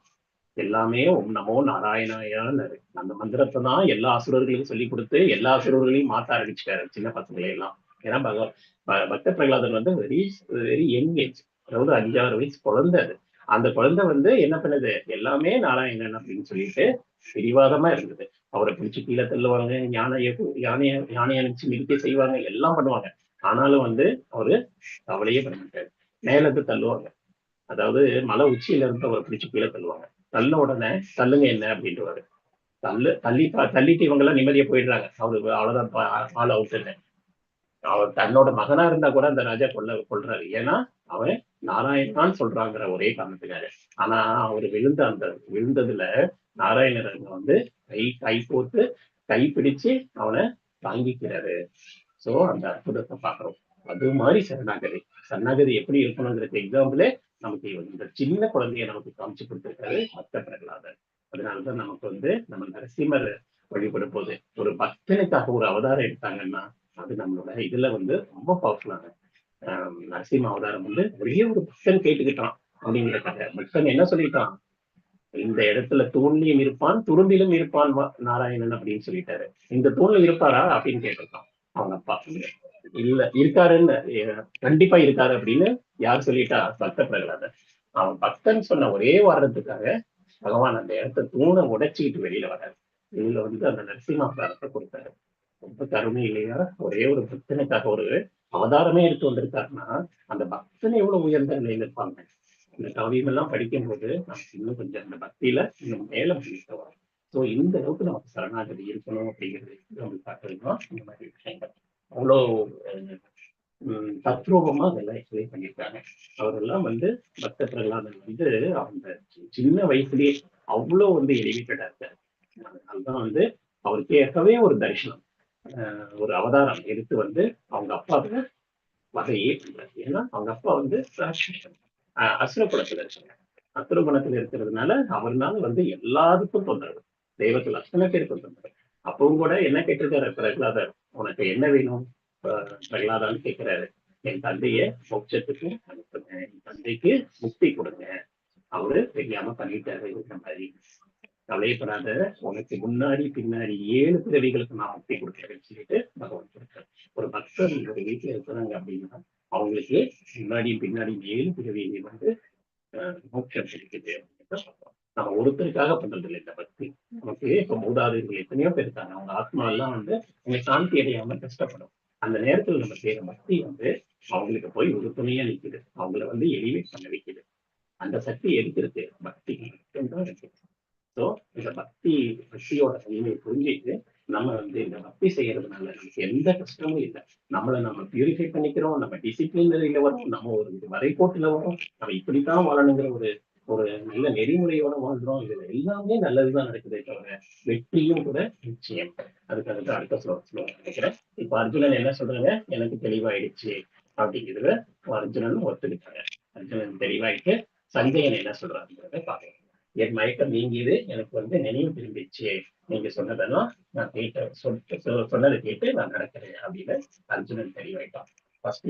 எல்லாமே ஓம் நமோ நாராயணாயான்னு அந்த மந்திரத்தை தான் எல்லா அசுரர்களையும் சொல்லி கொடுத்து எல்லா அசுரர்களையும் மாத்த ஆரம்பிச்சுட்டாரு சின்ன பசங்களை எல்லாம். ஏன்னா பக்த பிரகலாதன் வந்து வெரி யங் ஏஜ், அதாவது 5-6 வயசு குழந்தை. அது அந்த குழந்தை வந்து என்ன பண்ணுது, எல்லாமே நாராயணன் அப்படின்னு சொல்லிட்டு பிடிவாதமா இருந்தது. அவரை பிடிச்சி கீழே தள்ளுவாங்க, யானையை நினைச்சு மிதிக்க செய்வாங்க, எல்லாம் பண்ணுவாங்க. ஆனாலும் வந்து அவரு கவலையே பண்ண மாட்டாரு. மேலத்து தள்ளுவாங்க. அதாவது மலை உச்சியில இருந்து அவரை பிடிச்சி கீழே தள்ளுவாங்க. தள்ள உடனே தள்ளுங்க என்ன அப்படின்ட்டு தள்ளிட்டு இவங்க எல்லாம் நிம்மதியா போயிடுறாங்க. அவரு அவ்வளவுதான், ஆள் அவுட்டுன்னு. அவர் தன்னோட மகனா இருந்தா கூட அந்த ராஜா கொல்றாரு. ஏன்னா அவன் நாராயணான்னு சொல்றாங்கிற ஒரே காரணத்துக்காக. ஆனா அவர் விழுந்ததுல நாராயணர் வந்து கை போட்டு கை பிடிச்சு அவனை தாங்கிக்கிறாரு. சோ அந்த அற்புதத்தை பாக்குறோம். அது மாதிரி சரணாகதி எப்படி இருக்கணுங்கிறது எக்ஸாம்பிளே நமக்கு இந்த சின்ன குழந்தைய நமக்கு காமிச்சு கொடுத்திருக்காரு பக்த பிரகலாதர். அதனாலதான் நமக்கு வந்து நம்ம நரசிம்மர் வழிபடும் போது ஒரு பக்தனுக்காக ஒரு அவதாரம் எடுத்தாங்கன்னா அது நம்மளோட இதுல வந்து ரொம்ப பவர்ஃபுல்லான நரசிம்ம அவதாரம் வந்து ஒரே ஒரு பக்தன் கேட்டுக்கிட்டான் அப்படிங்கிற கதை. பக்தன் என்ன சொல்லிட்டான், இந்த இடத்துல தூண்லையும் இருப்பான் துரும்பிலும் இருப்பான் நாராயணன் அப்படின்னு சொல்லிட்டாரு. இந்த தூண்ல இருப்பாரா அப்படின்னு கேட்டிருக்கான் அவங்க அப்பா. இல்ல இருக்காருன்னு, கண்டிப்பா இருக்காரு அப்படின்னு யார் சொல்லிட்டா, பக்த பிரகலாதர். அவன் பக்தன் சொன்ன ஒரே வாரத்துக்காக பகவான் அந்த இடத்த தூணை உடைச்சிக்கிட்டு வெளியில வராரு. வெளியில வந்து அந்த நரசிம்ம அவதாரத்தை கொடுத்தாரு. ரொம்ப கருணை இல்லையா? ஒரே ஒரு பக்தனுக்காக ஒரு அவதாரமே எடுத்து வந்திருக்காருன்னா அந்த பக்தனை எவ்வளவு உயர்ந்த நிலையில இருப்பாங்க. இந்த கவியம் எல்லாம் படிக்கும் போது நமக்கு இன்னும் கொஞ்சம் அந்த பக்தியில இன்னும் மேல பண்ணிட்டு வரும். ஸோ இந்த அளவுக்கு நமக்கு சரணாகதி இருக்கணும் அப்படிங்கிறது நமக்கு காட்டுறதுதான் இந்த மாதிரி விஷயங்கள். அவ்வளோ தத்ரூபமா அதெல்லாம் எக்ஸ்பிளைன் பண்ணியிருக்காங்க. அவரெல்லாம் வந்து பக்த பிரகலாதன் வந்து அந்த சின்ன வயசுலயே அவ்வளோ வந்து எலிவேட்டடா இருக்காரு. அதனால்தான் வந்து அவருக்கேற்கவே ஒரு தரிசனம், ஒரு அவதாரம் எடுத்து வந்து அவங்க அப்பாவுக்கு வகையே பண்றாரு. ஏன்னா அவங்க அப்பா வந்து அசுர குலத்துல இருக்காங்க. அசுர குணத்துல இருக்கிறதுனால அவர்னால வந்து எல்லாருக்கும் தொந்தரவு, தெய்வத்துல அத்தனை பேருக்கும் தொந்தரவு. அப்பவும் கூட என்ன கேட்டிருக்காரு பிரகலாதர், உனக்கு என்ன வேணும் பிரகலாதான்னு கேட்கிறாரு. என் தந்தைய மோட்சத்துக்கு அனுப்புங்க, என் தந்தைக்கு முக்தி கொடுங்க, அவரு தெரியாம பண்ணிட்டாரு இந்த மாதிரி. கவலைப்படாத, உனக்கு முன்னாடி பின்னாடி 7 பிறவிகளுக்கு நான் முக்தி கொடுக்கிறேன்னு சொல்லிட்டு பகவான் கொடுத்தாரு. ஒரு பக்தர் ஒரு வீட்டுல இருக்கிறாங்க அப்படின்னா அவங்களுக்கு முன்னாடியும் பின்னாடி 7 பிறவியை வந்து மோட்சம் கிடைக்குது. நம்ம ஒருத்தருக்காக பண்றது இல்லை இந்த பக்தி. நமக்கு இப்ப மூதாதையர்கள் எத்தனையோ பேர் இருக்காங்க, அவங்க ஆத்மா எல்லாம் வந்து அவங்க சாந்தி அடையாம கஷ்டப்படும். அந்த நேரத்துல நம்ம செய்யற பக்தி வந்து அவங்களுக்கு போய் ஒரு துணையா நிற்குது, அவங்கள வந்து எலிவேட் பண்ண வைக்குது. அந்த சக்தி எடுக்கிறது பக்தி மட்டும்தான் இருக்கு. ஸோ இந்த பக்தியோட தன்மையை புரிஞ்சுட்டு நம்ம வந்து இந்த பக்தி செய்யறதுனால நமக்கு எந்த கஷ்டமும் இல்லை. நம்ம பியூரிஃபை பண்ணிக்கிறோம், நம்ம டிசிப்ளின்ல வரும், நம்ம ஒரு வரைகோட்டுல வரும், நம்ம இப்படித்தான் வாழணுங்கிற ஒரு நல்ல நெறிமுறையோட வாழ்றோம். இதுல எல்லாமே நல்லதுதான் நடக்குதே தவிர வெற்றியும் கூட நிச்சயம். அதுக்கு அடுத்த ஸ்லோகம் நினைக்கிறேன். இப்ப அர்ஜுனன் என்ன சொல்றாங்க, எனக்கு தெளிவாயிடுச்சு அப்படிங்கிறத அர்ஜுனன் ஒத்துக்கிட்டாங்க. அர்ஜுனன் தெளிவாயிட்டு சஞ்சயன் என்ன சொல்றாங்கிறத பாருங்க. என் மயக்கம் நீங்கியது, எனக்கு வந்து நினைவு திரும்பிச்சு, நீங்க சொன்னதெல்லாம் நான் சொன்னதை கேட்டு நான் நடக்கிறேன் அப்படின்னு அர்ஜுனன் தெளிவாயிட்டான். ஃபர்ஸ்ட்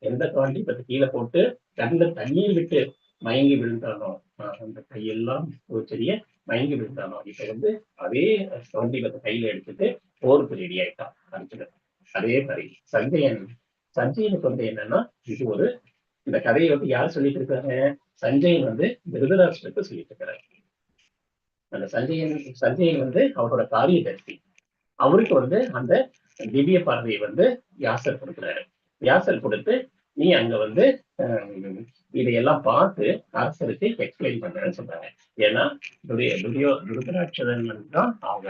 எந்த காண்டிபத்தை கீழே போட்டு கண்ட தண்ணீர் விட்டு மயங்கி விழுந்தானோ, அந்த கையெல்லாம் ஒரு பெரிய மயங்கி விழுந்தானோ, இப்ப வந்து அதே காண்டிபத்தை கையில எடுத்துட்டு போருக்கு ரெடி ஆயிட்டான் அர்ஜுனன். அதே மாதிரி சஞ்சயனுக்கு வந்து என்னன்னா, இது இந்த கதையை வந்து யார் சொல்லிட்டு இருக்காங்க, சஞ்சயன் வந்து திருதராஷ்டிரத்தை சொல்லிட்டு இருக்கிறார். அந்த சஞ்சயன் வந்து அவரோட காரியதர்சி. அவருக்கு வந்து அந்த திவ்ய பார்வையை வந்து வியாசர் கொடுக்குறாரு. வியாசர் கொடுத்து நீ அங்க வந்து இதையெல்லாம் பார்த்து அரசருக்கு எக்ஸ்பிளைன் பண்றேன்னு சொல்றாங்க. ஏன்னா திருதராட்சரன் தான் அவங்க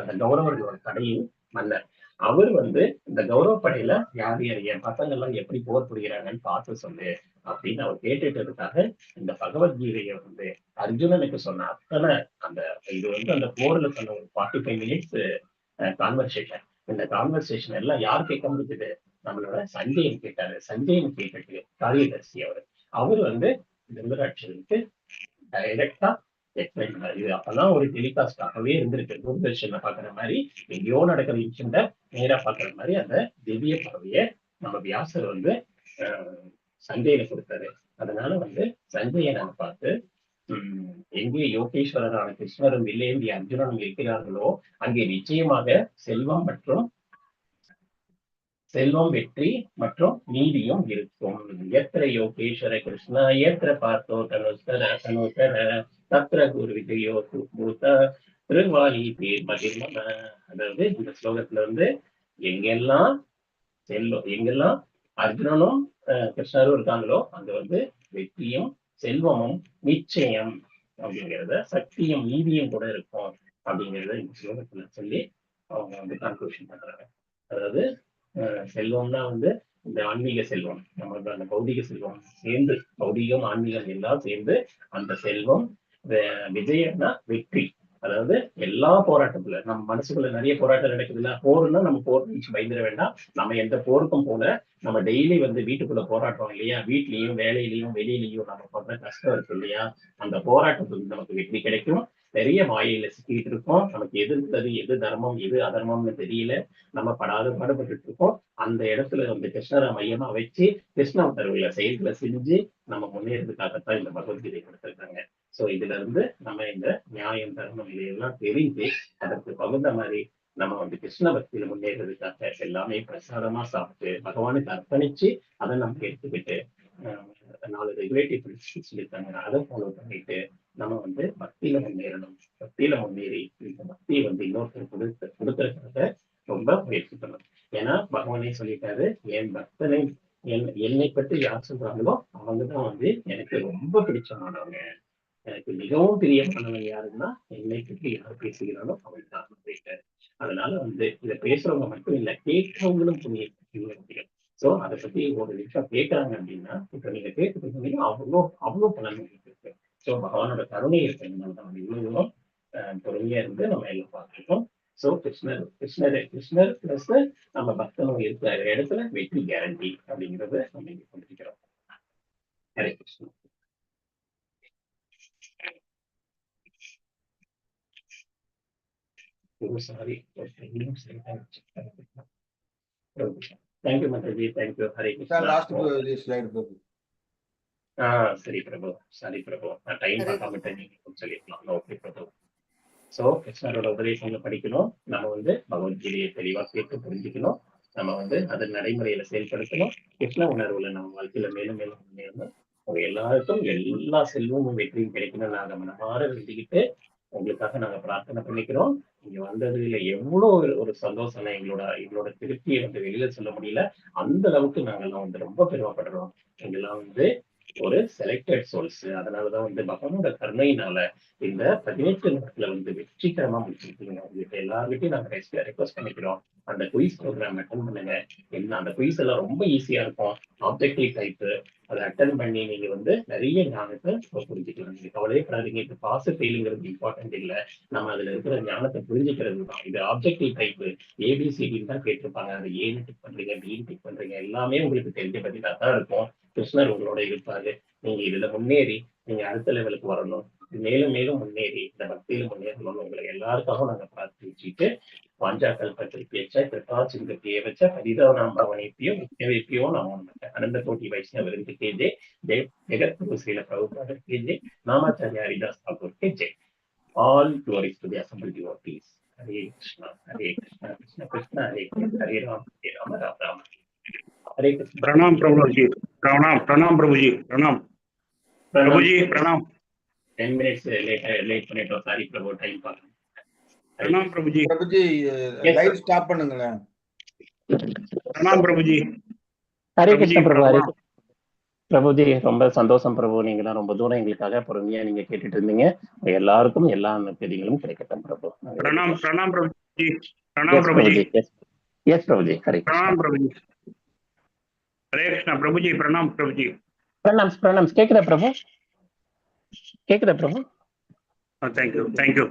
அந்த கௌரவர்களோட படையின் மன்னர். அவர் வந்து இந்த கௌரவ படையில யார் என் பசங்க எல்லாம் எப்படி போர் புரிகிறாங்கன்னு பார்த்து சொல்லு அப்படின்னு அவர் கேட்டுட்டதுக்காக இந்த பகவத்கீதையை வந்து அர்ஜுனனுக்கு சொன்ன அத்தனை இது வந்து அந்த போர்ல சொன்ன ஒரு 45 மினிட்ஸ் கான்வர்சேஷன். இந்த கான்வர்சேஷன் எல்லாம் யார் கேட்க முடிஞ்சது, நம்மளோட சஞ்சயன் கேட்டாரு. சஞ்சயன் கேட்டுட்டு காரியதர்சி அவர் வந்து திருதராட்சரனுக்கு டைரக்டா எக்ஸ்பிளைன் பண்ணாரு. இது அப்பெல்லாம் ஒரு டெலிகாஸ்டாகவே இருந்திருக்கு, தூர்தர்ஷன்ல பாக்குற மாதிரி எங்கேயோ நடக்கிற விஷயம் நேரா பாக்குற மாதிரி அந்த திவ்ய பறவையை நம்ம வியாசர் வந்து சஞ்சயனை கொடுத்தாரு. அதனால வந்து சஞ்சயனை பார்த்து எங்கே யோகேஸ்வரரான கிருஷ்ணரும் வில்லேந்தி அர்ஜுனனும் இருக்கிறார்களோ அங்கே நிச்சயமாக செல்வம் வெற்றி மற்றும் நீதியும் இருக்கும். எத்திர யோகேஸ்வர கிருஷ்ணா எத்திர பார்த்தோ தனுசர தத்திர குரு விஜயோ பூத திருவாயி பேர் மகிழ்ம. அதாவது இந்த ஸ்லோகத்துல வந்து எங்கெல்லாம் எங்கெல்லாம் அர்ஜுனனும் கிருஷ்ணரும் இருக்காங்களோ அங்க வந்து வெற்றியும் செல்வமும் நிச்சயம் அப்படிங்கிறத, சக்தியும் நீதியும் கூட இருக்கும் அப்படிங்கிறத இந்த ஸ்லோகத்துல சொல்லி அவங்க வந்து கன்க்ளூஷன் பண்றாங்க. அதாவது செல்வம்னா வந்து இந்த ஆன்மீக செல்வம், நம்ம அந்த பௌதிக செல்வம் சேர்ந்து, பௌதிகம் ஆன்மீகம் எல்லாம் சேர்ந்து அந்த செல்வம். விஜயம்னா வெற்றி. அதாவது எல்லா போராட்டத்துல நம்ம மனசுக்குள்ள நிறைய போராட்டம் நடக்குதுல்ல, போருன்னா நம்ம போர் பயந்துட வேண்டாம். நம்ம எந்த போருக்கும் போல நம்ம டெய்லி வந்து வீட்டுக்குள்ள போராட்டம் இல்லையா, வீட்லயும் வேலையிலயும் வெளியிலயும் நம்ம பண்ற கஷ்டம் இருக்கு இல்லையா, அந்த போராட்டத்துக்கு நமக்கு வெற்றி கிடைக்கும். நிறைய மாயையில சிக்கிட்டு இருக்கோம், நமக்கு எது இருந்தது எது தர்மம் எது அதர்மம்னு தெரியல, நம்ம பாடுபட்டு இருக்கோம். அந்த இடத்துல வந்து கிருஷ்ணரை மையமா வச்சு கிருஷ்ண உணர்வுல செயல்களை செஞ்சு நம்ம முன்னேறதுக்காகத்தான் இந்த பகவத்கீதை கொடுத்திருக்காங்க. சோ இதுல இருந்து நம்ம இந்த நியாயம் தர்மம் இதையெல்லாம் தெரிஞ்சு அதற்கு தகுந்த மாதிரி நம்ம வந்து கிருஷ்ண பக்தியில முன்னேறதுக்காக எல்லாமே பிரசாதமா சாப்பிட்டு பகவானுக்கு அர்ப்பணிச்சு அதை நம்ம எடுத்துக்கிட்டு 4 ரெகுலேட்டிவ் பிரின்சிபிள்ஸ் சொல்லியிருக்காங்க, அதை ஃபாலோ பண்ணிட்டு நம்ம வந்து பக்தியில முன்னேறணும். பக்தியில முன்னேறி இந்த பக்தியை வந்து இன்னொருத்தர் கொடுக்கறதுக்காக ரொம்ப முயற்சி பண்ணணும். ஏன்னா பகவானே சொல்லிட்டாரு, என் பக்தனை என்னை பற்றி யார் சொல்றாங்களோ அவங்கதான் வந்து எனக்கு ரொம்ப பிடிச்சமானவங்க, எனக்கு மிகவும் பிரியமானவன் யாருன்னா என்னை பற்றி யார் பேசுகிறானோ அவன் தான் அப்படின்ட்டு. அதனால வந்து இதை பேசுறவங்க மட்டும் இல்லை, கேட்கறவங்களும் புண்ணியம். சோ அதை பத்தி ஒரு நிமிஷம் கேட்கறாங்க அப்படின்னா, இப்ப நீங்க கேட்டுக்கிட்டீங்க அவ்வளோ பலன் இருக்கு. சோ பகவானோட கருணை இருக்கிறதுனால தான் இவ்வளவு பொறுமையா இருந்து நம்ம எல்லாம் பார்த்துருக்கோம். சோ கிருஷ்ணர் பிளஸ் நம்ம பக்தனும் இருக்கிற இடத்துல வெற்றி கேரண்டி அப்படிங்கறத நம்ம இங்க கொண்டிருக்கிறோம். Hare Krishna. Sorry, thank you Mataji, thank you. Hare Krishna. Last slide Prabhu. சரி பிரபு, சாரி பிரபு, நான் டைம் பார்க்காம நீங்க சொல்லிருக்கலாம். ஓகே பிரபு. சோ கிருஷ்ணரோட உபதேசங்களை படிக்கணும், நம்ம வந்து பகவத்கீதையை தெளிவா கேட்டு புரிஞ்சுக்கணும், நம்ம வந்து அதை நடைமுறையில செயல்படுத்தணும். கிருஷ்ண உணர்வுல நம்ம வாழ்க்கையில மேலும் மேலும் முன்னேறணும். எல்லாருக்கும் எல்லா செல்வமும் வெற்றியும் கிடைக்கணும்னு நாங்க மனமாற வேண்டிக்கிட்டு உங்களுக்காக நாங்க பிரார்த்தனை பண்ணிக்கிறோம். இங்க வந்ததுல எவ்வளவு ஒரு சந்தோஷம், எங்களோட திருப்தியை வந்து வெளியில சொல்ல முடியல. அந்த அளவுக்கு நாங்கெல்லாம் வந்து ரொம்ப பெருமைப்படுறோம். எங்கெல்லாம் வந்து ஒரு செலக்டட் சோல்ஸ். அதனாலதான் வந்து பகவானோட கருணையினால இந்த 18 நாட்களை வந்து வெற்றிகரமா முடிச்சிருக்கீங்க. உங்களுக்கு எல்லாருக்கிட்டையும் நாங்க ரெக்வஸ்ட் பண்ணிக்கிறோம், அந்த குயிஸ் ப்ரோக்ராம் அட்டன் பண்ணுங்க. என்ன அந்த குயிஸ் எல்லாம் ரொம்ப ஈஸியா இருக்கும், ஆப்ஜெக்டிவ் டைப். அதை அட்டன் பண்ணி நீங்க வந்து நிறைய ஞானத்தை புரிஞ்சுக்கலாம். நீங்க கவலையப்படாதீங்க, இது பாஸ் ஃபெயிலுங்கிறது இம்பார்ட்டன்ட் இல்லை, நம்ம அதுல இருக்கிற ஞானத்தை புரிஞ்சுக்கிறது தான். இது ஆப்ஜெக்டிவ் டைப், ஏபிசிடின்னு தான் கேட்டிருப்பாங்க. அது ஏன்னு டிக் பண்றீங்க, பின்னு டிக் பண்றீங்க, எல்லாமே உங்களுக்கு தெரிஞ்ச பதிலாக தான் இருக்கும். கிருஷ்ணர் உங்களோட இருப்பாரு. நீங்க இதுல முன்னேறி நீங்க அடுத்த லெவலுக்கு வரணும், மேலும் மேலும் முன்னேறி இந்த பக்தியில முன்னேறணும்னு உங்களை எல்லாருக்காகவும் நாங்க பிரார்த்திச்சுட்டு, வாஞ்சாக்கள் பத்திரிக்கையச்ச கிருப்பா சிங்கத்தையே வச்ச ஹரிதானாம் பவனிப்பியோ முக்கியவைப்பியோ நாம் அனந்த கோட்டி வைஷ்ணவ விருந்து கேஜே ஜெய் ஜெகத்குரு ஸ்ரீல பிரபுபாத கேஜே நாமாச்சாரிய ஹரிதாஸ் தாக்கூர் கே ஜெய். All glories to the assembled devotees. Hare Krishna Hare Krishna Krishna Krishna Hare Hare Ram Ram Ram. Hare Krishna. प्रणाम प्रभु जी, प्रणाम प्रणाम प्रभु जी, प्रणाम प्रभु जी, प्रणाम। 10 minutes लेट பண்ணிட்டோம், சாரி பிரபு, டைம் பார்க்கணும். प्रणाम प्रभु जी। பிரபு ஜி லைவ் ஸ்டாப் பண்ணுங்களேன். प्रणाम प्रभु जी। ஹரே கிருஷ்ண பிரபு. ஹரே பிரபுஜி, ரொம்ப சந்தோஷம் பிரபு. நீங்க தான் ரொம்ப தூரம் எங்களுக்காக பொறுமையா நீங்க கேட்டுட்டு இருந்தீங்க. எல்லாருக்கும் எல்லா நற்கதிகளும் கிடைக்கட்டும் பிரபு. प्रणाम प्रणाम प्रभु जी, प्रणाम प्रभु जी। यस प्रभु जी, हरे प्रणाम प्रभु जी, हरे कृष्णा प्रभु जी, प्रणाम प्रभु जी। प्रणाम प्रणाम, கேக்குதா பிரபு? கேக்குதா Prabhu? Thank you, thank you.